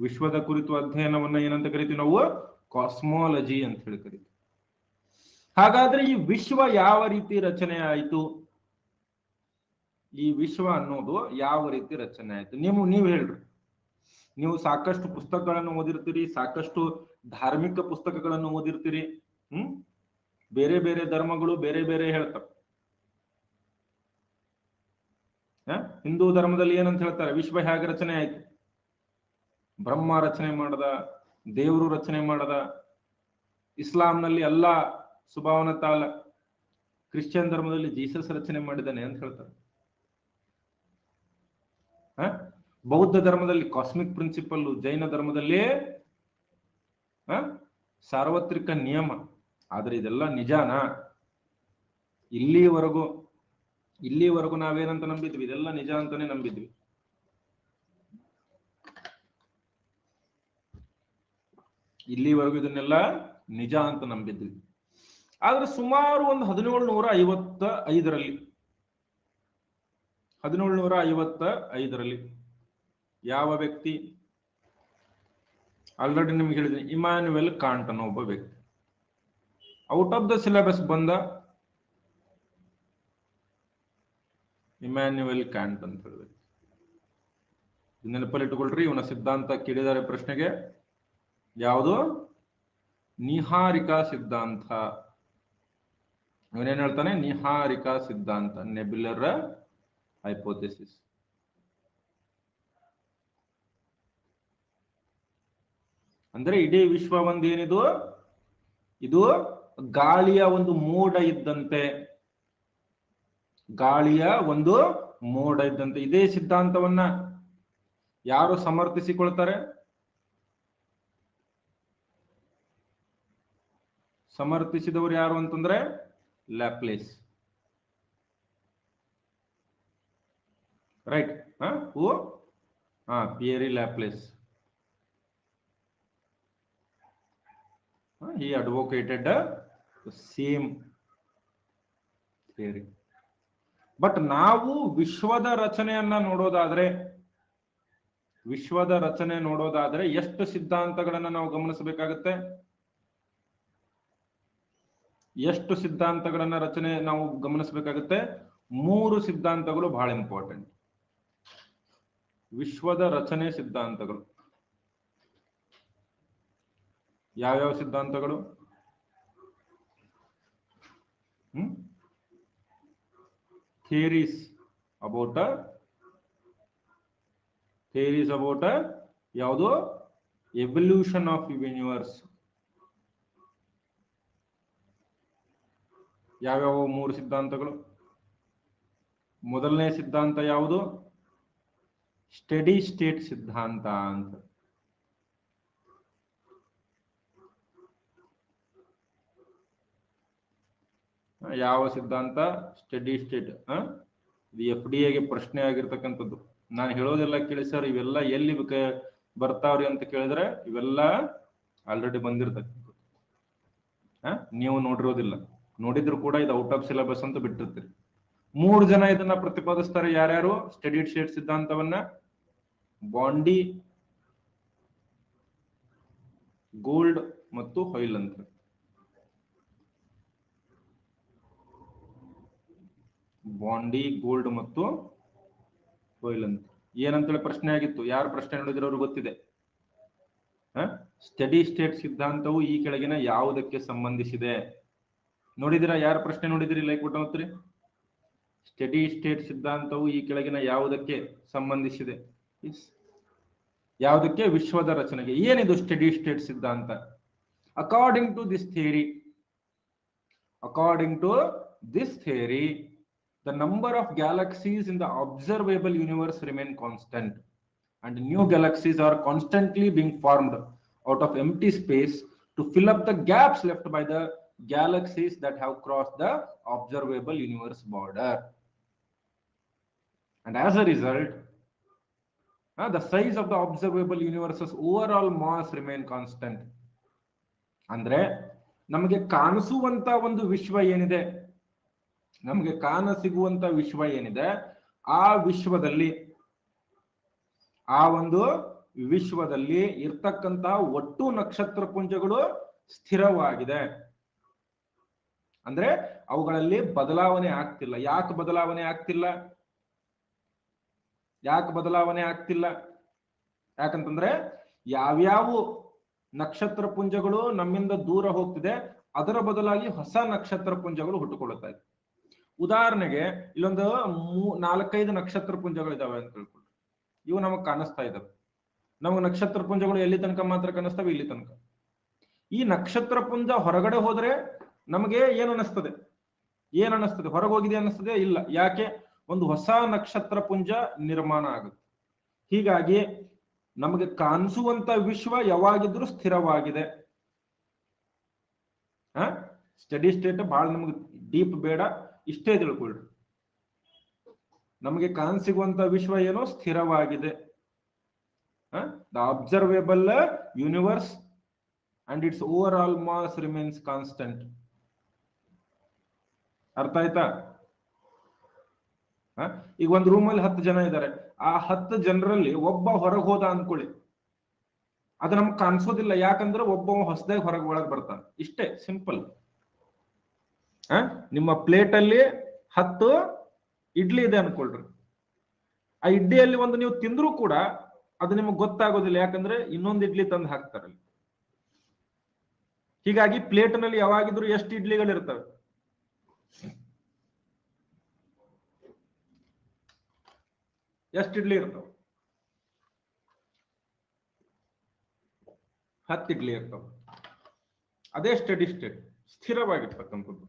ವಿಶ್ವದ ಕುರಿತು ಅಧ್ಯಯನವನ್ನ ಏನಂತ ಕರಿತೀವಿ ನಾವು? ಕಾಸ್ಮಾಲಜಿ ಅಂತ ಹೇಳಿ ಕರಿತೀವಿ. ಹಾಗಾದ್ರೆ ಈ ವಿಶ್ವ ಯಾವ ರೀತಿ ರಚನೆ ಆಯಿತು? ಈ ವಿಶ್ವ ಅನ್ನೋದು ಯಾವ ರೀತಿ ರಚನೆ ಆಯ್ತು? ನೀವು ಹೇಳ್ರಿ. ನೀವು ಸಾಕಷ್ಟು ಪುಸ್ತಕಗಳನ್ನು ಓದಿರ್ತೀರಿ, ಸಾಕಷ್ಟು ಧಾರ್ಮಿಕ ಪುಸ್ತಕಗಳನ್ನು ಓದಿರ್ತೀರಿ. ಬೇರೆ ಬೇರೆ ಧರ್ಮಗಳು ಬೇರೆ ಬೇರೆ ಹೇಳ್ತಾರೆ. ಹಿಂದೂ ಧರ್ಮದಲ್ಲಿ ಏನಂತ ಹೇಳ್ತಾರೆ? ವಿಶ್ವ ಹೇಗೆ ರಚನೆ ಆಯ್ತು? ಬ್ರಹ್ಮ ರಚನೆ ಮಾಡದ, ದೇವರು ರಚನೆ ಮಾಡದ. ಇಸ್ಲಾಂನಲ್ಲಿ ಅಲ್ಲಾ ಸುಬಹಾನ ತಾಲ, ಕ್ರಿಶ್ಚಿಯನ್ ಧರ್ಮದಲ್ಲಿ ಜೀಸಸ್ ರಚನೆ ಮಾಡಿದ್ದಾನೆ ಅಂತ ಹೇಳ್ತಾರೆ. ಬೌದ್ಧ ಧರ್ಮದಲ್ಲಿ ಕಾಸ್ಮಿಕ್ ಪ್ರಿನ್ಸಿಪಲ್, ಜೈನ ಧರ್ಮದಲ್ಲಿ ಸಾರ್ವತ್ರಿಕ ನಿಯಮ. ಆದ್ರೆ ಇದೆಲ್ಲ ನಿಜಾನಾ? ಇಲ್ಲಿವರೆಗೂ ನಾವೇನಂತ ನಂಬಿದ್ವಿ? ಇದೆಲ್ಲ ನಿಜ ಅಂತಾನೆ ನಂಬಿದ್ವಿ. ಇಲ್ಲಿವರೆಗೂ ಇದನ್ನೆಲ್ಲ ನಿಜ ಅಂತ ನಂಬಿದ್ವಿ. ಆದ್ರೆ ಸುಮಾರು ಒಂದು 1755ರಲ್ಲಿ ಯಾವ ವ್ಯಕ್ತಿ? ಆಲ್ರೆಡಿ ನಿಮ್ಗೆ ಹೇಳಿದ್ದೀನಿ, ಇಮ್ಯಾನ್ಯುಯಲ್ ಕಾಂಟ್ ಅನ್ನೋ ಒಬ್ಬ ವ್ಯಕ್ತಿ. ಔಟ್ ಆಫ್ ದ ಸಿಲೆಬಸ್ ಬಂದ ಇಮ್ಯಾನ್ಯುಯಲ್ ಕಾಂಟ್ ಅಂತ ಹೇಳ್ಬೇಕು. ನೆನಪಲ್ಲಿ ಇಟ್ಟುಕೊಳ್ರಿ. ಇವನ ಸಿದ್ಧಾಂತ ಕೇಳಿದರೆ ಪ್ರಶ್ನೆಗೆ ಯಾವುದು? ನಿಹಾರಿಕಾ ಸಿದ್ಧಾಂತ. ಇವನೇನ್ ಹೇಳ್ತಾನೆ? ನಿಹಾರಿಕಾ ಸಿದ್ಧಾಂತ, ನೆಬ್ಯುಲರ್ ಹೈಪೋಥೆಸಿಸ್. ಅಂದ್ರೆ ಇಡೀ ವಿಶ್ವ ಒಂದೇನಿದು? ಇದು ಗಾಳಿಯ ಒಂದು ಮೋಡ ಇದ್ದಂತೆ. ಗಾಳಿಯ ಒಂದು ಮೋಡ ಇದ್ದಂತೆ. ಇದೇ ಸಿದ್ಧಾಂತವನ್ನ ಯಾರು ಸಮರ್ಥಿಸಿಕೊಳ್ತಾರೆ? ಸಮರ್ಥಿಸಿದವರು ಯಾರು ಅಂತಂದ್ರೆ Laplace. Right? Peary Laplace. He advocated the same theory. But ನಾವು ವಿಶ್ವದ ರಚನೆಯನ್ನ ನೋಡೋದಾದ್ರೆ ಎಷ್ಟು ಸಿದ್ಧಾಂತಗಳನ್ನ ನಾವು ಗಮನಿಸಬೇಕಾಗತ್ತೆ? ಎಷ್ಟು ಸಿದ್ಧಾಂತಗಳನ್ನ ರಚನೆ ನಾವು ಗಮನಿಸಬೇಕಾಗತ್ತೆ? 3 ಸಿದ್ಧಾಂತಗಳು ಬಹಳ ಇಂಪಾರ್ಟೆಂಟ್. ವಿಶ್ವದ ರಚನೆ ಸಿದ್ಧಾಂತಗಳು ಯಾವ್ಯಾವ ಸಿದ್ಧಾಂತಗಳು? ಥಿಯರೀಸ್ ಅಬೌಟ್ ಯಾವುದು? Evolution of universe. ಯಾವ್ಯಾವ 3 ಸಿದ್ಧಾಂತಗಳು? ಮೊದಲನೇ ಸಿದ್ಧಾಂತ ಯಾವುದು? ಸ್ಟಡಿ ಸ್ಟೇಟ್ ಸಿದ್ಧಾಂತ ಅಂತ. ಯಾವ ಸಿದ್ಧಾಂತ? Study state. ಇದು FDA ಗೆ ಪ್ರಶ್ನೆ ಆಗಿರ್ತಕ್ಕಂಥದ್ದು. ನಾನು ಹೇಳೋದೆಲ್ಲ ಕೇಳಿ ಸರ್, ಇವೆಲ್ಲ ಎಲ್ಲಿ ಬರ್ತಾವ್ರಿ ಅಂತ ಕೇಳಿದ್ರೆ ಇವೆಲ್ಲ ಆಲ್ರೆಡಿ ಬಂದಿರ್ತಕ್ಕಂಥದ್ದು. ನೀವು ನೋಡಿರೋದಿಲ್ಲ. ನೋಡಿದ್ರು ಕೂಡ ಇದು ಔಟ್ ಆಫ್ ಸಿಲೆಬಸ್ ಅಂತ ಬಿಟ್ಟಿರ್ತೀರಿ. 3 ಜನ ಇದನ್ನ ಪ್ರತಿಪಾದಿಸ್ತಾರೆ. ಯಾರ್ಯಾರು? ಸ್ಟಡಿ ಸ್ಟೇಟ್ ಸಿದ್ಧಾಂತವನ್ನ ಬಾಂಡಿ, ಗೋಲ್ಡ್ ಮತ್ತು ಹೊಯ್ಲ್ ಅಂತ. ಬಾಂಡಿ, ಗೋಲ್ಡ್ ಮತ್ತು ಹೊಯ್ಲ್ ಅಂತ. ಏನಂತೇಳಿ ಪ್ರಶ್ನೆ ಆಗಿತ್ತು. ಯಾರು ಪ್ರಶ್ನೆ ನೋಡಿದ್ರೆ ಅವ್ರಿಗೆ ಗೊತ್ತಿದೆ. ಸ್ಟಡಿ ಸ್ಟೇಟ್ ಸಿದ್ಧಾಂತವು ಈ ಕೆಳಗಿನ ಯಾವುದಕ್ಕೆ ಸಂಬಂಧಿಸಿದೆ? ನೋಡಿದಿರಾ? ಯಾರು ಪ್ರಶ್ನೆ ನೋಡಿದಿರಿ? ಲೈಕ್ ಬಿಟ್ಟು ಹೋಗ್ತೀರಿ. ಸ್ಟಡಿ ಸ್ಟೇಟ್ ಸಿದ್ಧಾಂತವು ಈ ಕೆಳಗಿನ ಯಾವುದಕ್ಕೆ ಸಂಬಂಧಿಸಿದೆ? ಯಾವುದಕ್ಕೆ? ವಿಶ್ವದ ರಚನೆಗೆ. ಏನಿದು ಸ್ಟಡಿ ಸ್ಟೇಟ್ ಸಿದ್ಧಾಂತ? According to this theory, the number of galaxies in the observable universe remain constant, and new galaxies are constantly being formed out of empty space to fill up the gaps left by the galaxies that have crossed the observable universe border. And as a result, the size of the observable universe's overall mass remain constant. ಅಂದ್ರೆ ನಮಗೆ ಕಾಣಿಸುವಂತ ಒಂದು ವಿಶ್ವ ಏನಿದೆ, ನಮಗೆ ಕಾಣಸಿಗುವಂತ ವಿಶ್ವ ಏನಿದೆ, ಆ ವಿಶ್ವದಲ್ಲಿ ಆ ಒಂದು ವಿಶ್ವದಲ್ಲಿ ಇರ್ತಕ್ಕಂತ ಒಟ್ಟು ನಕ್ಷತ್ರ ಪುಂಜಗಳು ಸ್ಥಿರವಾಗಿದೆ. ಅಂದ್ರೆ ಅವುಗಳಲ್ಲಿ ಬದಲಾವಣೆ ಆಗ್ತಿಲ್ಲ. ಯಾಕೆ ಬದಲಾವಣೆ ಆಗ್ತಿಲ್ಲ? ಯಾಕಂತಂದ್ರೆ ಯಾವ್ಯಾವ ನಕ್ಷತ್ರ ಪುಂಜಗಳು ನಮ್ಮಿಂದ ದೂರ ಹೋಗ್ತಿದೆ ಅದರ ಬದಲಾಗಿ ಹೊಸ ನಕ್ಷತ್ರ ಪುಂಜಗಳು ಹುಟ್ಟುಕೊಳ್ಳುತ್ತಾ ಇದೆ. ಉದಾಹರಣೆಗೆ ಇಲ್ಲೊಂದು 4-5 ನಕ್ಷತ್ರ ಪುಂಜಗಳಿದಾವೆ ಅಂತ ತಿಳ್ಕೊಳ್ಳಿ. ಇವು ನಮಗ್ ಕಾಣಿಸ್ತಾ ಇದಾವೆ. ನಮಗೆ ನಕ್ಷತ್ರ ಪುಂಜಗಳು ಎಲ್ಲಿ ತನಕ ಮಾತ್ರ ಕಾಣಿಸ್ತವೆ? ಇಲ್ಲಿ ತನಕ. ಈ ನಕ್ಷತ್ರ ಪುಂಜ ಹೊರಗಡೆ ಹೋದ್ರೆ ನಮಗೆ ಏನು ಅನಿಸ್ತದೆ? ಹೊರಗೆ ಹೋಗಿದೆ ಅನಿಸ್ತದೆ? ಇಲ್ಲ. ಯಾಕೆ? ಒಂದು ಹೊಸ ನಕ್ಷತ್ರ ಪುಂಜ ನಿರ್ಮಾಣ ಆಗುತ್ತೆ. ಹೀಗಾಗಿ ನಮಗೆ ಕಾಣಿಸುವಂತ ವಿಶ್ವ ಯಾವಾಗಿದ್ರೂ ಸ್ಥಿರವಾಗಿದೆ. ಸ್ಟಡಿ ಸ್ಟೇಟ್ ಬಹಳ ನಮಗೆ ಡೀಪ್ ಬೇಡ, ಇಷ್ಟೇ ತಿಳ್ಕೊಳ್ರಿ. ನಮಗೆ ಕಾಣಿಸುವಂತ ವಿಶ್ವ ಏನೋ ಸ್ಥಿರವಾಗಿದೆ. The observable universe and its overall mass remains constant. ಅರ್ಥ ಆಯ್ತಾ? ಈಗ ಒಂದು ರೂಮಲ್ಲಿ 10 ಜನ ಇದ್ದಾರೆ. ಆ 10 ಜನರಲ್ಲಿ ಒಬ್ಬ ಹೊರಗೆ ಹೋದ ಅನ್ಕೊಳ್ಳಿ, ಅದು ನಮ್ಗೆ ಕಾಣಿಸೋದಿಲ್ಲ. ಯಾಕಂದ್ರೆ ಒಬ್ಬ ಹೊಸದಾಗಿ ಒಳಗೆ ಬರ್ತಾನೆ. ಇಷ್ಟೇ ಸಿಂಪಲ್. ನಿಮ್ಮ ಪ್ಲೇಟ್ ಅಲ್ಲಿ 10 ಇಡ್ಲಿ ಇದೆ ಅನ್ಕೊಳ್ರಿ. ಆ ಇಡ್ಲಿಯಲ್ಲಿ ಒಂದು ನೀವು ತಿಂದ್ರೂ ಕೂಡ ಅದು ನಿಮಗೆ ಗೊತ್ತಾಗೋದಿಲ್ಲ. ಯಾಕಂದ್ರೆ ಇನ್ನೊಂದು ಇಡ್ಲಿ ತಂದು ಹಾಕ್ತಾರಲ್ಲ. ಹೀಗಾಗಿ ಪ್ಲೇಟ್ ನಲ್ಲಿ ಯಾವಾಗಿದ್ರು ಎಷ್ಟು ಇಡ್ಲಿಗಳಿರ್ತವೆ? ಎಷ್ಟು ಇಡ್ಲಿ ಇರ್ತಾವ? 10 ಇಡ್ಲಿ ಇರ್ತಾವ. ಅದೇ ಸ್ಟಡಿ ಸ್ಟೇಟ್, ಸ್ಥಿರವಾಗಿರ್ತಕ್ಕಂಥದ್ದು.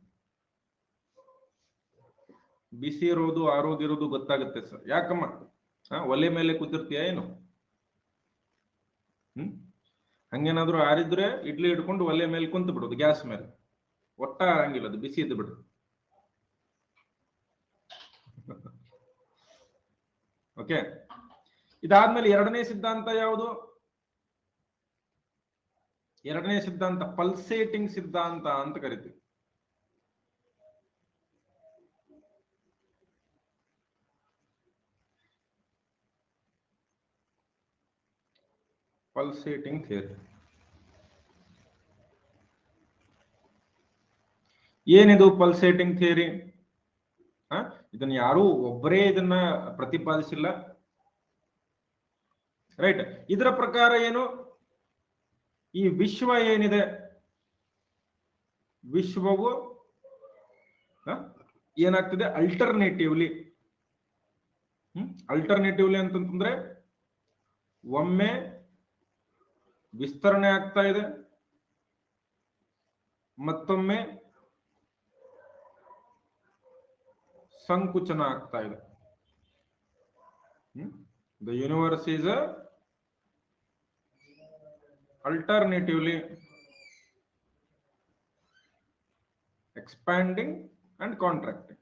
ಬಿಸಿ ಇರೋದು ಆರೋದಿರೋದು ಗೊತ್ತಾಗುತ್ತೆ ಸರ್. ಯಾಕಮ್ಮ ಒಲೆ ಮೇಲೆ ಕೂತಿರ್ತೀಯ ಏನು? ಹಂಗೇನಾದ್ರು ಆರಿದ್ರೆ ಇಡ್ಲಿ ಹಿಡ್ಕೊಂಡು ಒಲೆ ಮೇಲೆ ಕುಂತು ಬಿಡೋದು, ಗ್ಯಾಸ್ ಮೇಲೆ. ಒಟ್ಟ ಹಂಗಿಲ್ಲ, ಅದು ಬಿಸಿ ಇದ್ದು ಬಿಡು. ಓಕೆ. ಇದಾದ್ಮೇಲೆ ಎರಡನೇ ಸಿದ್ಧಾಂತ ಯಾವುದು? ಎರಡನೇ ಸಿದ್ಧಾಂತ ಪಲ್ಸೇಟಿಂಗ್ ಸಿದ್ಧಾಂತ ಅಂತ ಕರಿತೀವಿ. ಪಲ್ಸೇಟಿಂಗ್ ಥಿಯರಿ ಏನಿದು? ಪಲ್ಸೇಟಿಂಗ್ ಥಿಯರಿ ಇದನ್ನ ಯಾರು ಒಬ್ಬರೇ ಇದನ್ನ ಪ್ರತಿಪಾದಿಸಿಲ್ಲ, ರೈಟ್? ಇದರ ಪ್ರಕಾರ ಏನು? ಈ ವಿಶ್ವ ಏನಿದೆ, ವಿಶ್ವವು ಏನಾಗ್ತಿದೆ? ಅಲ್ಟರ್ನೇಟಿವ್ಲಿ ಅಂತಂದ್ರೆ ಒಮ್ಮೆ ವಿಸ್ತರಣೆ ಆಗ್ತಾ ಇದೆ, ಮತ್ತೊಮ್ಮೆ ಸಂಕುಚನ ಆಗ್ತಾ ಇದೆ. The universe is alternatively expanding and contracting.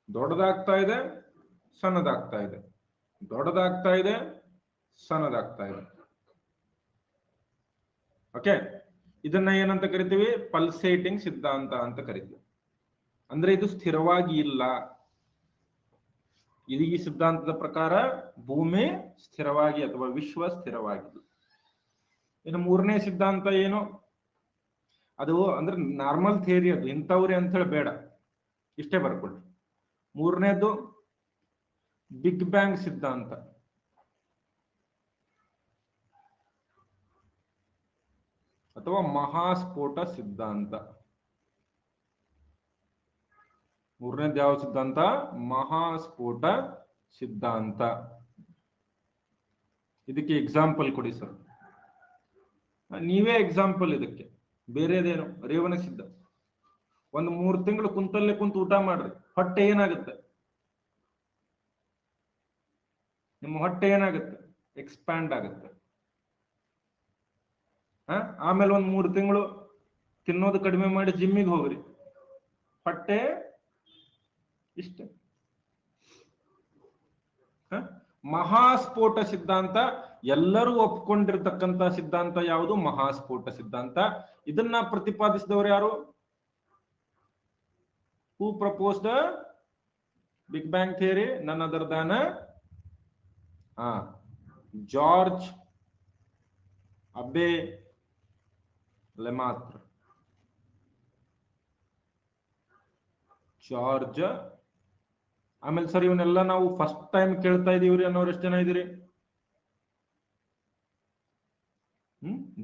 ದೊಡ್ಡದಾಗ್ತಾ ಇದೆ, ಸಣ್ಣದಾಗ್ತಾ ಇದೆ, ದೊಡ್ಡದಾಗ್ತಾ ಇದೆ, ಸಣ್ಣದಾಗ್ತಾ ಇದೆ. ಓಕೆ. ಇದನ್ನ ಏನಂತ ಕರಿತೀವಿ? ಪಲ್ಸೇಟಿಂಗ್ ಸಿದ್ಧಾಂತ ಅಂತ ಕರಿತೀವಿ. ಅಂದ್ರೆ ಇದು ಸ್ಥಿರವಾಗಿ ಇಲ್ಲ. ಇದು ಈ ಸಿದ್ಧಾಂತದ ಪ್ರಕಾರ ಭೂಮಿ ಸ್ಥಿರವಾಗಿ ಅಥವಾ ವಿಶ್ವ ಸ್ಥಿರವಾಗಿಲ್ಲ. ಇನ್ನು ಮೂರನೇ ಸಿದ್ಧಾಂತ ಏನು? ಅದು ಅಂದ್ರೆ ನಾರ್ಮಲ್ ಥಿಯರಿ, ಅದು ಇಂಥವ್ರೆ ಅಂತ ಹೇಳಿ ಬೇಡ, ಇಷ್ಟೇ ಬರ್ಕೊಳ್ಳಿ. ಮೂರನೇದು ಬಿಗ್ ಬ್ಯಾಂಗ್ ಸಿದ್ಧಾಂತ. ಅಥವಾ ಮಹಾಸ್ಫೋಟ ಸಿದ್ಧಾಂತ. ಮೂರನೇದು ಯಾವ ಸಿದ್ಧಾಂತ? ಮಹಾಸ್ಫೋಟ ಸಿದ್ಧಾಂತ. ಇದಕ್ಕೆ ಎಕ್ಸಾಂಪಲ್ ಕೊಡಿ ಸರ್. ನೀವೇ ಎಕ್ಸಾಂಪಲ್ ಇದಕ್ಕೆ, ಬೇರೆದೇನು? ರೇವಣ ಸಿದ್ಧ. ಒಂದು 3 ತಿಂಗಳು ಕುಂತಲ್ಲೇ ಕುಂತು ಊಟ ಮಾಡ್ರಿ, ಹೊಟ್ಟೆ ಏನಾಗುತ್ತೆ? ನಿಮ್ಮ ಹೊಟ್ಟೆ ಏನಾಗುತ್ತೆ? ಎಕ್ಸ್ಪ್ಯಾಂಡ್ ಆಗುತ್ತೆ. ಆಮೇಲೆ ಒಂದು 3 ತಿಂಗಳು ತಿನ್ನೋದು ಕಡಿಮೆ ಮಾಡಿ ಜಿಮ್ಮಿಗೆ ಹೋಗ್ರಿ, ಹೊಟ್ಟೆ ಇಷ್ಟೇ. ಮಹಾಸ್ಫೋಟ ಸಿದ್ಧಾಂತ ಎಲ್ಲರೂ ಒಪ್ಕೊಂಡಿರ್ತಕ್ಕಂಥ ಸಿದ್ಧಾಂತ ಯಾವುದು? ಮಹಾಸ್ಫೋಟ ಸಿದ್ಧಾಂತ. ಇದನ್ನ ಪ್ರತಿಪಾದಿಸಿದವರು ಯಾರು? Who proposed the Big Bang theory? None other than George Abbe Lemaitre. George. ಆಮೇಲೆ ಸರ್ ಇವನ್ನೆಲ್ಲ ನಾವು ಫಸ್ಟ್ ಟೈಮ್ ಕೇಳ್ತಾ ಇದೀವ್ರಿ ಅನ್ನೋರು ಎಷ್ಟು ಜನ ಇದೀರಿ?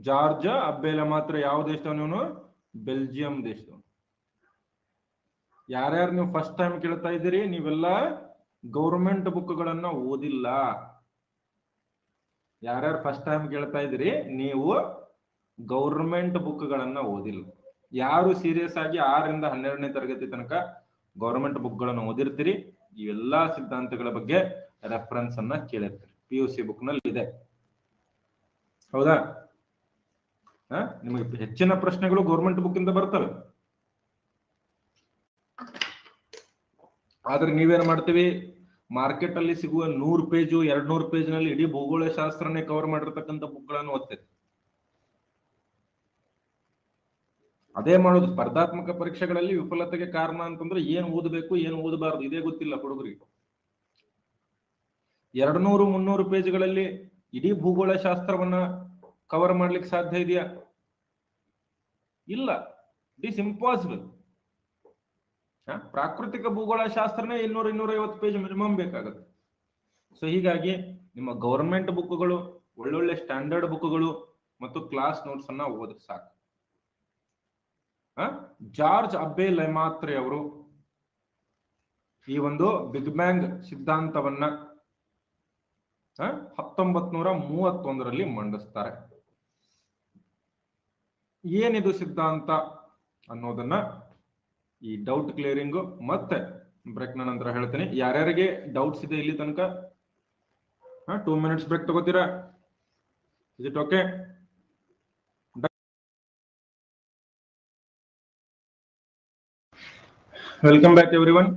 ಜಾರ್ಜ್ ಅಬ್ಬೆಲೆ ಮಾತ್ರ ಯಾವ ದೇಶದವನು? ಇವನು ಬೆಲ್ಜಿಯಂ ದೇಶದವನು. ಯಾರ್ಯಾರು ನೀವು ಫಸ್ಟ್ ಟೈಮ್ ಕೇಳ್ತಾ ಇದ್ದೀರಿ, ನೀವೆಲ್ಲ ಗೌರ್ಮೆಂಟ್ ಬುಕ್ಗಳನ್ನ ಓದಿಲ್ಲ. ಯಾರ್ಯಾರು ಫಸ್ಟ್ ಟೈಮ್ ಕೇಳ್ತಾ ಇದ್ದೀರಿ, ನೀವು ಗೌರ್ಮೆಂಟ್ ಬುಕ್ಗಳನ್ನ ಓದಿಲ್ಲ. ಯಾರು ಸೀರಿಯಸ್ ಆಗಿ 6ರಿಂದ 12ನೇ ತರಗತಿ ತನಕ ಗೌರ್ಮೆಂಟ್ ಬುಕ್ಗಳನ್ನು ಓದಿರ್ತೀರಿ, ಈ ಎಲ್ಲಾ ಸಿದ್ಧಾಂತಗಳ ಬಗ್ಗೆ ರೆಫರೆನ್ಸ್ ಅನ್ನ ಕೇಳಿರ್ತೀರಿ. PUC ಬುಕ್ ನಲ್ಲಿ ಇದೆ, ಹೌದಾ? ನಿಮಗೆ ಹೆಚ್ಚಿನ ಪ್ರಶ್ನೆಗಳು ಗೌರ್ಮೆಂಟ್ ಬುಕ್ ಇಂದ ಬರ್ತವೆ. ಆದ್ರೆ ನೀವೇನ್ ಮಾಡ್ತೀವಿ, ಮಾರ್ಕೆಟ್ ಅಲ್ಲಿ ಸಿಗುವ 100 ಪೇಜು 200 ಪೇಜ್ ನಲ್ಲಿ ಇಡೀ ಭೂಗೋಳ ಶಾಸ್ತ್ರನೇ ಕವರ್ ಮಾಡಿರ್ತಕ್ಕಂಥ ಬುಕ್ಗಳನ್ನು ಓದ್ತೀರಿ. ಅದೇ ಮಾಡೋದು. ಸ್ಪರ್ಧಾತ್ಮಕ ಪರೀಕ್ಷೆಗಳಲ್ಲಿ ವಿಫಲತೆಗೆ ಕಾರಣ ಅಂತಂದ್ರೆ ಏನ್ ಓದಬೇಕು ಏನ್ ಓದಬಾರದು ಇದೇ ಗೊತ್ತಿಲ್ಲ ಹುಡುಗರಿಗೆ. 200-300 ಪೇಜ್ಗಳಲ್ಲಿ ಇಡೀ ಭೂಗೋಳ ಶಾಸ್ತ್ರವನ್ನ ಕವರ್ ಮಾಡ್ಲಿಕ್ಕೆ ಸಾಧ್ಯ ಇದೆಯಾ? ಇಲ್ಲ, ಇಟ್ ಈಸ್ ಇಂಪಾಸಿಬಲ್. ಪ್ರಾಕೃತಿಕ ಭೂಗೋಳ ಶಾಸ್ತ್ರನೇ 200-250 ಪೇಜ್ ಮಿನಿಮಮ್ ಬೇಕಾಗುತ್ತೆ. ಸೊ ಹೀಗಾಗಿ ನಿಮ್ಮ ಗೌರ್ಮೆಂಟ್ ಬುಕ್ಗಳು, ಒಳ್ಳೊಳ್ಳೆ ಸ್ಟ್ಯಾಂಡರ್ಡ್ ಬುಕ್ಗಳು ಮತ್ತು ಕ್ಲಾಸ್ ನೋಟ್ಸ್ ಅನ್ನ ಓದಿ ಸಾಕು. ಜಾರ್ಜ್ ಅಬ್ಬೆ ಲೆಮಾತ್ರೆ ಅವರು ಈ ಒಂದು ಬಿಗ್ ಬ್ಯಾಂಗ್ ಸಿದ್ಧಾಂತವನ್ನ 1931ರಲ್ಲಿ ಮಂಡಿಸ್ತಾರೆ. ಏನಿದು ಸಿದ್ಧಾಂತ ಅನ್ನೋದನ್ನ ಈ ಡೌಟ್ ಕ್ಲಿಯರಿಂಗು ಮತ್ತೆ ಬ್ರೇಕ್ ನಂತರ ಹೇಳ್ತೀನಿ. ಯಾರ್ಯಾರಿಗೆ ಡೌಟ್ಸ್ ಇದೆ ಇಲ್ಲಿ ತನಕ 2 ಮಿನಿಟ್ಸ್ ಬ್ರೇಕ್ ತಗೋತೀರಾ? Is it okay? Welcome back everyone.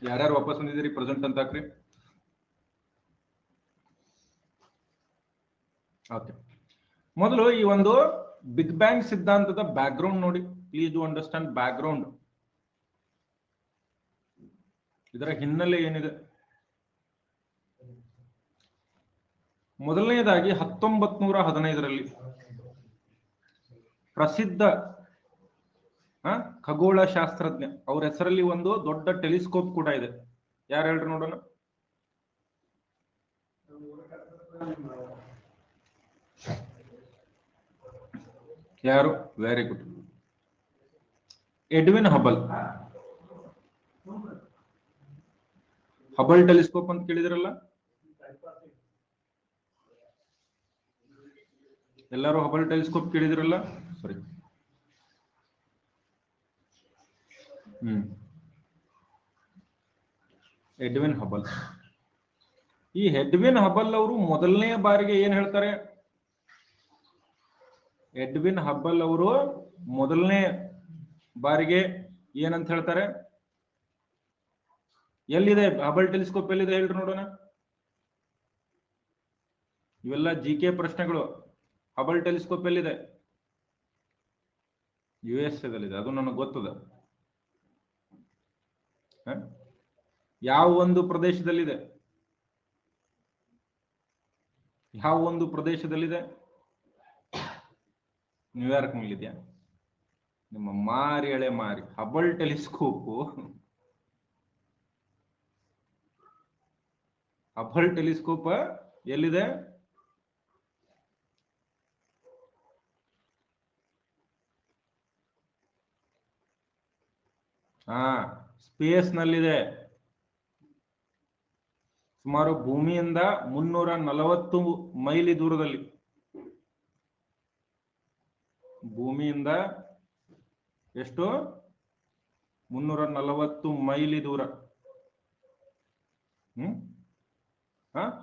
ಯಾರ್ಯಾರು ವಾಪಸ್ ಬಂದಿದ್ದೀರಿ ಪ್ರೆಸೆಂಟ್ ಅಂತ ಹಾಕ್ರಿ. ಓಕೆ, ಮೊದಲು ಈ ಒಂದು ಬಿಗ್ ಬ್ಯಾಂಗ್ ಸಿದ್ಧಾಂತದ ಬ್ಯಾಕ್ ಗ್ರೌಂಡ್ ನೋಡಿ. Please do understand back ground. ಇದರ ಹಿನ್ನೆಲೆ ಏನಿದೆ? ಮೊದಲನೇದಾಗಿ 1915ರಲ್ಲಿ ಪ್ರಸಿದ್ಧ ಖಗೋಳ ಶಾಸ್ತ್ರಜ್ಞ, ಅವ್ರ ಹೆಸರಲ್ಲಿ ಒಂದು ದೊಡ್ಡ ಟೆಲಿಸ್ಕೋಪ್ ಕೂಡ ಇದೆ. ಯಾರು ಹೇಳ್ರಿ ನೋಡೋಣ? ಯಾರು? Very good, Edwin Hubble. Hubble telescope ಅಂತ ಕೇಳಿದ್ರಲ್ಲ ಎಲ್ಲರೂ? ಹಬಲ್ ಟೆಲಿಸ್ಕೋಪ್ ಕೇಳಿದ್ರಲ್ಲ? ಸರಿ. Edwin Hubble. ಈ ಎಡ್ವಿನ್ ಹಬಲ್ ಅವರು ಮೊದಲನೇ ಬಾರಿಗೆ ಏನ್ ಹೇಳ್ತಾರೆ? ಎಡ್ವಿನ್ ಹಬಲ್ ಅವರು ಮೊದಲನೇ ಬಾರಿಗೆ ಏನಂತ ಹೇಳ್ತಾರೆ? ಎಲ್ಲಿದೆ ಹಬಲ್ ಟೆಲಿಸ್ಕೋಪ್? ಎಲ್ಲಿದೆ ಹೇಳ್ರಿ ನೋಡೋಣ. ಇವೆಲ್ಲ GK ಪ್ರಶ್ನೆಗಳು. ಹಬಲ್ ಟೆಲಿಸ್ಕೋಪ್ ಎಲ್ಲಿದೆ? USA ದಲ್ಲಿದೆ, ಅದು ನನಗೆ ಗೊತ್ತದ. ಯಾವ ಒಂದು ಪ್ರದೇಶದಲ್ಲಿದೆ? ಯಾವ ಒಂದು ಪ್ರದೇಶದಲ್ಲಿದೆ? ನ್ಯೂಯಾರ್ಕ್ ನಲ್ಲಿದೆಯಾ? ನಿಮ್ಮ ಮಾರಿ ಎಳೆ ಮಾರಿ. ಹಬಲ್ ಟೆಲಿಸ್ಕೋಪ್ ಎಲ್ಲಿದೆ? ಸ್ಪೇಸ್ ನಲ್ಲಿದೆ. ಸುಮಾರು ಭೂಮಿಯಿಂದ 340 ಮೈಲಿ ದೂರದಲ್ಲಿ. ಭೂಮಿಯಿಂದ ಎಷ್ಟು? 340 ಮೈಲಿ ದೂರ.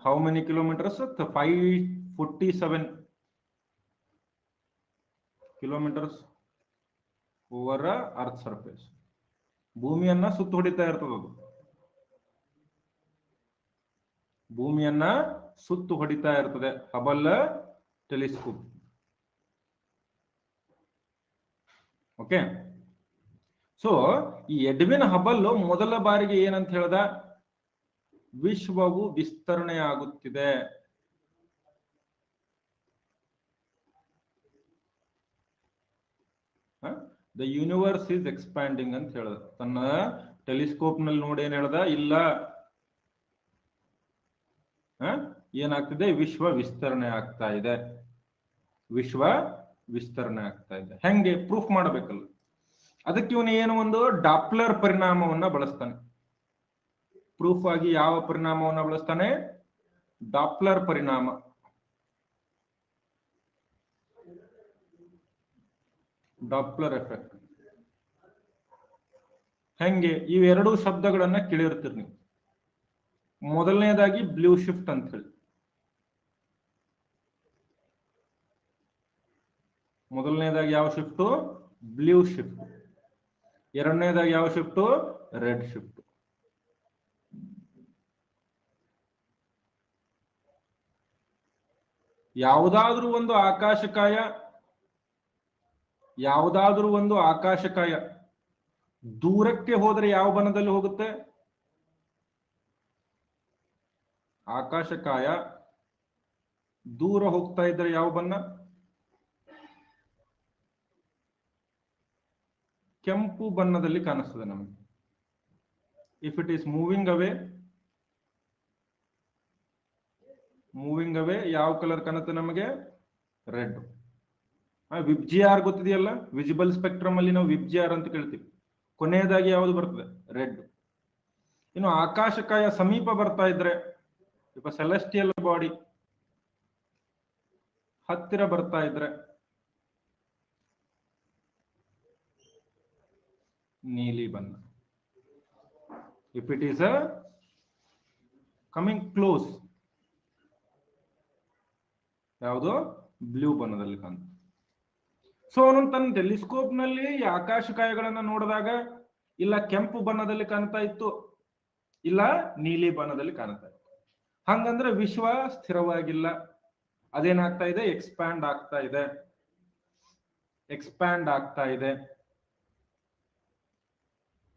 How many kilometres? 547 kilometres over earth surface. ಭೂಮಿಯನ್ನ ಸುತ್ತ ಹೊಡಿತಾ ಇರ್ತದದು. ಭೂಮಿಯನ್ನ ಸುತ್ತು ಹೊಡಿತಾ ಇರ್ತದೆ ಹಬಲ್ ಟೆಲಿಸ್ಕೋಪ್. ಓಕೆ. ಸೊ ಈ ಎಡ್ವಿನ್ ಹಬಲ್ ಮೊದಲ ಬಾರಿಗೆ ಏನಂತ ಹೇಳ್ದ, ವಿಶ್ವವು ವಿಸ್ತರಣೆ ಆಗುತ್ತಿದೆ. ದ ಯೂನಿವರ್ಸ್ ಈಸ್ ಎಕ್ಸ್ಪ್ಯಾಂಡಿಂಗ್ ಅಂತ ಹೇಳ್ದ. ತನ್ನ ಟೆಲಿಸ್ಕೋಪ್ ನಲ್ಲಿ ನೋಡಿ ಏನ್ ಹೇಳ್ದ, ಇಲ್ಲ ಏನಾಗ್ತಿದೆ, ವಿಶ್ವ ವಿಸ್ತರಣೆ ಆಗ್ತಾ ಇದೆ, ವಿಶ್ವ ವಿಸ್ತರಣೆ ಆಗ್ತಾ ಇದೆ. ಹೆಂಗೆ ಪ್ರೂಫ್ ಮಾಡಬೇಕಲ್ಲ, ಅದಕ್ಕೆ ಇವನು ಏನು ಒಂದು ಡಾಪ್ಲರ್ ಪರಿಣಾಮವನ್ನ ಬಳಸ್ತಾನೆ. ಪ್ರೂಫ್ ಆಗಿ ಯಾವ ಪರಿಣಾಮವನ್ನ ಬಳಸ್ತಾನೆ, ಡಾಪ್ಲರ್ ಪರಿಣಾಮ. Doppler effect. ಹೆಂಗೆ, ಇವೆರಡು ಶಬ್ದಗಳನ್ನ ಕೇಳಿರ್ತೀರಿ ನೀವು. ಮೊದಲನೇದಾಗಿ ಬ್ಲೂ ಶಿಫ್ಟ್ ಅಂತ ಹೇಳಿ, ಮೊದಲನೇದಾಗಿ ಯಾವ ಶಿಫ್ಟು, ಬ್ಲೂ ಶಿಫ್ಟ್. ಎರಡನೇದಾಗಿ ಯಾವ ಶಿಫ್ಟು, ರೆಡ್ ಶಿಫ್ಟ್. ಯಾವುದಾದ್ರೂ ಒಂದು ಆಕಾಶಕಾಯ ದೂರಕ್ಕೆ ಹೋದರೆ ಯಾವ ಬಣ್ಣದಲ್ಲಿ ಹೋಗುತ್ತೆ, ಆಕಾಶಕಾಯ ದೂರ ಹೋಗ್ತಾ ಇದ್ರೆ ಯಾವ ಬಣ್ಣ, ಕೆಂಪು ಬಣ್ಣದಲ್ಲಿ ಕಾಣಿಸ್ತದೆ ನಮಗೆ. ಇಫ್ ಇಟ್ ಈಸ್ ಮೂವಿಂಗ್ ಅವೇ ಯಾವ ಕಲರ್ ಕಾಣುತ್ತೆ ನಮಗೆ, ರೆಡ್. ವಿಬ್ಜಿಆರ್ ಗೊತ್ತಿದೆಯಲ್ಲ, ವಿಸಿಬಲ್ ಸ್ಪೆಕ್ಟ್ರಮ್ ಅಲ್ಲಿ ನಾವು ವಿಬ್ಜಿಆರ್ ಅಂತ ಕೇಳ್ತೀವಿ. ಕೊನೆಯದಾಗಿ ಯಾವುದು ಬರ್ತದೆ, ರೆಡ್. ಇನ್ನು ಆಕಾಶಕಾಯ ಸಮೀಪ ಬರ್ತಾ ಇದ್ರೆ, ಇಪ್ಪ ಸೆಲೆಸ್ಟಿಯಲ್ ಬಾಡಿ ಹತ್ತಿರ ಬರ್ತಾ ಇದ್ರೆ ನೀಲಿ ಬಣ್ಣ. If it is coming close, ಯಾವುದು, ಬ್ಲೂ ಬಣ್ಣದಲ್ಲಿ ಕಾಣುತ್ತೆ. ಸೊ ಅವನು ತನ್ನ ಟೆಲಿಸ್ಕೋಪ್ ನಲ್ಲಿ ಈ ಆಕಾಶಕಾಯಗಳನ್ನ ನೋಡಿದಾಗ ಇಲ್ಲ ಕೆಂಪು ಬಣ್ಣದಲ್ಲಿ ಕಾಣ್ತಾ ಇತ್ತು, ಇಲ್ಲ ನೀಲಿ ಬಣ್ಣದಲ್ಲಿ ಕಾಣ್ತಾ ಇತ್ತು. ಹಂಗಂದ್ರೆ ವಿಶ್ವ ಸ್ಥಿರವಾಗಿಲ್ಲ, ಅದೇನಾಗ್ತಾ ಇದೆ, ಎಕ್ಸ್ಪ್ಯಾಂಡ್ ಆಗ್ತಾ ಇದೆ, ಎಕ್ಸ್ಪ್ಯಾಂಡ್ ಆಗ್ತಾ ಇದೆ.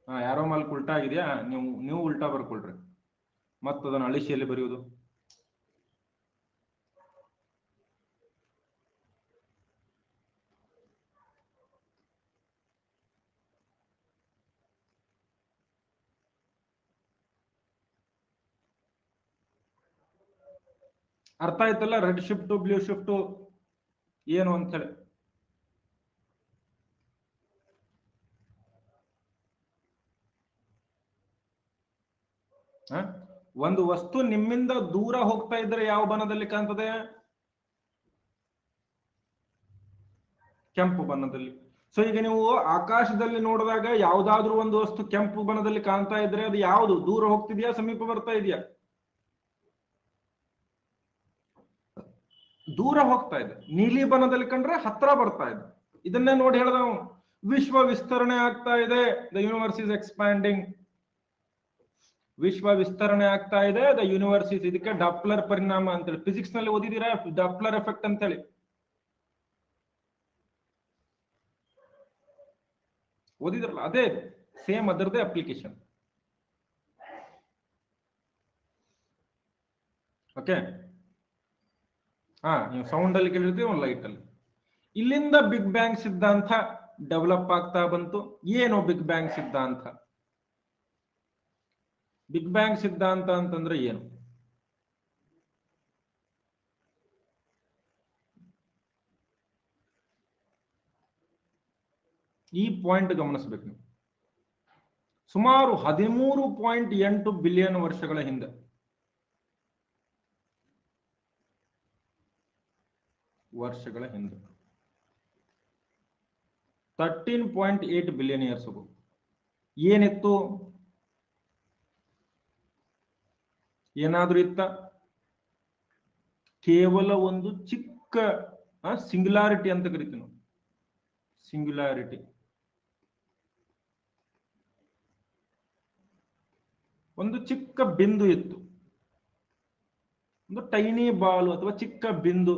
ಯಾರೋ ಮಲ್ಕ್ ಉಲ್ಟಾ ಆಗಿದೆಯಾ, ನೀವು ಉಲ್ಟಾ ಬರ್ಕೊಳ್ರಿ, ಮತ್ತದನ್ನು ಅಳಿಸಿಯಲ್ಲಿ ಬರೆಯುವುದು. ಅರ್ಥ ಆಯ್ತಲ್ಲ, ರೆಡ್ ಶಿಫ್ಟ್ ಬ್ಲೂ ಶಿಫ್ಟ್ ಏನು ಅಂತ ಹೇಳಿ. ಒಂದು ವಸ್ತು ನಿಮ್ಮಿಂದ ದೂರ ಹೋಗ್ತಾ ಇದ್ರೆ ಯಾವ ಬಣ್ಣದಲ್ಲಿ ಕಾಣ್ತದೆ, ಕೆಂಪು ಬಣ್ಣದಲ್ಲಿ. ಸೊ ಈಗ ನೀವು ಆಕಾಶದಲ್ಲಿ ನೋಡಿದಾಗ ಯಾವ್ದಾದ್ರೂ ಒಂದು ವಸ್ತು ಕೆಂಪು ಬಣ್ಣದಲ್ಲಿ ಕಾಣ್ತಾ ಇದ್ರೆ ಅದು ಯಾವುದು, ದೂರ ಹೋಗ್ತಿದ್ಯಾ ಸಮೀಪ ಬರ್ತಾ ಇದೆಯಾ, ದೂರ ಹೋಗ್ತಾ ಇದೆ. ನೀಲಿ ಬಣ್ಣದಲ್ಲಿ ಕಂಡ್ರೆ ಹತ್ರ ಬರ್ತಾ ಇದೆ. ಇದನ್ನೇ ನೋಡಿ ಹೇಳ್ದ ವಿಶ್ವ ವಿಸ್ತರಣೆ ಆಗ್ತಾ ಇದೆ, ದ ಯೂನಿವರ್ಸ್ ಇಸ್ ಎಕ್ಸ್ಪ್ಯಾಂಡಿಂಗ್. ವಿಶ್ವ ವಿಸ್ತರಣೆ ಆಗ್ತಾ ಇದೆ, ದ ಯೂನಿವರ್ಸ್ ಇಸ್. ಇದಕ್ಕೆ ಡಾಪ್ಲರ್ ಪರಿಣಾಮ ಅಂತೇಳಿ ಫಿಸಿಕ್ಸ್ ನಲ್ಲಿ ಓದಿದೀರಾ, ಡಾಪ್ಲರ್ ಎಫೆಕ್ಟ್ ಅಂತೇಳಿ ಓದಿದ್ರಲ್ಲ, ಅದೇ ಸೇಮ್ ಅದರದೇ ಅಪ್ಲಿಕೇಶನ್. ಓಕೆ. ನೀವು ಸೌಂಡ್ ಅಲ್ಲಿ ಕೇಳಿರ್ತೀವಿ, ಒಂದು ಲೈಟ್ ಅಲ್ಲಿ. ಇಲ್ಲಿಂದ ಬಿಗ್ ಬ್ಯಾಂಗ್ ಸಿದ್ಧಾಂತ ಡೆವಲಪ್ ಆಗ್ತಾ ಬಂತು. ಏನು ಬಿಗ್ ಬ್ಯಾಂಗ್ ಸಿದ್ಧಾಂತ? ಬಿಗ್ ಬ್ಯಾಂಗ್ ಸಿದ್ಧಾಂತ ಅಂತಂದ್ರೆ ಏನು? ಈ ಪಾಯಿಂಟ್ ಗಮನಿಸಬೇಕು ನೀವು. ಸುಮಾರು 13.8 ಬಿಲಿಯನ್ ವರ್ಷಗಳ ಹಿಂದೆ, 13.8 ಬಿಲಿಯನ್ ಇಯರ್ಸ್ ಅಗೋ ಏನಿತ್ತು? ಏನಾದ್ರೂ ಇತ್ತ? ಕೇವಲ ಒಂದು ಚಿಕ್ಕ ಸಿಂಗ್ಯುಲಾರಿಟಿ ಅಂತ ಕರಿತೀವಿ ನಾವು, ಸಿಂಗ್ಯುಲಾರಿಟಿ. ಒಂದು ಚಿಕ್ಕ ಬಿಂದು ಇತ್ತು, ಒಂದು ಟೈನಿ ಬಾಲ್ ಅಥವಾ ಚಿಕ್ಕ ಬಿಂದು,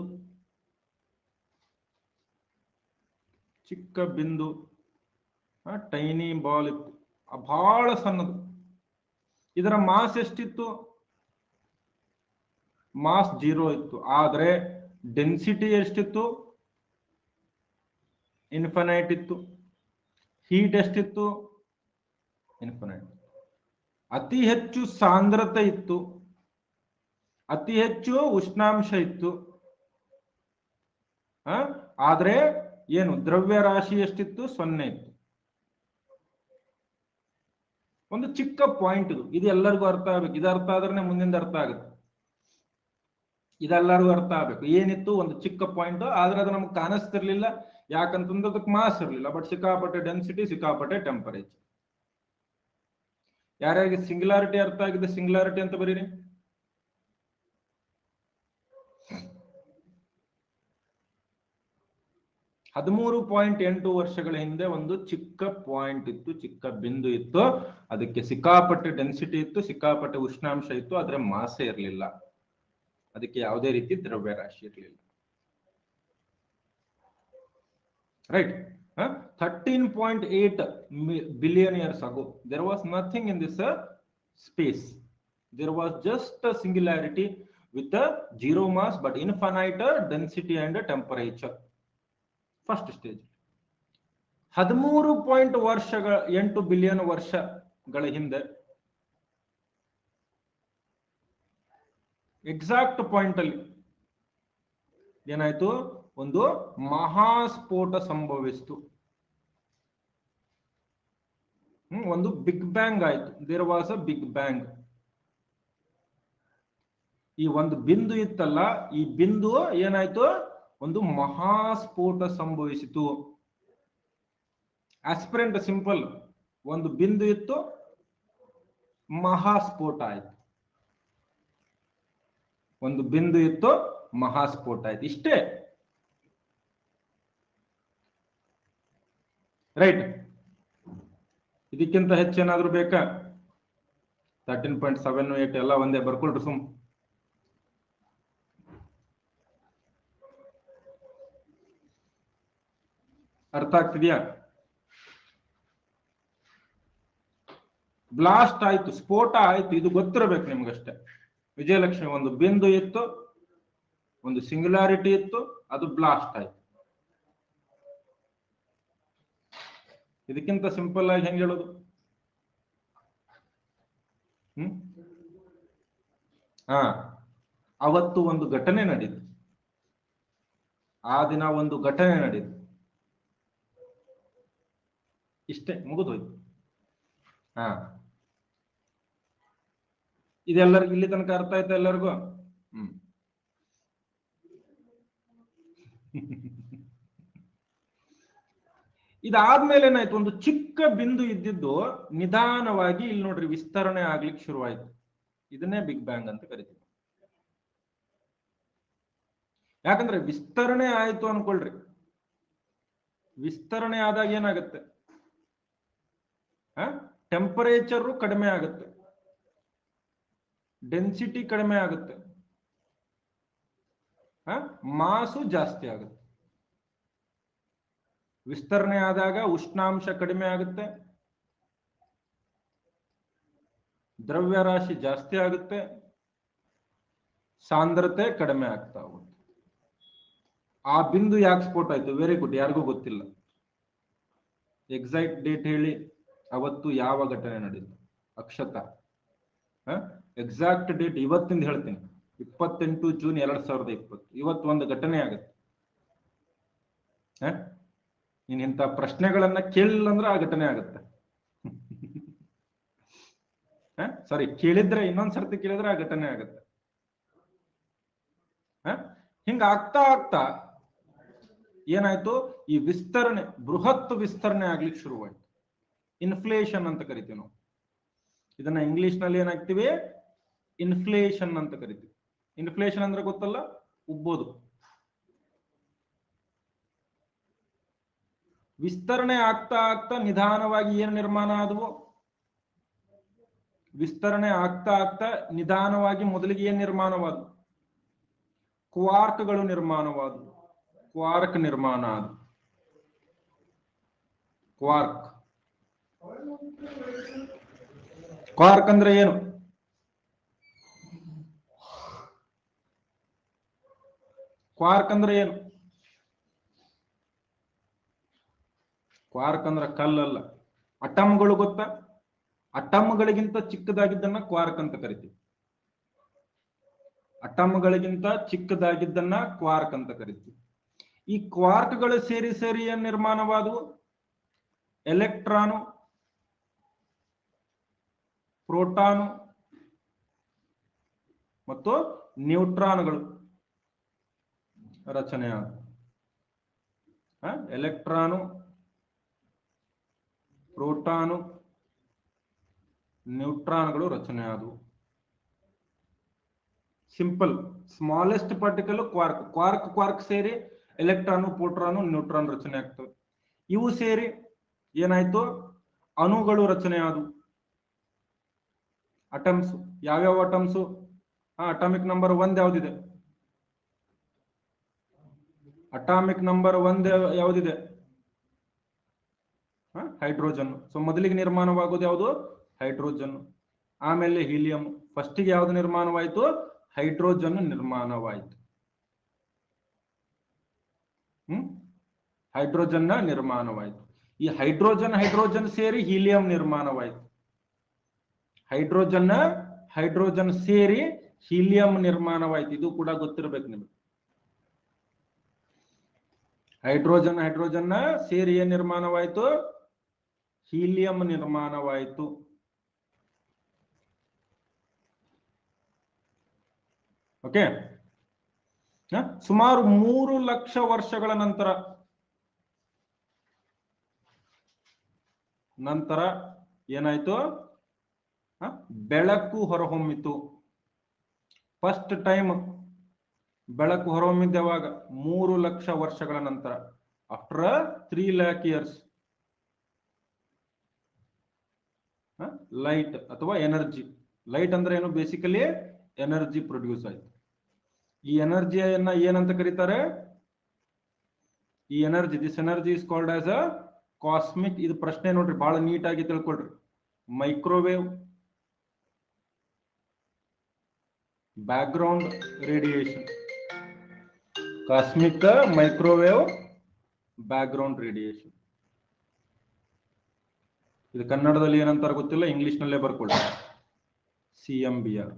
ಚಿಕ್ಕ ಬಿಂದು. ಟೈನಿ ಬಾಲ್ ಇತ್ತು, ಬಹಳ ಸಣ್ಣದು. ಇದರ ಮಾಸ್ ಎಷ್ಟಿತ್ತು? ಮಾಸ್ 0 ಇತ್ತು. ಆದ್ರೆ ಡೆನ್ಸಿಟಿ ಎಷ್ಟಿತ್ತು? ಇನ್ಫಿನೈಟ್ ಇತ್ತು. ಹೀಟ್ ಎಷ್ಟಿತ್ತು? ಇನ್ಫಿನೈಟ್. ಅತಿ ಹೆಚ್ಚು ಸಾಂದ್ರತೆ ಇತ್ತು, ಅತಿ ಹೆಚ್ಚು ಉಷ್ಣಾಂಶ ಇತ್ತು. ಆದ್ರೆ ಏನು ದ್ರವ್ಯ ರಾಶಿ ಎಷ್ಟಿತ್ತು? 0 ಇತ್ತು. ಒಂದು ಚಿಕ್ಕ ಪಾಯಿಂಟ್ ಇದು ಎಲ್ಲರಿಗೂ ಅರ್ಥ ಆಗ್ಬೇಕು. ಇದು ಅರ್ಥ ಆದ್ರೆ ಮುಂದಿನ ಅರ್ಥ ಆಗುತ್ತೆ. ಇದೆಲ್ಲರಿಗೂ ಅರ್ಥ ಆಗ್ಬೇಕು. ಏನಿತ್ತು? ಒಂದು ಚಿಕ್ಕ ಪಾಯಿಂಟ್, ಆದ್ರೆ ಅದು ನಮ್ಗೆ ಕಾಣಿಸ್ತಿರ್ಲಿಲ್ಲ. ಯಾಕಂತಂದ್ರೆ ಅದಕ್ಕೆ ಮಾಸ್ ಇರಲಿಲ್ಲ. ಬಟ್ ಸಿಕ್ಕಾಪಟ್ಟೆ ಡೆನ್ಸಿಟಿ, ಸಿಕ್ಕಾಪಟ್ಟೆ ಟೆಂಪರೇಚರ್. ಯಾರ್ಯಾರಿಗೆ ಸಿಂಗ್ಯುಲಾರಿಟಿ ಅರ್ಥ ಆಗಿದೆ? ಸಿಂಗ್ಯುಲಾರಿಟಿ ಅಂತ ಬರೀರಿ. (13.8) ವರ್ಷಗಳ ಹಿಂದೆ ಒಂದು ಚಿಕ್ಕ ಪಾಯಿಂಟ್ ಇತ್ತು, ಚಿಕ್ಕ ಬಿಂದು ಇತ್ತು. ಅದಕ್ಕೆ ಸಿಕ್ಕಾಪಟ್ಟೆ ಡೆನ್ಸಿಟಿ ಇತ್ತು, ಸಿಕ್ಕಾಪಟ್ಟೆ ಉಷ್ಣಾಂಶ ಇತ್ತು, ಆದ್ರೆ ಮಾಸೆ ಇರಲಿಲ್ಲ. ಅದಕ್ಕೆ ಯಾವುದೇ ರೀತಿ ದ್ರವ್ಯ ರಾಶಿ ಇರಲಿಲ್ಲ. Right. 13.8 billion years ago there was nothing in this space. There was just a singularity with a 0 mass but infinite density and temperature. First stage. 13.8 billion ವರ್ಷಗಳ ಹಿಂದೆ ಎಕ್ಸಾಕ್ಟ್ ಪಾಯಿಂಟ್ ಅಲ್ಲಿ ಏನಾಯ್ತು? ಒಂದು ಮಹಾಸ್ಫೋಟ ಸಂಭವಿಸಿತು. ಒಂದು ಬಿಗ್ ಬ್ಯಾಂಗ್ ಆಯ್ತು. There was a big bang. ಈ ಒಂದು ಬಿಂದು ಇತ್ತಲ್ಲ, ಈ ಬಿಂದು ಏನಾಯ್ತು? ಒಂದು ಮಹಾಸ್ಫೋಟ ಸಂಭವಿಸಿತು. Aspirant simple. ಒಂದು ಬಿಂದು ಇತ್ತು, ಮಹಾಸ್ಫೋಟ ಆಯ್ತು. ಒಂದು ಬಿಂದು ಇತ್ತು, ಮಹಾಸ್ಫೋಟ ಆಯ್ತು. ಇಷ್ಟೇ. ರೈಟ್. ಇದಕ್ಕಿಂತ ಹೆಚ್ಚೇನಾದ್ರೂ ಬೇಕಾ? 13.78 ಎಲ್ಲ ಒಂದೇ ಬರ್ಕೊಳ್ರಿ ಸುಮ್. ಅರ್ಥ ಆಗ್ತಿದ್ಯಾ? ಬ್ಲಾಸ್ಟ್ ಆಯ್ತು, ಸ್ಫೋಟ ಆಯ್ತು, ಇದು ಗೊತ್ತಿರಬೇಕು ನಿಮ್ಗಷ್ಟೇ. ವಿಜಯಲಕ್ಷ್ಮಿ, ಒಂದು ಬಿಂದು ಇತ್ತು, ಒಂದು ಸಿಂಗ್ಯುಲಾರಿಟಿ ಇತ್ತು, ಅದು ಬ್ಲಾಸ್ಟ್ ಆಯ್ತು. ಇದಕ್ಕಿಂತ ಸಿಂಪಲ್ ಆಗಿ ಹೆಂಗೆ ಹೇಳೋದು? ಅವತ್ತು ಒಂದು ಘಟನೆ ನಡೀತು. ಆ ದಿನ ಒಂದು ಘಟನೆ ನಡೀತು. ಇಷ್ಟೇ, ಮುಗಿದೋಯ್ತು. ಇದೆಲ್ಲರಿಗೂ ಇಲ್ಲಿ ತನಕ ಅರ್ಥ ಆಯ್ತಾ ಎಲ್ಲರಿಗೂ? ಇದಾದ್ಮೇಲೆ ಏನಾಯ್ತು? ಒಂದು ಚಿಕ್ಕ ಬಿಂದು ಇದ್ದಿದ್ದು ನಿಧಾನವಾಗಿ ಇಲ್ಲಿ ನೋಡ್ರಿ ವಿಸ್ತರಣೆ ಆಗ್ಲಿಕ್ಕೆ ಶುರುವಾಯ್ತು. ಇದನ್ನೇ ಬಿಗ್ ಬ್ಯಾಂಗ್ ಅಂತ ಕರಿತೀವಿ. ಯಾಕಂದ್ರೆ ವಿಸ್ತರಣೆ ಆಯ್ತು ಅನ್ಕೊಳ್ರಿ. ವಿಸ್ತರಣೆ ಆದಾಗ ಏನಾಗುತ್ತೆ? ಟೆಂಪರೇಚರ್ ಕಡಿಮೆ ಆಗುತ್ತೆ, ಡೆನ್ಸಿಟಿ ಕಡಿಮೆ ಆಗುತ್ತೆ, ಮಾಸು ಜಾಸ್ತಿ ಆಗುತ್ತೆ. ವಿಸ್ತರಣೆ ಆದಾಗ ಉಷ್ಣಾಂಶ ಕಡಿಮೆ ಆಗುತ್ತೆ, ದ್ರವ್ಯ ರಾಶಿ ಜಾಸ್ತಿ ಆಗುತ್ತೆ, ಸಾಂದ್ರತೆ ಕಡಿಮೆ ಆಗ್ತಾ ಹೋಗುತ್ತೆ. ಆ ಬಿಂದು ಯಾಕೆ ಸ್ಫೋಟ ಆಯ್ತು? Very good. ಯಾರಿಗೂ ಗೊತ್ತಿಲ್ಲ. ಎಕ್ಸಾಕ್ಟ್ ಡೇಟ್ ಹೇಳಿ, ಅವತ್ತು ಯಾವ ಘಟನೆ ನಡೆಯಿತು? ಅಕ್ಷತಾ, ಎಕ್ಸಾಕ್ಟ್ ಡೇಟ್ ಇವತ್ತಿಂದ ಹೇಳ್ತೀನಿ. 28 ಜೂನ್ 2020. ಇವತ್ತು ಒಂದು ಘಟನೆ ಆಗುತ್ತೆ. ನೀನ್ ಇಂಥ ಪ್ರಶ್ನೆಗಳನ್ನ ಕೇಳಿಲ್ಲ ಅಂದ್ರೆ ಆ ಘಟನೆ ಆಗುತ್ತೆ. ಸಾರಿ, ಕೇಳಿದ್ರೆ ಇನ್ನೊಂದ್ಸರ್ತಿ ಕೇಳಿದ್ರೆ ಆ ಘಟನೆ ಆಗುತ್ತೆ. ಹಿಂಗ ಆಗ್ತಾ ಆಗ್ತಾ ಏನಾಯ್ತು? ಈ ವಿಸ್ತರಣೆ, ಬೃಹತ್ ವಿಸ್ತರಣೆ ಆಗ್ಲಿಕ್ಕೆ ಶುರುವಾಯ್ತು. ಇನ್ಫ್ಲೇಷನ್ ಅಂತ ಕರಿತೀವಿ ನಾವು ಇದನ್ನ. ಇಂಗ್ಲಿಷ್ ನಲ್ಲಿ ಏನಾಗ್ತೀವಿ? ಇನ್ಫ್ಲೇಷನ್ ಅಂತ ಕರಿತೀವಿ. ಇನ್ಫ್ಲೇಷನ್ ಅಂದ್ರೆ ಗೊತ್ತಲ್ಲ? ಉಬ್ಬೋದು. ವಿಸ್ತರಣೆ ಆಗ್ತಾ ಆಗ್ತಾ ನಿಧಾನವಾಗಿ ಏನು ನಿರ್ಮಾಣ ಆದವು? ವಿಸ್ತರಣೆ ಆಗ್ತಾ ಆಗ್ತಾ ನಿಧಾನವಾಗಿ ಮೊದಲಿಗೆ ಏನ್ ನಿರ್ಮಾಣವಾದವು? ಕ್ವಾರ್ಕ್ಗಳು ನಿರ್ಮಾಣವಾದವು. ಕ್ವಾರ್ಕ್ ನಿರ್ಮಾಣ ಆದವು. ಕ್ವಾರ್ಕ್ ಕ್ವಾರ್ಕ್ ಅಂದ್ರೆ ಏನು? ಕ್ವಾರ್ಕ್ ಅಂದ್ರೆ ಏನು? ಕ್ವಾರ್ಕ್ ಅಂದ್ರೆ ಕಲ್ಲಲ್ಲ. ಅಟಮ್ಗಳು ಗೊತ್ತಾ? ಅಟಮ್ಗಳಿಗಿಂತ ಚಿಕ್ಕದಾಗಿದ್ದನ್ನ ಕ್ವಾರ್ಕ್ ಅಂತ ಕರಿತೀವಿ. ಅಟಮ್ಗಳಿಗಿಂತ ಚಿಕ್ಕದಾಗಿದ್ದನ್ನ ಕ್ವಾರ್ಕ್ ಅಂತ ಕರಿತೀವಿ. ಈ ಕ್ವಾರ್ಕ್ಗಳು ಸೇರಿ ಸೇರಿ ಏನ್ ನಿರ್ಮಾಣವಾದವು? ಎಲೆಕ್ಟ್ರಾನು, ಪ್ರೋಟಾನು ಮತ್ತು ನ್ಯೂಟ್ರಾನ್ಗಳು ರಚನೆಯಾದ. ಎಲೆಕ್ಟ್ರಾನು, ಪ್ರೋಟಾನು, ನ್ಯೂಟ್ರಾನ್ಗಳು ರಚನೆಯಾದವು. Simple. Smallest particle quark. Quark quark ಸೇರಿ ಎಲೆಕ್ಟ್ರಾನು, ಪ್ರೋಟಾನು, ನ್ಯೂಟ್ರಾನ್ ರಚನೆ ಆಗ್ತವೆ. ಇವು ಸೇರಿ ಏನಾಯ್ತು? ಅಣುಗಳು ರಚನೆ ಆದವು. ಅಟಮ್ಸ್. ಯಾವ್ಯಾವ ಅಟಮ್ಸು? ಅಟಾಮಿಕ್ ನಂಬರ್ 1 ಯಾವ್ದಿದೆ? ಅಟಾಮಿಕ್ ನಂಬರ್ 1 ಯಾವ್ದಿದೆ? ಹೈಡ್ರೋಜನ್. ಸೊ ಮೊದಲಿಗೆ ನಿರ್ಮಾಣವಾಗುವುದು ಯಾವುದು? ಹೈಡ್ರೋಜನ್. ಆಮೇಲೆ ಹೀಲಿಯಂ. ಫಸ್ಟಿಗೆ ಯಾವ್ದು ನಿರ್ಮಾಣವಾಯಿತು? ಹೈಡ್ರೋಜನ್ ನಿರ್ಮಾಣವಾಯಿತು. ಹೈಡ್ರೋಜನ್ ನಿರ್ಮಾಣವಾಯಿತು. ಈ ಹೈಡ್ರೋಜನ್ ಸೇರಿ ಹೀಲಿಯಂ ನಿರ್ಮಾಣವಾಯಿತು. ಹೈಡ್ರೋಜನ್ ಸೇರಿ ಹೀಲಿಯಂ ನಿರ್ಮಾಣವಾಯಿತು. ಇದು ಕೂಡ ಗೊತ್ತಿರಬೇಕು ನಿಮಗೆ. ಹೈಡ್ರೋಜನ್ ಸೇರಿ ಏನ್ ನಿರ್ಮಾಣವಾಯಿತು? ಹೀಲಿಯಂ ನಿರ್ಮಾಣವಾಯಿತು. ಓಕೆ. ಸುಮಾರು 3 ಲಕ್ಷ ವರ್ಷಗಳ ನಂತರ ಏನಾಯ್ತು? ಬೆಳಕು ಹೊರಹೊಮ್ಮಿತು. ಫಸ್ಟ್ ಟೈಮ್ ಬೆಳಕು ಹೊರಹೊಮ್ಮಿದ್ದ ಯಾವಾಗ? 3 ಲಕ್ಷ ವರ್ಷಗಳ ನಂತರ. After 3 lakh years. ಲೈಟ್ ಅಥವಾ ಎನರ್ಜಿ. ಲೈಟ್ ಅಂದ್ರೆ ಏನು? ಬೇಸಿಕಲಿ ಎನರ್ಜಿ ಪ್ರೊಡ್ಯೂಸ್ ಆಯ್ತು. ಈ ಎನರ್ಜಿಯನ್ನ ಏನಂತ ಕರೀತಾರೆ? ಈ energy, this energy is called as a cosmic. ಇದು ಪ್ರಶ್ನೆ ನೋಡ್ರಿ, ಬಹಳ ನೀಟಾಗಿ ತಿಳ್ಕೊಳ್ರಿ. Microwave, background radiation. Cosmic, microwave, background radiation. ಇದು ಕನ್ನಡದಲ್ಲಿ ಏನಂತಾರೆ ಗೊತ್ತಿಲ್ಲ, ಇಂಗ್ಲಿಷ್ ನಲ್ಲೇ ಬರ್ಕೊಳ್ಳಿ. CMBR.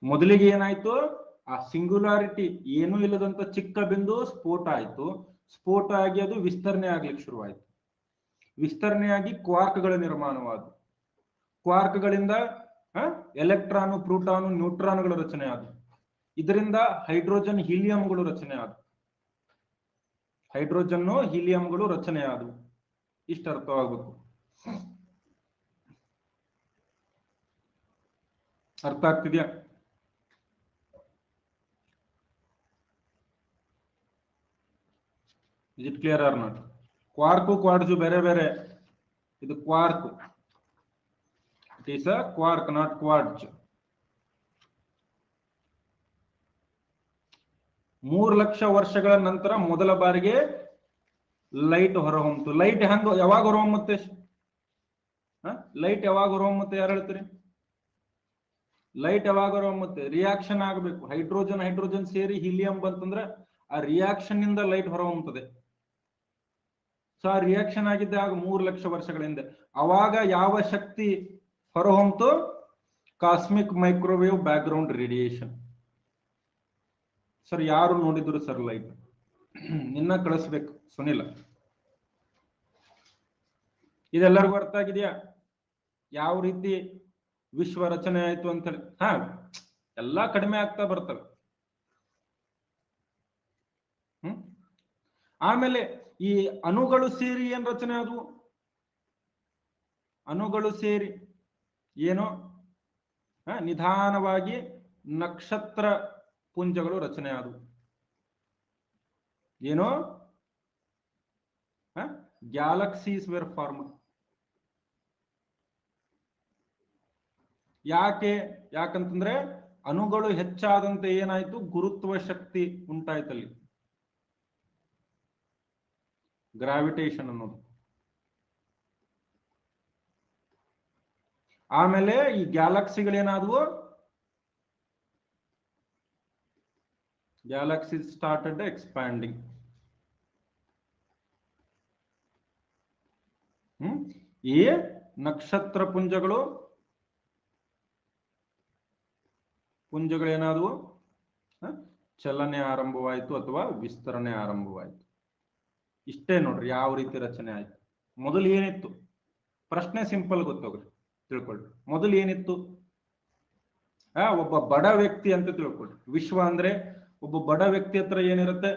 ಮೊದಲಿಗೆ ಏನಾಯ್ತು? ಆ ಸಿಂಗ್ಯುಲಾರಿಟಿ, ಏನೂ ಇಲ್ಲದಂತ ಚಿಕ್ಕ ಬಿಂದು ಸ್ಫೋಟ ಆಯ್ತು. ಸ್ಫೋಟ ಆಗಿ ಅದು ವಿಸ್ತರಣೆ ಆಗ್ಲಿಕ್ಕೆ ಶುರುವಾಯಿತು. ವಿಸ್ತರಣೆಯಾಗಿ ಕ್ವಾರ್ಕ್ಗಳ ನಿರ್ಮಾಣವಾದವು. ಕ್ವಾರ್ಕ್ಗಳಿಂದ ಎಲೆಕ್ಟ್ರಾನು, ಪ್ರೋಟಾನು, ನ್ಯೂಟ್ರಾನ್ಗಳು ರಚನೆ ಆದವು. ಇದರಿಂದ ಹೈಡ್ರೋಜನ್, ಹೀಲಿಯಂಗಳು ರಚನೆ ಆದವು. ಹೈಡ್ರೋಜನ್ನು, ಹೀಲಿಯಂಗಳು ರಚನೆ ಆದವು. ಇಷ್ಟು ಅರ್ಥವಾಗಬೇಕು. ಅರ್ಥ ಆಗ್ತಿದ್ಯಾ? Is it clear or not? ಕ್ವಾರ್ಕು ಕ್ವಾರ್ಟ್ಸು ಬೇರೆ ಬೇರೆ. ಇದು Quark. It is a quark, not quartz. 3 lakh ವರ್ಷಗಳ ನಂತರ ಮೊದಲ ಬಾರಿಗೆ ಲೈಟ್ ಹೊರಹೊಮ್ಮಿತು. ಲೈಟ್ ಯಾವಾಗ ಹೊರಹೊಮ್ಮುತ್ತೆ? ಲೈಟ್ ಯಾವಾಗ ಹೊರಹೊಮ್ಮುತ್ತೆ? ಯಾರು ಹೇಳ್ತೀರಿ? ಲೈಟ್ ಯಾವಾಗ ಹೊರಹೊಮ್ಮುತ್ತೆ? ರಿಯಾಕ್ಷನ್ ಆಗಬೇಕು. ಹೈಡ್ರೋಜನ್ ಸೇರಿ ಹೀಲಿಯಂ ಬಂತಂದ್ರೆ ಆ ರಿಯಾಕ್ಷನ್ ಇಂದ ಲೈಟ್ ಹೊರಹೊಮ್ಮುತ್ತದೆ. ಸೊ ಆ ರಿಯಾಕ್ಷನ್ ಆಗಿದ್ದೆ ಆಗ 3 ಲಕ್ಷ ವರ್ಷಗಳ ಹಿಂದೆ. ಅವಾಗ ಯಾವ ಶಕ್ತಿ ಹೊರಹೊಮ್ಮಿತು? Cosmic microwave background radiation. Sir ಯಾರು ನೋಡಿದ್ರು ಸರ್ ಲೈಟ್? ನಿನ್ನ ಕಳಿಸ್ಬೇಕು ಸುನಿಲ. ಇದೆಲ್ಲರಿಗೂ ಅರ್ಥ ಆಗಿದೆಯಾ? ಯಾವ ರೀತಿ ವಿಶ್ವ ರಚನೆ ಆಯ್ತು ಅಂತ ಹೇಳಿ. ಎಲ್ಲಾ ಕಡಿಮೆ ಆಗ್ತಾ ಬರ್ತವೆ. ಆಮೇಲೆ ಈ ಅಣುಗಳು ಸೇರಿ ಏನ್ ರಚನೆ ಆದವು? ಅಣುಗಳು ಸೇರಿ ಏನೋ ನಿಧಾನವಾಗಿ ನಕ್ಷತ್ರ ಪುಂಜಗಳು ರಚನೆ ಆದವು. ಏನೋ ಗ್ಯಾಲಕ್ಸೀಸ್ ವೇರ್ ಫಾರ್ಮ್ಡ್. ಯಾಕಂತಂದ್ರೆ ಅಣುಗಳು ಹೆಚ್ಚಾದಂತೆ ಏನಾಯ್ತು? ಗುರುತ್ವ ಶಕ್ತಿ ಉಂಟಾಯ್ತಲ್ಲಿ. ಗ್ರಾವಿಟೇಷನ್ ಅನ್ನೋದು. ಆಮೇಲೆ ಈ ಗ್ಯಾಲಕ್ಸಿಗಳೇನಾದವು, ಗ್ಯಾಲಕ್ಸಿ ಸ್ಟಾರ್ಟೆಡ್ ಎಕ್ಸ್ಪ್ಯಾಂಡಿಂಗ್. ಈ ನಕ್ಷತ್ರ ಪುಂಜಗಳೇನಾದವು, ಚಲನೆ ಆರಂಭವಾಯಿತು ಅಥವಾ ವಿಸ್ತರಣೆ ಆರಂಭವಾಯಿತು. ಇಷ್ಟೇ ನೋಡ್ರಿ ಯಾವ ರೀತಿ ರಚನೆ ಆಯ್ತು. ಮೊದಲು ಏನಿತ್ತು, ಪ್ರಶ್ನೆ ಸಿಂಪಲ್ ಗೊತ್ತೋಗ್ರಿ, ತಿಳ್ಕೊಳ್ರಿ. ಮೊದಲು ಏನಿತ್ತು, ಒಬ್ಬ ಬಡ ವ್ಯಕ್ತಿ ಅಂತ ತಿಳ್ಕೊಳ್ರಿ. ವಿಶ್ವ ಅಂದ್ರೆ ಒಬ್ಬ ಬಡ ವ್ಯಕ್ತಿ ಹತ್ರ ಏನಿರುತ್ತೆ,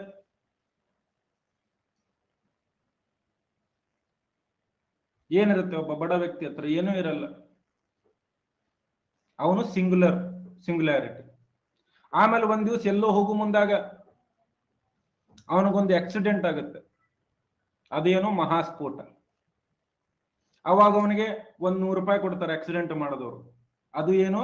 ಒಬ್ಬ ಬಡ ವ್ಯಕ್ತಿ ಹತ್ರ ಏನೂ ಇರಲ್ಲ. ಅವನು ಸಿಂಗ್ಯುಲಾರಿಟಿ. ಆಮೇಲೆ ಒಂದ್ ದಿವಸ ಎಲ್ಲೋ ಹೋಗು ಮುಂದಾಗ ಅವನಿಗೊಂದು ಆಕ್ಸಿಡೆಂಟ್ ಆಗುತ್ತೆ, ಅದೇನು ಮಹಾಸ್ಫೋಟ. ಅವಾಗ ಅವನಿಗೆ ₹100 ಕೊಡ್ತಾರೆ ಆಕ್ಸಿಡೆಂಟ್ ಮಾಡಿದವರು. ಅದು ಏನೋ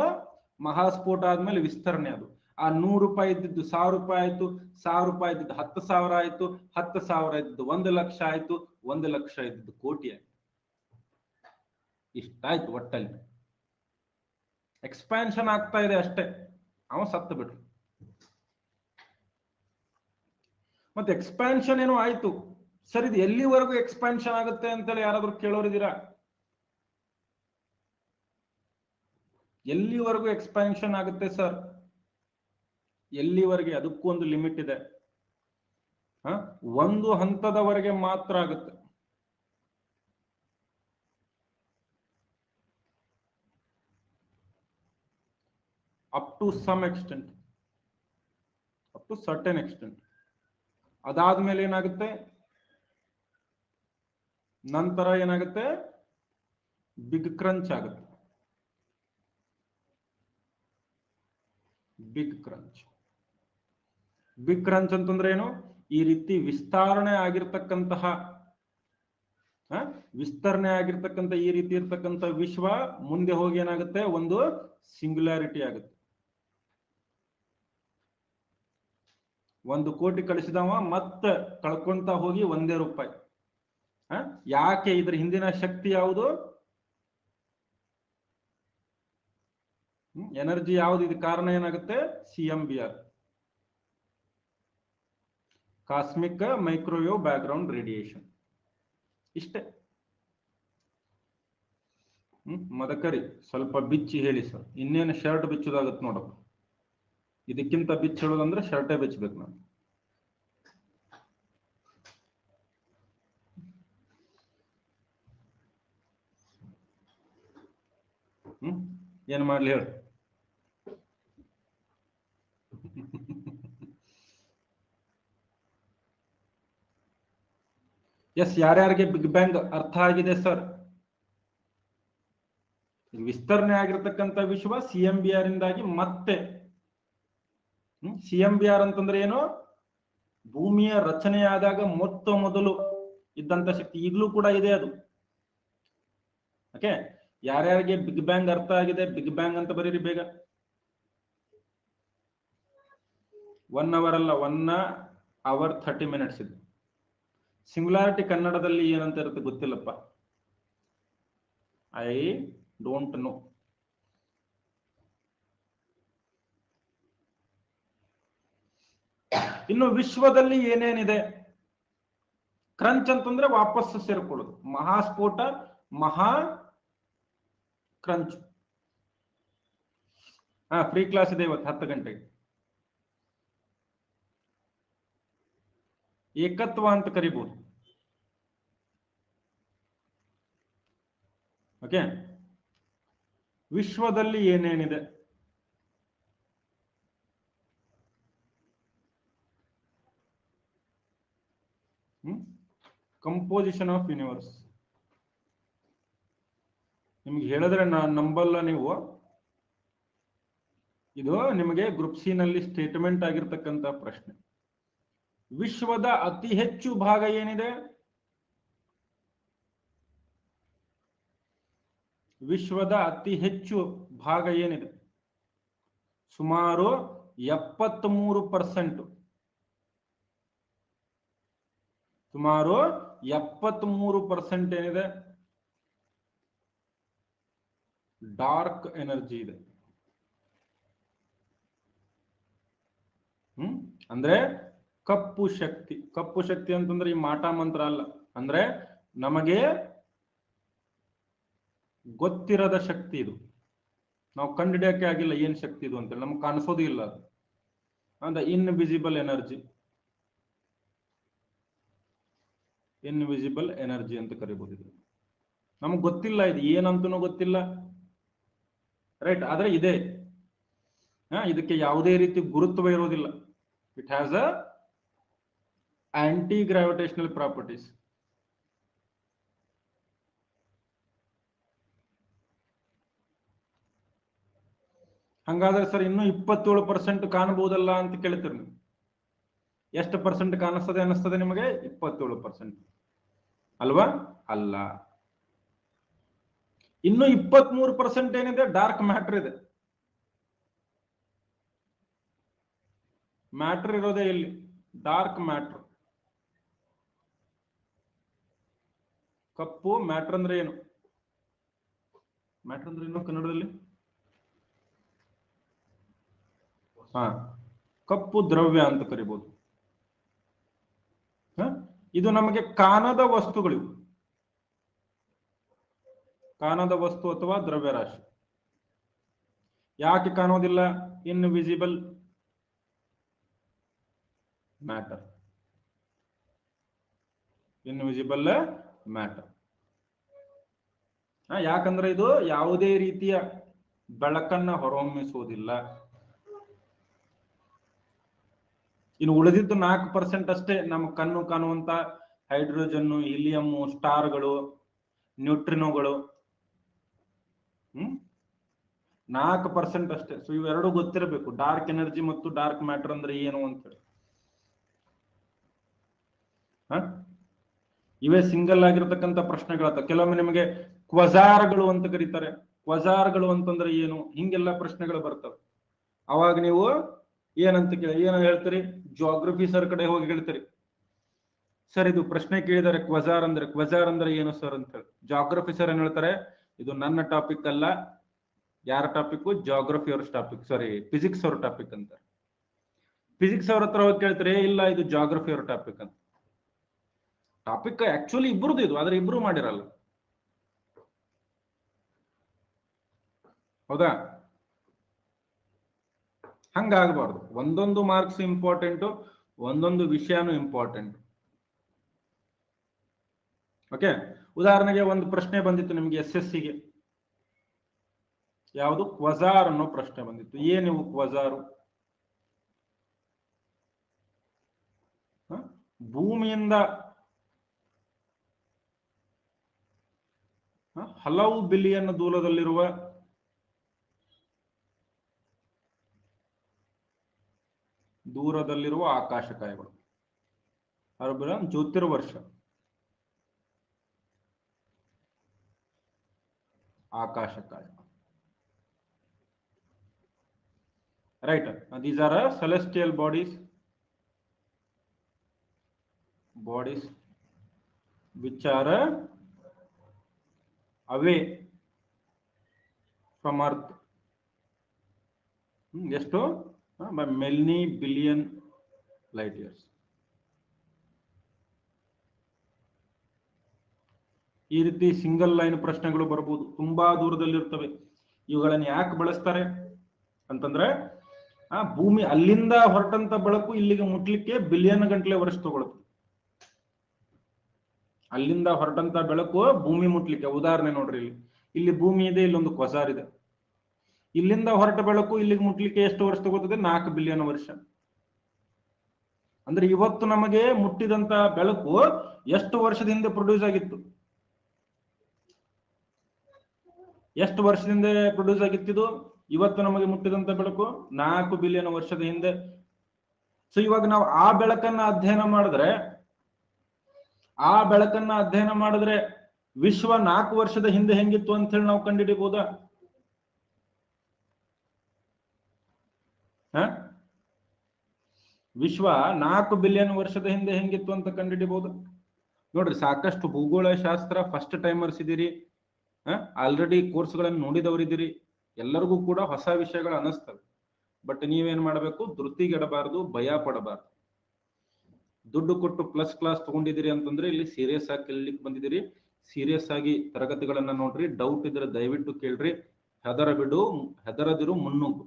ಮಹಾಸ್ಫೋಟ ಆದ್ಮೇಲೆ ವಿಸ್ತರಣೆ. ಅದು ಆ ₹100 ಇದ್ದಿದ್ದು ₹1000 ಆಯ್ತು, ₹1000 ಇದ್ದಿದ್ದು 10,000 ಆಯ್ತು, 10,000 ಇದ್ದಿದ್ದು 1,00,000 ಆಯ್ತು, 1,00,000 ಇದ್ದಿದ್ದು ಕೋಟಿ ಆಯ್ತು. ಇಷ್ಟಾಯ್ತು. ಒಟ್ಟಲ್ಲಿ ಎಕ್ಸ್ಪ್ಯಾನ್ಷನ್ ಆಗ್ತಾ ಇದೆ ಅಷ್ಟೇ. ಅವ ಸತ್ತು ಬಿಟ್ರು. ಮತ್ತೆ ಎಕ್ಸ್ಪ್ಯಾನ್ಷನ್ ಏನೋ ಆಯ್ತು, ಸರ್ ಇದು ಎಲ್ಲಿವರೆಗೂ ಎಕ್ಸ್ಪ್ಯಾನ್ಷನ್ ಆಗುತ್ತೆ ಅಂತೇಳಿ ಯಾರಾದ್ರೂ ಕೇಳೋರಿದ್ದೀರಾ? ಎಲ್ಲಿವರೆಗೂ ಎಕ್ಸ್ಪ್ಯಾನ್ಷನ್ ಆಗುತ್ತೆ ಸರ್? ಎಲ್ಲಿವರೆಗೆ? ಅದಕ್ಕೂ ಒಂದು ಲಿಮಿಟ್ ಇದೆ. ಒಂದು ಹಂತದವರೆಗೆ ಮಾತ್ರ ಆಗುತ್ತೆ. Up to some extent, up to certain extent. ಅದಾದ್ಮೇಲೆ ಏನಾಗುತ್ತೆ, ನಂತರ ಏನಾಗುತ್ತೆ, ಬಿಗ್ ಕ್ರಂಚ್ ಆಗುತ್ತೆ. ಬಿಗ್ ಕ್ರಂಚ್ ಅಂತಂದ್ರೆ ಏನು? ಈ ರೀತಿ ವಿಸ್ತರಣೆ ಆಗಿರ್ತಕ್ಕಂತಹ ಈ ರೀತಿ ಇರ್ತಕ್ಕಂಥ ವಿಶ್ವ ಮುಂದೆ ಹೋಗಿ ಏನಾಗುತ್ತೆ, ಒಂದು ಸಿಂಗ್ಯುಲಾರಿಟಿ ಆಗುತ್ತೆ. 1 ಕೋಟಿ ಕಳಿಸಿದವ ಮತ್ತೆ ಕಳ್ಕೊಂತ ಹೋಗಿ ₹1. ಯಾಕೆ? ಇದ್ರ ಹಿಂದಿನ ಶಕ್ತಿ ಯಾವುದು? ಎನರ್ಜಿ ಯಾವುದು? ಇದು ಕಾರಣ ಏನಾಗುತ್ತೆ? CMBR, cosmic microwave background radiation. ಇಷ್ಟೇ. ಮದಕರಿ ಸ್ವಲ್ಪ ಬಿಚ್ಚಿ ಹೇಳಿ ಸರ್. ಇನ್ನೇನು ಶರ್ಟ್ ಬಿಚ್ಚೋದಾಗತ್ತೆ ನೋಡಪ್ಪ. ಇದಕ್ಕಿಂತ ಬಿಚ್ಚ ಹೇಳೋದಂದ್ರೆ ಶರ್ಟೇ ಬಿಚ್ಚಬೇಕು ನಾನು. ಏನ್ ಮಾಡ್ಲಿ ಹೇಳಿ? ಎಸ್, ಯಾರ್ಯಾರಿಗೆ ಬಿಗ್ ಬ್ಯಾಂಗ್ ಅರ್ಥ ಆಗಿದೆ ಸರ್? ವಿಸ್ತರಣೆ ಆಗಿರ್ತಕ್ಕಂಥ ವಿಶ್ವ CMBR ಇಂದಾಗಿ ಮತ್ತೆ CMBR ಅಂತಂದ್ರೆ ಏನು? ಭೂಮಿಯ ರಚನೆಯಾದಾಗ ಮೊದಲು ಇದ್ದಂತ ಶಕ್ತಿ ಈಗಲೂ ಕೂಡ ಇದೆ ಅದು. ಓಕೆ, ಯಾರ್ಯಾರಿಗೆ ಬಿಗ್ ಬ್ಯಾಂಗ್ ಅರ್ಥ ಆಗಿದೆ ಬಿಗ್ ಬ್ಯಾಂಗ್ ಅಂತ ಬರೀರಿ ಬೇಗ. 1 hour ಅಲ್ಲ, 1 hour 30 minutes ಇದು. ಸಿಂಗ್ಯುಲಾರಿಟಿ ಕನ್ನಡದಲ್ಲಿ ಏನಂತ ಇರುತ್ತೆ ಗೊತ್ತಿಲ್ಲಪ್ಪ. I don't know. ಇನ್ನು ವಿಶ್ವದಲ್ಲಿ ಏನೇನಿದೆ? ಕ್ರಂಚ್ ಅಂತಂದ್ರೆ ವಾಪಸ್ ಸೇರ್ಕೊಳ್ಳೋದು. ಮಹಾಸ್ಫೋಟ, ಮಹಾ ಕ್ರಂಚ್. ಫ್ರೀ ಕ್ಲಾಸ್ ಇದೆ ಇವತ್ತು 10 ಗಂಟೆಗೆ. ಏಕತ್ವ ಅಂತ ಕರಿಬಹುದು. ಓಕೆ, ವಿಶ್ವದಲ್ಲಿ ಏನೇನಿದೆ? Composition of universe. ನಿಮ್ಗೆ ಹೇಳಿದ್ರೆ ನಂಬಲ್ಲ ನೀವು. ಇದು ನಿಮಗೆ ಗ್ರೂಪ್ ಸಿ ನಲ್ಲಿ ಸ್ಟೇಟ್ಮೆಂಟ್ ಆಗಿರ್ತಕ್ಕಂಥ ಪ್ರಶ್ನೆ. ವಿಶ್ವದ ಅತಿ ಹೆಚ್ಚು ಭಾಗ ಏನಿದೆ? ವಿಶ್ವದ ಅತಿ ಹೆಚ್ಚು ಭಾಗ ಏನಿದೆ? ಸುಮಾರು 73%. ಸುಮಾರು 73% ಏನಿದೆ ಡಾರ್ಕ್ ಎನರ್ಜಿ ಇದೆ. ಅಂದ್ರೆ ಕಪ್ಪು ಶಕ್ತಿ. ಕಪ್ಪು ಶಕ್ತಿ ಅಂತಂದ್ರೆ ಈ ಮಾಟ ಮಂತ್ರ ಅಲ್ಲ, ಅಂದ್ರೆ ನಮಗೆ ಗೊತ್ತಿರದ ಶಕ್ತಿ ಇದು. ನಾವು ಕಂಡುಹಿಡಿಯಕ್ಕೆ ಆಗಿಲ್ಲ ಏನ್ ಶಕ್ತಿ ಇದು ಅಂತೇಳಿ, ನಮ್ಗೆ ಕಾಣಿಸೋದು ಇಲ್ಲ ಅದು. ಅಂದ್ರೆ ಇನ್ವಿಸಿಬಲ್ ಎನರ್ಜಿ, ಇನ್ವಿಸಿಬಲ್ ಎನರ್ಜಿ ಅಂತ ಕರಿಬಹುದು ಇದು. ನಮ್ಗೆ ಗೊತ್ತಿಲ್ಲ ಇದು ಏನಂತನೂ ಗೊತ್ತಿಲ್ಲ, ರೈಟ್. ಆದ್ರೆ ಇದೆ, ಇದಕ್ಕೆ ಯಾವುದೇ ರೀತಿ ಗುರುತ್ವ ಇರೋದಿಲ್ಲ. It has a anti gravitational properties. ಹಂಗಾದ್ರೆ ಸರ್ ಇನ್ನು 27% ಕಾಣಬಹುದಲ್ಲ ಅಂತ ಕೇಳ್ತೀರಿ ನೀವು. ಎಷ್ಟು ಪರ್ಸೆಂಟ್ ಕಾಣಿಸ್ತದೆ ಅನಿಸ್ತದೆ ನಿಮಗೆ? 27% ಅಲ್ವಾ? ಅಲ್ಲ, ಇನ್ನು 23% ಏನಿದೆ ಡಾರ್ಕ್ ಮ್ಯಾಟರ್ ಇದೆ. ಮ್ಯಾಟರ್ ಇರೋದೇ ಇಲ್ಲಿ, ಡಾರ್ಕ್ ಮ್ಯಾಟರ್. ಕಪ್ಪು ಮ್ಯಾಟರ್ ಅಂದ್ರೆ ಏನು? ಮ್ಯಾಟರ್ ಅಂದ್ರೆ ಏನು ಕನ್ನಡದಲ್ಲಿ? ಕಪ್ಪು ದ್ರವ್ಯ ಅಂತ ಕರಿಬಹುದು. ಇದು ನಮಗೆ ಕಾಣದ ವಸ್ತುಗಳು, ಕಾಣದ ವಸ್ತು ಅಥವಾ ದ್ರವ್ಯರಾಶಿ. ಯಾಕೆ ಕಾಣೋದಿಲ್ಲ? Invisible matter, invisible matter. ಯಾಕಂದ್ರೆ ಇದು ಯಾವುದೇ ರೀತಿಯ ಬೆಳಕನ್ನ ಹೊರಹೊಮ್ಮಿಸುವುದಿಲ್ಲ. ಇನ್ನು ಉಳಿದಿದ್ದು 4% ಅಷ್ಟೇ ನಮ್ಮ ಕಣ್ಣು ಕಾಣುವಂತ ಹೈಡ್ರೋಜನ್ನು, ಹೀಲಿಯಮ್ಮು, ಸ್ಟಾರ್ಗಳು, ನ್ಯೂಟ್ರಿನೋಗಳು. 4% ಅಷ್ಟೇ. ಸೊ ಇವೆರಡು ಗೊತ್ತಿರಬೇಕು, ಡಾರ್ಕ್ ಎನರ್ಜಿ ಮತ್ತು ಡಾರ್ಕ್ ಮ್ಯಾಟರ್ ಅಂದ್ರೆ ಏನು ಅಂತೇಳಿ. ಇವೇ ಸಿಂಗಲ್ ಆಗಿರತಕ್ಕಂತ ಪ್ರಶ್ನೆಗಳಾತ. ಕೆಲವೊಮ್ಮೆ ನಿಮಗೆ ಕ್ವಜಾರ್ಗಳು ಅಂತ ಕರೀತಾರೆ. ಕ್ವಜಾರ್ಗಳು ಅಂತಂದ್ರೆ ಏನು, ಹಿಂಗೆಲ್ಲ ಪ್ರಶ್ನೆಗಳು ಬರ್ತವೆ. ಅವಾಗ ನೀವು ಏನಂತ ಏನು ಹೇಳ್ತೀರಿ? ಜಿಯೋಗ್ರಫಿ ಸರ್ ಕಡೆ ಹೋಗಿ ಹೇಳ್ತೀರಿ, ಸರ್ ಇದು ಪ್ರಶ್ನೆ ಕೇಳಿದರೆ ಕ್ವಜಾರ್ ಅಂದ್ರೆ ಏನು ಸರ್ ಅಂತ ಹೇಳಿ. ಜಿಯೋಗ್ರಫಿ ಸರ್ ಏನ್ ಹೇಳ್ತಾರೆ? ಇದು ನನ್ನ ಟಾಪಿಕ್ ಅಲ್ಲ. ಯಾರ ಟಾಪಿಕ್? ಜಿಯೋಗ್ರಫಿ ಅವ್ರ ಟಾಪಿಕ್, ಸಾರಿ ಫಿಸಿಕ್ಸ್ ಅವ್ರ ಟಾಪಿಕ್ ಅಂತ. ಫಿಸಿಕ್ಸ್ ಅವ್ರ ಹತ್ರ ಹೋಗಿ ಕೇಳ್ತಾರೆ, ಇಲ್ಲ ಇದು ಜಿಯೋಗ್ರಫಿ ಅವ್ರ ಟಾಪಿಕ್ ಅಂತ. ಟಾಪಿಕ್ ಆಕ್ಚುಲಿ ಇಬ್ರದ್ದು ಇದು, ಆದ್ರೆ ಇಬ್ರು ಮಾಡಿರಲ್ಲ. ಹೌದಾ? ಹಂಗಾಗಬಾರ್ದು. ಒಂದೊಂದು ಮಾರ್ಕ್ಸ್ ಇಂಪಾರ್ಟೆಂಟ್, ಒಂದೊಂದು ವಿಷಯನೂ ಇಂಪಾರ್ಟೆಂಟ್. ಓಕೆ, ಉದಾಹರಣೆಗೆ ಒಂದು ಪ್ರಶ್ನೆ ಬಂದಿತ್ತು ನಿಮ್ಗೆ SSCಗೆ. ಯಾವುದು? ಕ್ವಜಾರ್ ಅನ್ನೋ ಪ್ರಶ್ನೆ ಬಂದಿತ್ತು. ಏನಿವು ಕ್ವಜಾರು? ಭೂಮಿಯಿಂದ ಹಲವು ಬಿಲಿಯನ್ ದೂರದಲ್ಲಿರುವ ಆಕಾಶಕಾಯಗಳು, ಜ್ಯೋತಿರ್ವರ್ಷ, ಆಕಾಶಕಾಯ. Right. These are celestial bodies which are away from earth. ಎಷ್ಟು? by many billion light years. ಈ ರೀತಿ ಸಿಂಗಲ್ ಲೈನ್ ಪ್ರಶ್ನೆಗಳು ಬರಬಹುದು, ತುಂಬಾ ದೂರದಲ್ಲಿರ್ತವೆ. ಇವುಗಳನ್ನು ಯಾಕೆ ಬಳಸ್ತಾರೆ ಅಂತಂದ್ರೆ, ಭೂಮಿ ಅಲ್ಲಿಂದ ಹೊರಟಂತ ಬೆಳಕು ಇಲ್ಲಿಗೆ ಮುಟ್ಲಿಕ್ಕೆ ಬಿಲಿಯನ್ ಗಂಟಲೆ ವರ್ಷ ತಗೊಳುತ್ತೆ. ಅಲ್ಲಿಂದ ಹೊರಟಂತ ಬೆಳಕು ಭೂಮಿ ಮುಟ್ಲಿಕ್ಕೆ, ಉದಾಹರಣೆ ನೋಡ್ರಿ, ಇಲ್ಲಿ ಭೂಮಿ ಇದೆ, ಇಲ್ಲೊಂದು ಕ್ವಜಾರ್ ಇದೆ. ಇಲ್ಲಿಂದ ಹೊರಟ ಬೆಳಕು ಇಲ್ಲಿಗೆ ಮುಟ್ಲಿಕ್ಕೆ ಎಷ್ಟು ವರ್ಷ ತಗೋತದೆ? 4 ಬಿಲಿಯನ್ ವರ್ಷ. ಅಂದ್ರೆ ಇವತ್ತು ನಮಗೆ ಮುಟ್ಟಿದಂತ ಬೆಳಕು ಎಷ್ಟು ವರ್ಷದ ಹಿಂದೆ ಪ್ರೊಡ್ಯೂಸ್ ಆಗಿತ್ತು? ಎಷ್ಟು ವರ್ಷದಿಂದ ಪ್ರೊಡ್ಯೂಸ್ ಆಗಿತ್ತಿದು? ಇವತ್ತು ನಮಗೆ ಮುಟ್ಟಿದಂತ ಬೆಳಕು 4 ಬಿಲಿಯನ್ ವರ್ಷದ ಹಿಂದೆ. ಸೊ ಇವಾಗ ನಾವು ಆ ಬೆಳಕನ್ನ ಅಧ್ಯಯನ ಮಾಡಿದ್ರೆ ವಿಶ್ವ 4 ವರ್ಷದ ಹಿಂದೆ ಹೆಂಗಿತ್ತು ಅಂತ ಹೇಳಿ ನಾವು ಕಂಡುಹಿಡಿಬಹುದಾ? ವಿಶ್ವ 4 ಬಿಲಿಯನ್ ವರ್ಷದ ಹಿಂದೆ ಹೆಂಗಿತ್ತು ಅಂತ ಕಂಡುಹಿಡಿಬಹುದು. ನೋಡ್ರಿ, ಸಾಕಷ್ಟು ಭೂಗೋಳ ಶಾಸ್ತ್ರ ಫಸ್ಟ್ ಟೈಮರ್ಸ್ ಇದೀರಿ, ಆಲ್ರೆಡಿ ಕೋರ್ಸ್ಗಳನ್ನು ನೋಡಿದವರಿದ್ದೀರಿ, ಎಲ್ಲರಿಗೂ ಕೂಡ ಹೊಸ ವಿಷಯಗಳು ಅನಿಸ್ತವೆ. ಬಟ್ ನೀವೇನ್ ಮಾಡಬೇಕು, ಧೃತಿಗೆಡಬಾರ್ದು, ಭಯ ಪಡಬಾರ್ದು. ದುಡ್ಡು ಕೊಟ್ಟು ಪ್ಲಸ್ ಕ್ಲಾಸ್ ತಗೊಂಡಿದ್ದೀರಿ ಅಂತಂದ್ರೆ ಇಲ್ಲಿ ಸೀರಿಯಸ್ ಆಗಿ ಕಲಿಲಿಕ್ಕೆ ಬಂದಿದ್ದೀರಿ. ಸೀರಿಯಸ್ ಆಗಿ ತರಗತಿಗಳನ್ನ ನೋಡ್ರಿ. ಡೌಟ್ ಇದ್ರೆ ದಯವಿಟ್ಟು ಕೇಳ್ರಿ. ಹೆದರದಿರು, ಮುನ್ನುಗ್ಗು.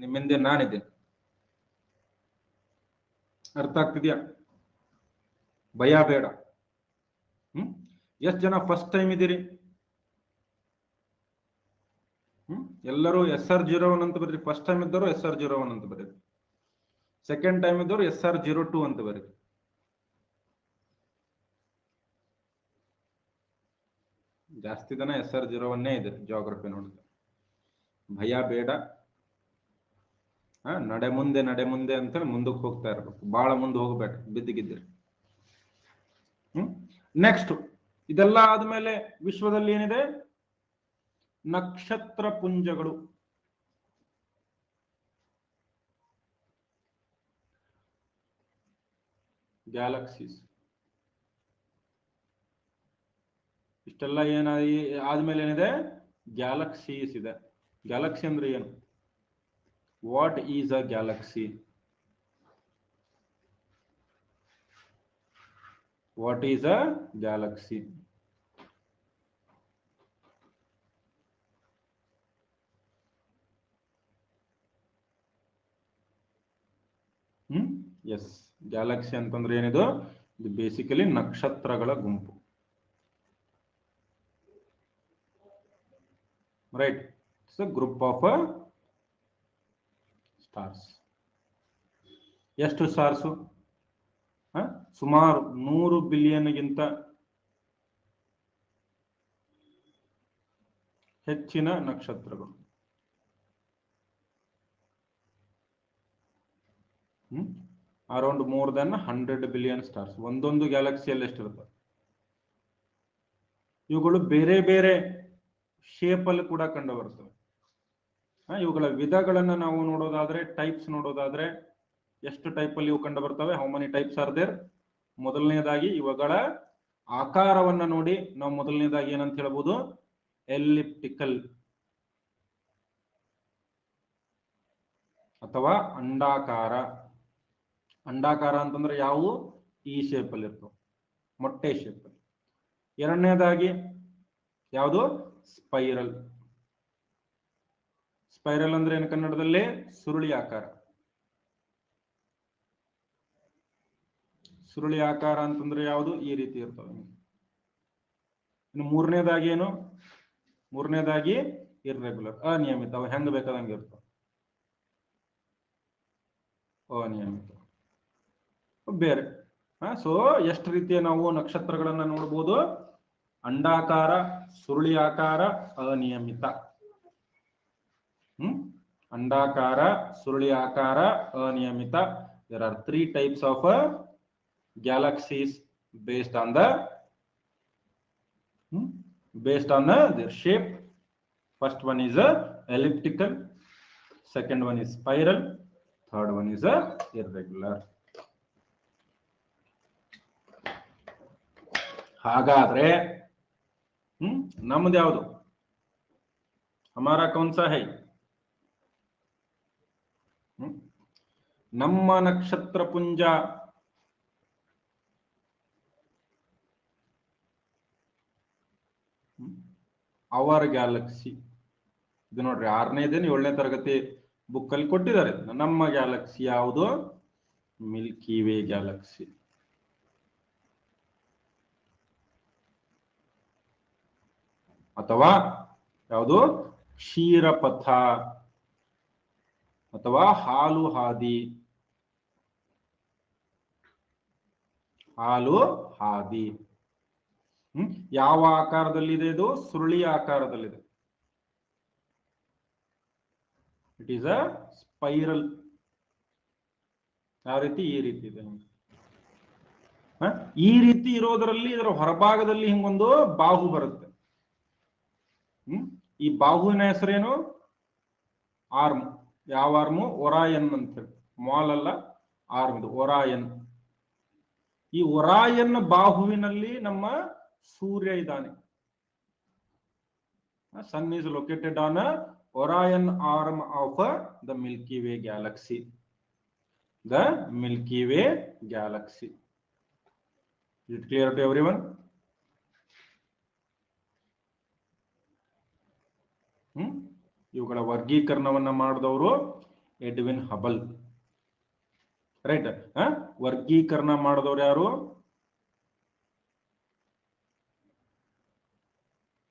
ನಿಮ್ಮಿಂದೆ ನಾನಿದ್ದೇನೆ. ಅರ್ಥ ಆಗ್ತಿದ್ಯಾ? ಭಯ ಬೇಡ. ಎಷ್ಟು ಜನ ಫಸ್ಟ್ ಟೈಮ್ ಇದ್ದೀರಿ? ಎಲ್ಲರೂ SR01 ಅಂತ ಬರ್ರಿ. ಫಸ್ಟ್ ಟೈಮ್ ಇದ್ದವರು SR01 ಅಂತ ಬರ್ರಿ. ಸೆಕೆಂಡ್ ಟೈಮ್ ಇದ್ದವರು SR02 ಅಂತ ಬರ್ರಿ. ಜಾಸ್ತಿ ಜನ SR01 ಇದೆ ಜಿಯೋಗ್ರಫಿ ನೋಡಿದ್ರೆ. ಭಯ ಬೇಡ. ನಡೆ ಮುಂದೆ ಅಂತೇಳಿ ಮುಂದಕ್ಕೆ ಹೋಗ್ತಾ ಇರ್ಬೇಕು. ಬಹಳ ಮುಂದೆ ಹೋಗ್ಬೇಡ, ಬಿದ್ದಿಗಿದ್ದೀರಿ. ನೆಕ್ಸ್ಟ್, ಇದೆಲ್ಲ ಆದ್ಮೇಲೆ ವಿಶ್ವದಲ್ಲಿ ಏನಿದೆ? ನಕ್ಷತ್ರ ಪುಂಜಗಳು. ಗ್ಯಾಲಕ್ಸೀಸ್. ಇಷ್ಟೆಲ್ಲ ಆದ್ಮೇಲೆ ಏನಿದೆ? ಗ್ಯಾಲಕ್ಸೀಸ್ ಇದೆ. ಗ್ಯಾಲಕ್ಸಿ ಅಂದ್ರೆ ಏನು? What is a galaxy? What is a galaxy? Yes, galaxy ಅಂತಂದ್ರೆ ಏನಿದು? ಇದು ಬೇಸಿಕಲಿ ನಕ್ಷತ್ರಗಳ ಗುಂಪು. Right. It's a group of stars. ಎಷ್ಟು ಸ್ಟಾರ್ಸು? ಸುಮಾರು 100 ಬಿಲಿಯನ್ಗಿಂತ ಹೆಚ್ಚಿನ ನಕ್ಷತ್ರಗಳು. Around more than 100 billion stars. ಒಂದೊಂದು ಗ್ಯಾಲಕ್ಸಿಯಲ್ಲಿ ಎಷ್ಟಿರ್ತವೆ? ಇವುಗಳು ಬೇರೆ ಬೇರೆ ಶೇಪ್ ಅಲ್ಲಿ ಕೂಡ ಕಂಡು ಬರ್ತವೆ. ಇವುಗಳ ವಿಧಗಳನ್ನ ನಾವು ನೋಡೋದಾದ್ರೆ, ಟೈಪ್ಸ್ ನೋಡೋದಾದ್ರೆ, ಎಷ್ಟು ಟೈಪ್ ಅಲ್ಲಿ ಇವು ಕಂಡು ಬರ್ತವೆ? How many types are there? ಮೊದಲನೇದಾಗಿ ಇವುಗಳ ಆಕಾರವನ್ನ ನೋಡಿ ನಾವು ಮೊದಲನೇದಾಗಿ ಏನಂತ ಹೇಳ್ಬೋದು? ಎಲಿಪ್ಟಿಕಲ್ ಅಥವಾ ಅಂಡಾಕಾರ. ಅಂಡಾಕಾರ ಅಂತಂದ್ರೆ ಯಾವುವು? ಈ ಶೇಪ್ ಅಲ್ಲಿ ಇರ್ತವೆ, ಮೊಟ್ಟೆ ಶೇಪ್ ಅಲ್ಲಿ. ಎರಡನೇದಾಗಿ ಯಾವುದು? ಸ್ಪೈರಲ್. ಸ್ಪೈರಲ್ ಅಂದ್ರೆ ಏನು ಕನ್ನಡದಲ್ಲಿ? ಸುರುಳಿ ಆಕಾರ. ಸುರುಳಿ ಆಕಾರ ಅಂತಂದ್ರೆ ಯಾವುದು? ಈ ರೀತಿ ಇರ್ತವೆ. ಇನ್ನು ಮೂರನೇದಾಗಿ ಏನು? ಮೂರನೇದಾಗಿ ಇರ್ರೆಗ್ಯುಲರ್, ಅನಿಯಮಿತ. ಅವು ಹೆಂಗ್ ಬೇಕಾದಂಗೆ ಇರ್ತವೆ, ಅನಿಯಮಿತ, ಬೇರೆ. ಸೊ ಎಷ್ಟು ರೀತಿಯ ನಾವು ನಕ್ಷತ್ರಗಳನ್ನ ನೋಡಬಹುದು? ಅಂಡಾಕಾರ, ಸುರುಳಿ ಆಕಾರ, ಅನಿಯಮಿತ. ಅಂಡಾಕಾರ, ಸುರುಳಿ ಆಕಾರ, ಅನಿಯಮಿತ. There are 3 types of galaxies based on their shape. First one is elliptical, second one is spiral, third one is irregular. ಹಾಗಾದ್ರೆ ನಮ್ದು ಯಾವುದು? ಹಮಾರಾ ಕೌನ್ ಸಾ ಹೈ? ನಮ್ಮ ನಕ್ಷತ್ರ ಪುಂಜ ಅವರ್ ಗ್ಯಾಲಕ್ಸಿ. ಇದು ನೋಡ್ರಿ, 6ನೇದೇನು 7ನೇ ತರಗತಿ ಬುಕ್ ಅಲ್ಲಿ ಕೊಟ್ಟಿದ್ದಾರೆ. ನಮ್ಮ ಗ್ಯಾಲಕ್ಸಿ ಯಾವುದು? Milky Way Galaxy. ಅಥವಾ ಯಾವುದು? ಕ್ಷೀರಪಥ ಅಥವಾ ಹಾಲು ಹಾದಿ. ಹಾಲು ಹಾದಿ ಯಾವ ಆಕಾರದಲ್ಲಿದೆ? ಇದು ಸುರುಳಿ ಆಕಾರದಲ್ಲಿದೆ. It is a spiral. ಯಾವ ರೀತಿ? ಈ ರೀತಿ ಇದೆ. ಈ ರೀತಿ ಇರೋದರಲ್ಲಿ ಇದರ ಹೊರಭಾಗದಲ್ಲಿ ಹಿಂಗೊಂದು ಬಾಹು ಬರುತ್ತೆ. ಈ ಬಾಹುವಿನ ಹೆಸರೇನು? ಆರ್ಮ್. ಯಾವ ಆರ್ಮು? ಒರಾಯನ್ ಅಂತ ಹೇಳಿ. ಮಾಲ್ ಅಲ್ಲ, ಆರ್ಮ್. ಇದು ಒರಾಯನ್. ಈ ಒರಾಯನ್ ಬಾಹುವಿನಲ್ಲಿ ನಮ್ಮ ಸೂರ್ಯ ಇದ್ದಾನೆ. Sun is located on Orion arm of the Milky Way galaxy. The Milky Way galaxy. Is it clear to everyone? ಇವುಗಳ ವರ್ಗೀಕರಣವನ್ನ ಮಾಡಿದವರು ಎಡ್ವಿನ್ ಹಬಲ್. ರೈಟ್. ವರ್ಗೀಕರಣ ಮಾಡಿದವರು ಯಾರು?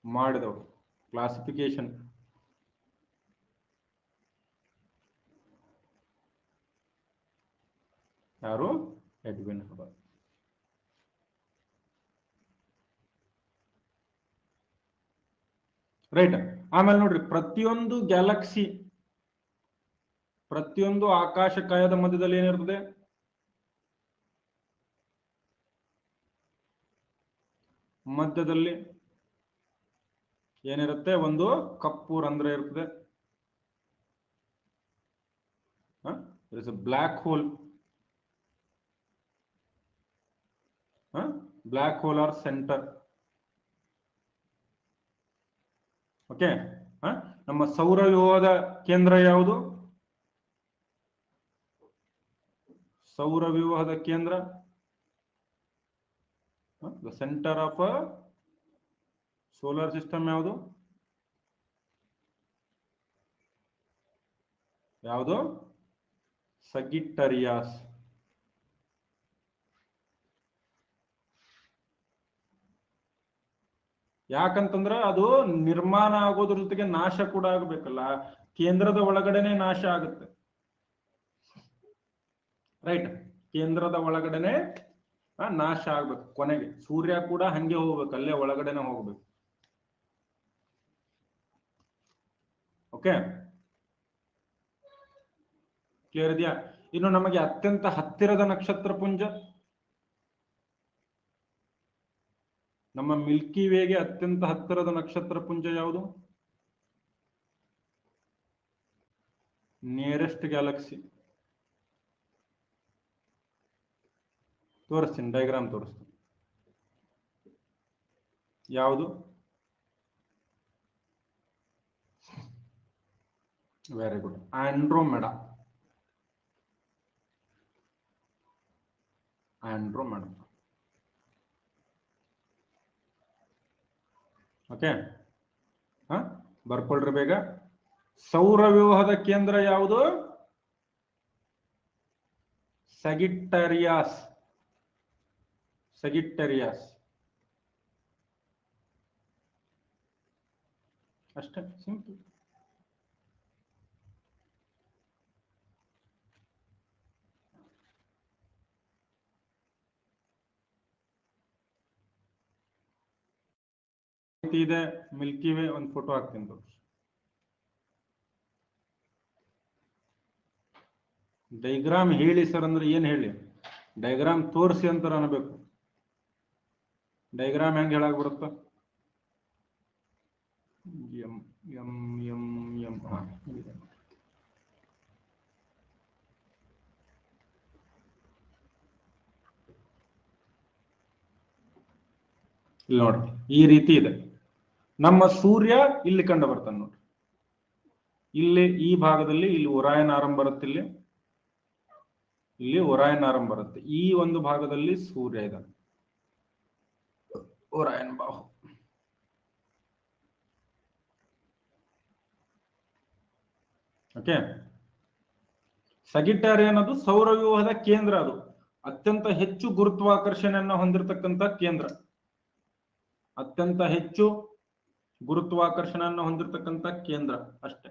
ಮಾಡಿದವರು ಕ್ಲಾಸಿಫಿಕೇಶನ್ ಯಾರು? Edwin Hubble. ರೈಟ್. ಆಮೇಲೆ ನೋಡ್ರಿ, ಪ್ರತಿಯೊಂದು ಗ್ಯಾಲಕ್ಸಿ, ಪ್ರತಿಯೊಂದು ಆಕಾಶಕಾಯದ ಮಧ್ಯದಲ್ಲಿ ಏನಿರ್ತದೆ? ಮಧ್ಯದಲ್ಲಿ ಏನಿರುತ್ತೆ? ಒಂದು ಕಪ್ಪು ರಂಧ್ರ ಇರ್ತದೆ. Black hole. Black hole are centre. Okay. ನಮ್ಮ ಸೌರವ್ಯೂಹದ ಕೇಂದ್ರ ಯಾವುದು? ಸೌರವ್ಯೂಹದ ಕೇಂದ್ರ, the centre of solar system ಯಾವುದು? ಯಾವುದು? ಸಗಿಟ್ಟರಿಯಾಸ್. ಯಾಕಂತಂದ್ರ ಅದು ನಿರ್ಮಾಣ ಆಗೋದ್ರ ಜೊತೆಗೆ ನಾಶ ಕೂಡ ಆಗ್ಬೇಕಲ್ಲ. ಕೇಂದ್ರದ ಒಳಗಡೆನೆ ನಾಶ ಆಗುತ್ತೆ. ರೈಟ್. ಕೇಂದ್ರದ ಒಳಗಡೆನೆ ನಾಶ ಆಗ್ಬೇಕು. ಕೊನೆಗೆ ಸೂರ್ಯ ಕೂಡ ಹಂಗೆ ಹೋಗ್ಬೇಕು, ಅಲ್ಲೇ ಒಳಗಡೆನೆ ಹೋಗ್ಬೇಕು. ಓಕೆ, ಕ್ಲಿಯರ್ ಇದೆಯಾ? ಇನ್ನು ನಮಗೆ ಅತ್ಯಂತ ಹತ್ತಿರದ ನಕ್ಷತ್ರ ಪುಂಜ, ನಮ್ಮ ಮಿಲ್ಕಿ ವೇಗೆ ಅತ್ಯಂತ ಹತ್ತಿರದ ನಕ್ಷತ್ರ ಪುಂಜ ಯಾವುದು? Nearest Galaxy. ತೋರಿಸ್ತೀನಿ, ಡಯಾಗ್ರಾಮ್ ತೋರಿಸ್ತೀನಿ. ಯಾವುದು? Very good, Andromeda. Andromeda. Okay, ಬರ್ಕೊಳ್ರಿ ಬೇಗ. ಸೌರವ್ಯೂಹದ ಕೇಂದ್ರ ಯಾವುದು? ಸಗಿಟ್ಟರಿಯಾಸ್. ಸಗಿಟ್ಟರಿಯಾಸ್. ಅಷ್ಟೇ, ಸಿಂಪಲ್. ಇದೆ ಮಿಲ್ಕಿ ವೇ. ಒಂದು ಫೋಟೋ ಹಾಕ್ತೀನಿ. ಡೈಗ್ರಾಮ್ ಹೇಳಿ ಸರ್ ಅಂದ್ರೆ ಏನ್ ಹೇಳಿ? ಡೈಗ್ರಾಮ್ ತೋರಿಸಿ ಅಂತ ಅನ್ಬೇಕು. ಡೈಗ್ರಾಮ್ ಹೆಂಗ್ ಹೇಳಕ್ ಬರುತ್ತ? M M M M. ಇಲ್ಲಿ ನೋಡ್ರಿ, ಈ ರೀತಿ ಇದೆ. ನಮ್ಮ ಸೂರ್ಯ ಇಲ್ಲಿ ಕಂಡು ಬರ್ತಾನೆ ನೋಡ್ರಿ. ಇಲ್ಲಿ ಈ ಭಾಗದಲ್ಲಿ ಇಲ್ಲಿ ಒರಾಯನ್ ಆರಂಭ ಬರುತ್ತೆ. ಇಲ್ಲಿ ಒರಾಯನ್ ಆರಂಭ ಬರುತ್ತೆ. ಈ ಒಂದು ಭಾಗದಲ್ಲಿ ಸೂರ್ಯ ಇದ್ದಾನೆ, ಒರಾಯನ್ ಬಾಹು. ಓಕೆ. ಸಗಿಟ್ಟರಿಯನ್ ಅದು ಸೌರವ್ಯೂಹದ ಕೇಂದ್ರ. ಅದು ಅತ್ಯಂತ ಹೆಚ್ಚು ಗುರುತ್ವಾಕರ್ಷಣೆಯನ್ನ ಹೊಂದಿರತಕ್ಕಂತ ಕೇಂದ್ರ. ಅತ್ಯಂತ ಹೆಚ್ಚು ಗುರುತ್ವಾಕರ್ಷಣೆಯನ್ನು ಹೊಂದಿರತಕ್ಕಂತ ಕೇಂದ್ರ. ಅಷ್ಟೇ.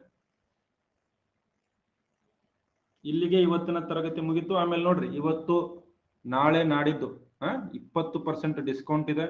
ಇಲ್ಲಿಗೆ ಇವತ್ತಿನ ತರಗತಿ ಮುಗಿತು. ಆಮೇಲೆ ನೋಡ್ರಿ, ಇವತ್ತು ನಾಳೆ ನಾಡಿದ್ದು 20% ಡಿಸ್ಕೌಂಟ್ ಇದೆ.